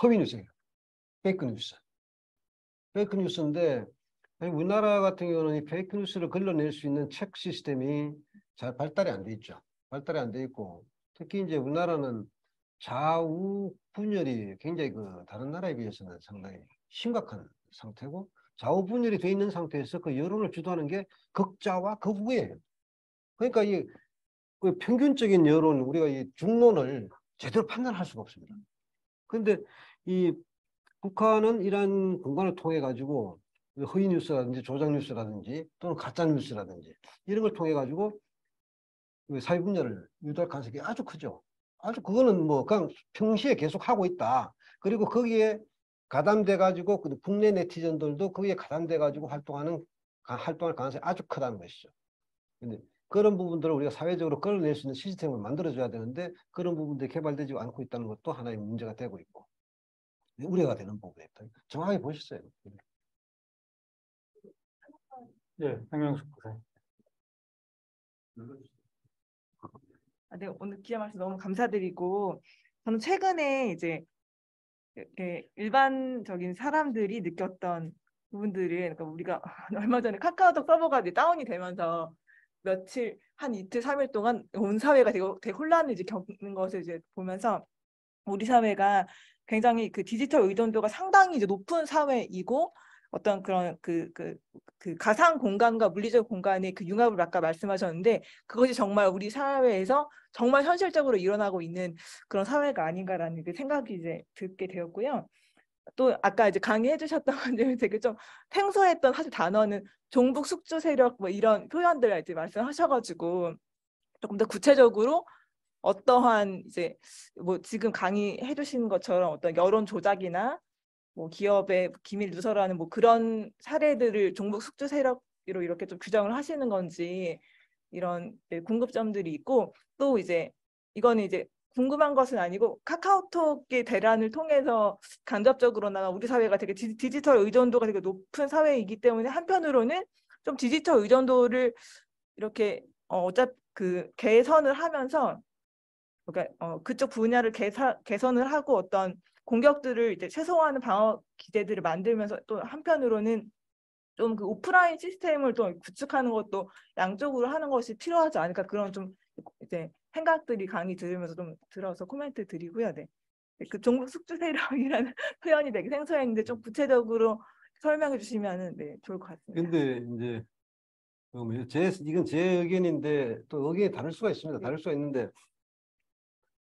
허위 뉴스예요. 페이크 뉴스. 페이크 뉴스인데 우리나라 같은 경우는 이 페이크 뉴스를 걸러낼 수 있는 체크 시스템이 잘 발달이 안 돼 있죠. 발달이 안 돼 있고 특히 이제 우리나라는 좌우 분열이 굉장히 다른 나라에 비해서는 상당히 심각한 상태고 좌우 분열이 돼 있는 상태에서 그 여론을 주도하는 게 극좌와 극우예요. 그러니까 그 평균적인 여론 우리가 이 중론을 제대로 판단할 수가 없습니다. 그런데 이 북한은 이러한 공간을 통해 가지고 허위 뉴스라든지 조작 뉴스라든지 또는 가짜 뉴스라든지 이런 걸 통해 가지고 사회 분열을 유도할 가능성이 아주 크죠. 아주 그거는 뭐 그냥 평시에 계속 하고 있다. 그리고 거기에 가담돼 가지고 국내 네티즌들도 거기에 가담돼 가지고 활동할 가능성이 아주 크다는 것이죠. 근데 그런 부분들을 우리가 사회적으로 끌어낼 수 있는 시스템을 만들어줘야 되는데 그런 부분들이 개발되지 않고 있다는 것도 하나의 문제가 되고 있고 우려가 되는 부분입니다. 정확하게 보셨어요. 네, 황명숙 박사님. 네, 오늘 귀한 말씀 너무 감사드리고 저는 최근에 이제 이렇게 일반적인 사람들이 느꼈던 부분들은 그러니까 우리가 얼마 전에 카카오톡 서버가 이제 다운이 되면서 며칠 한 이틀 3일 동안 온 사회가 되게 혼란을 이제 겪는 것을 이제 보면서 우리 사회가 굉장히 그 디지털 의존도가 상당히 이제 높은 사회이고 어떤 그런 그 가상 공간과 물리적 공간의 그 융합을 아까 말씀하셨는데 그것이 정말 우리 사회에서 정말 현실적으로 일어나고 있는 그런 사회가 아닌가라는 그 생각이 이제 듣게 되었고요. 또 아까 이제 강의해 주셨던 건데 되게 좀 생소했던 사실 단어는 종북 숙주 세력 뭐 이런 표현들 이제 말씀하셔가지고 조금 더 구체적으로 어떠한 이제 뭐 지금 강의해 주신 것처럼 어떤 여론 조작이나 뭐 기업의 기밀 누설하는 뭐 그런 사례들을 종북 숙주 세력이 이렇게 좀 규정을 하시는 건지 이런 궁금점들이 있고, 또 이제 이거는 이제 궁금한 것은 아니고 카카오톡의 대란을 통해서 간접적으로나 우리 사회가 되게 디지털 의존도가 되게 높은 사회이기 때문에 한편으로는 좀 디지털 의존도를 이렇게 어차피 그 개선을 하면서, 그러니까 그쪽 분야를 개선을 하고 어떤 공격들을 이제 최소화하는 방어 기제들을 만들면서, 또 한편으로는 좀 그 오프라인 시스템을 좀 구축하는 것도 양쪽으로 하는 것이 필요하지 않을까, 그런 좀 이제 생각들이 강의 들으면서 좀 들어서 코멘트 드리고요. 네. 그 종북 숙주 세력이라는 표현이 되게 생소했는데 좀 구체적으로 설명해 주시면은 네, 좋을 것 같습니다. 근데 이제 이건 제 의견인데 또 의견이 다를 수가 있습니다. 다를 수가 있는데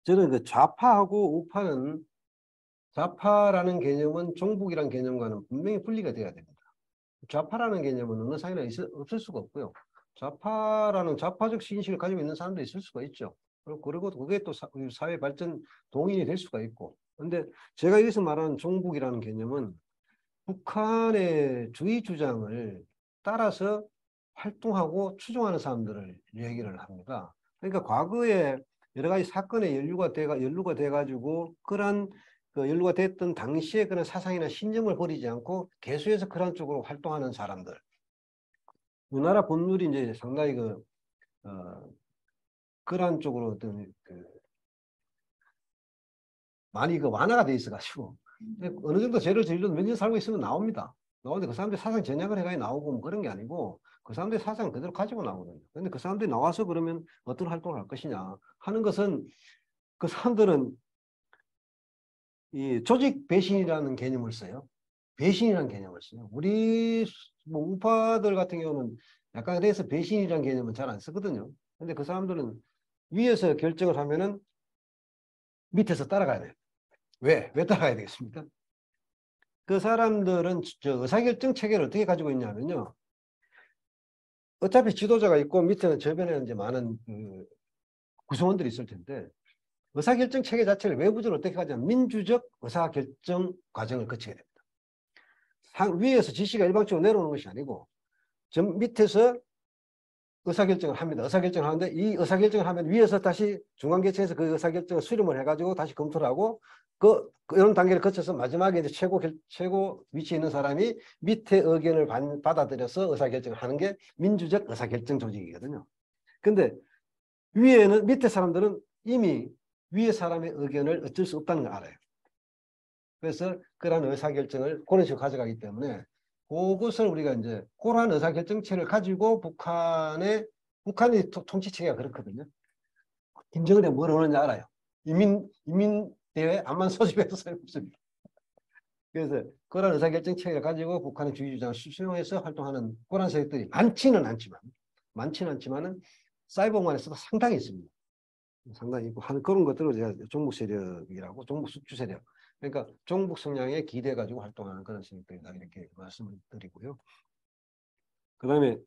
저는 그 좌파하고 우파는, 좌파라는 개념은 종북이라는 개념과는 분명히 분리가 돼야 됩니다. 좌파라는 개념은 어느 사회나 없을 수가 없고요. 좌파라는 좌파적 인식을 가지고 있는 사람도 있을 수가 있죠. 그리고 그게 또 사회 발전 동인이 될 수가 있고. 근데 제가 여기서 말하는 종북이라는 개념은 북한의 주의 주장을 따라서 활동하고 추종하는 사람들을 얘기를 합니다. 그러니까 과거에 여러 가지 사건에 연루가 돼가지고 그런 연루가 됐던 당시에 그런 사상이나 신념을 버리지 않고 계속해서 그런 쪽으로 활동하는 사람들. 우리나라 법률이 이제 상당히 그러한 쪽으로 어떤 많이 완화가 돼 있어가지고 어느 정도 죄를 저질러도 몇 년 살고 있으면 나옵니다. 나오는데 그 사람들이 사상 전향을 해가지고 나오고 뭐 그런 게 아니고 그 사람들이 사상 그대로 가지고 나오거든요. 근데 그 사람들이 나와서 그러면 어떤 활동을 할 것이냐 하는 것은, 그 사람들은 이 조직 배신이라는 개념을 써요. 배신이라는 개념을 써요. 우리 뭐 우파들 같은 경우는 약간 그래서 배신이라는 개념은 잘 안 쓰거든요. 근데 그 사람들은 위에서 결정을 하면은 밑에서 따라가야 돼요. 왜 따라가야 되겠습니까? 그 사람들은 저 의사결정 체계를 어떻게 가지고 있냐면요. 어차피 지도자가 있고 밑에는 저변에는 이제 많은 구성원들이 있을 텐데, 의사결정 체계 자체를 외부적으로 어떻게 하냐면 민주적 의사결정 과정을 거치게 됩니다. 위에서 지시가 일방적으로 내려오는 것이 아니고 저 밑에서 의사결정을 합니다. 의사결정을 하는데 이 의사결정을 하면 위에서 다시 중앙개최에서 그 의사결정을 수렴을 해가지고 다시 검토를 하고 이런 단계를 거쳐서 마지막에 이제 최고 위치에 있는 사람이 밑에 의견을 받아들여서 의사결정을 하는 게 민주적 의사결정 조직이거든요. 근데 밑에 사람들은 이미 위에 사람의 의견을 어쩔 수 없다는 걸 알아요. 그래서 그러한 의사결정을 그런 식으로 가져가기 때문에 그것을 우리가 이제 그러한 의사결정체를 가지고 북한의 통치체계가 그렇거든요. 김정은이 뭘 하는지 알아요. 인민대회 암만 소집해도 소용없습니다. 그래서 그런 의사결정체계를 가지고 북한의 주의 주장을 수용해서 활동하는 그런 세력들이 많지는 않지만은 사이버공간에서도 상당히 있습니다. 상당히 있고 그런 것들을 제가 종북 세력이라고, 종북 숙주 세력, 그러니까 종북 성향에 기대 가지고 활동하는 그런 세력들이다 이렇게 말씀을 드리고요. 그다음에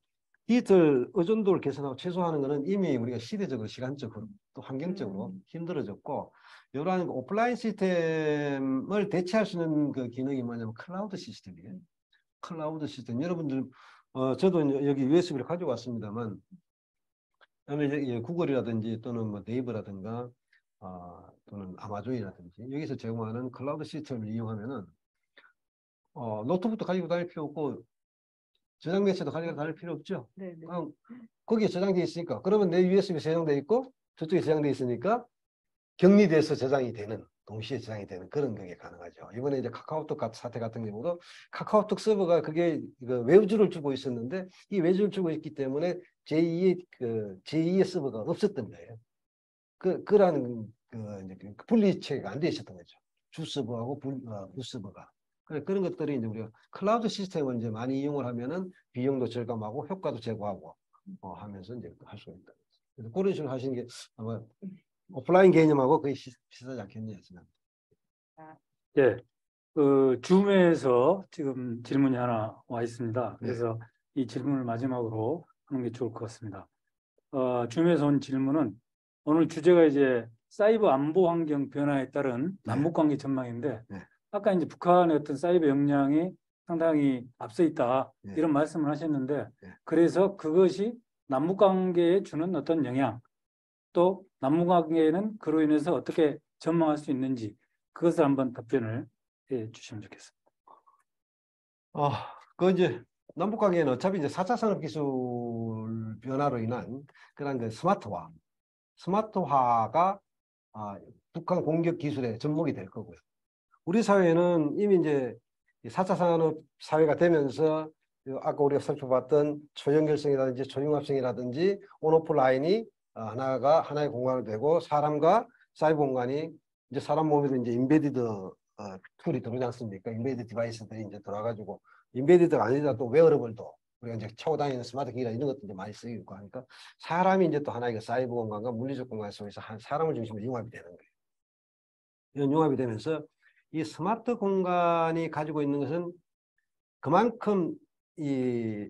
디지털 의존도를 개선하고 최소화하는 것은 이미 우리가 시대적으로, 시간적으로, 또 환경적으로 힘들어졌고, 이러한 오프라인 시스템을 대체할 수 있는 그 기능이 뭐냐면 클라우드 시스템이에요. 클라우드 시스템. 여러분들 저도 여기 USB를 가지고 왔습니다만, 그다음에 구글이라든지 또는 뭐 네이버라든가 또는 아마존이라든지 여기서 제공하는 클라우드 시스템을 이용하면은 노트북도 가지고 다닐 필요 없고 저장 매체도 가지고 다닐 필요 없죠. 네, 네. 그냥 거기에 저장돼 있으니까, 그러면 내 USB 저장돼 있고 저쪽에 저장돼 있으니까 격리돼서 동시에 저장이 되는 그런 게 가능하죠. 이번에 이제 카카오톡 사태 같은 경우도 카카오톡 서버가 그게 외주를 주고 있었는데 이 외주를 주고 있기 때문에 제2의 서버가 없었던 거예요. 그러한 분리 체계가 안 돼 있었던 거죠. 주 서버하고 부 서버가. 그런 것들이 이제 우리가 클라우드 시스템을 이제 많이 이용을 하면은 비용도 절감하고 효과도 제고하고 하면서 이제 할 수가 있다. 그래서 그런 식으로 하시는 게 아마 오프라인 개념하고 거의 비슷하지 않겠냐 생각합니다. 예, 줌에서 지금 질문이 하나 와 있습니다. 그래서 이 질문을 마지막으로 하는 게 좋을 것 같습니다. 줌에서 온 질문은 오늘 주제가 이제 사이버 안보 환경 변화에 따른 남북 관계 전망인데, 아까 이제 북한의 어떤 사이버 역량이 상당히 앞서 있다 네. 이런 말씀을 하셨는데 네. 그래서 그것이 남북관계에 주는 어떤 영향 또 남북관계에는 그로 인해서 어떻게 전망할 수 있는지 그것을 한번 답변을 해 주시면 좋겠습니다. 그 이제 남북 관계는 어차피 이제 4차 산업기술 변화로 인한 그런 그 스마트화가 북한 공격 기술의 접목이 될 거고요. 우리 사회는 이미 이제 4차 산업 사회가 되면서 아까 우리가 살펴봤던 초연결성이라든지 초융합성이라든지 온오프라인이 하나의 공간이 되고 사람과 사이버 공간이 이제 사람 몸에도 이제 인베디드 툴이 들어오지 않습니까? 인베디드 디바이스들이 이제 들어와가지고 인베디드가 아니라 또 웨어러블도 우리가 이제 차고 다니는 스마트 기기나 이런 것도 이제 많이 쓰이고 하니까 사람이 이제 또 하나의 그 사이버 공간과 물리적 공간 속에서 한 사람을 중심으로 융합이 되는 거예요. 이런 융합이 되면서 이 스마트 공간이 가지고 있는 것은 그만큼 이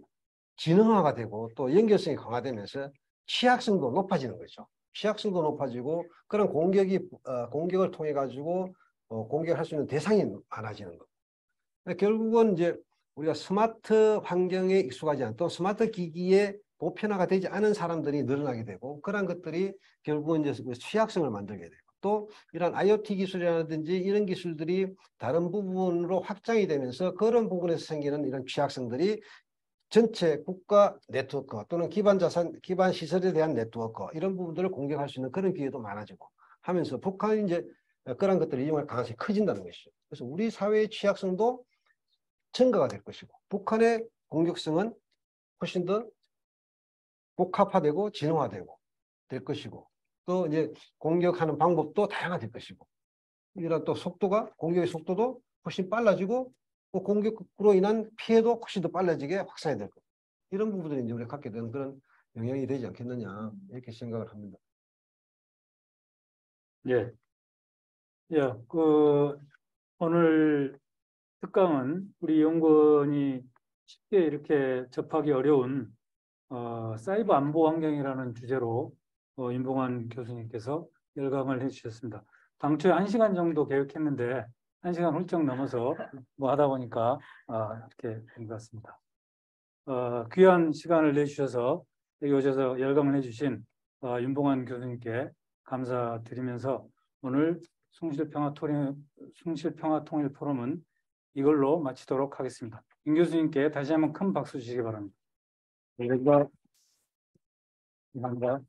지능화가 되고 또 연결성이 강화되면서 취약성도 높아지는 거죠. 취약성도 높아지고 그런 공격을 통해 가지고 공격할 수 있는 대상이 많아지는 거. 결국은 이제 우리가 스마트 환경에 익숙하지 않던 스마트 기기에 보편화가 되지 않은 사람들이 늘어나게 되고 그런 것들이 결국은 이제 취약성을 만들게 되고 또 이런 IoT 기술이라든지 이런 기술들이 다른 부분으로 확장이 되면서 그런 부분에서 생기는 이런 취약성들이 전체 국가 네트워크 또는 기반 시설에 대한 네트워크 이런 부분들을 공격할 수 있는 그런 기회도 많아지고 하면서 북한이 이제 그런 것들을 이용할 가능성이 커진다는 것이죠. 그래서 우리 사회의 취약성도 증가가 될 것이고 북한의 공격성은 훨씬 더 복합화되고 진화되고 될 것이고 또 이제 공격하는 방법도 다양화될 것이고 이런 또 공격의 속도도 훨씬 빨라지고 또 공격으로 인한 피해도 훨씬 더 빨라지게 확산이 될 거고 이런 부분들이 이제 우리가 갖게 되는 그런 영향이 되지 않겠느냐 이렇게 생각을 합니다. 예. 예, 오늘 특강은 우리 연구원이 쉽게 이렇게 접하기 어려운 사이버 안보 환경이라는 주제로 임봉환 교수님께서 열강을 해주셨습니다. 당초에 1시간 정도 계획했는데 1시간 훌쩍 넘어서 뭐 하다 보니까 이렇게 된 것 같습니다. 귀한 시간을 내주셔서 여기 오셔서 열강을 해주신 임봉환 교수님께 감사드리면서 오늘 숭실평화통일 포럼은 이걸로 마치도록 하겠습니다. 임 교수님께 다시 한번 큰 박수 주시기 바랍니다. 감사합니다.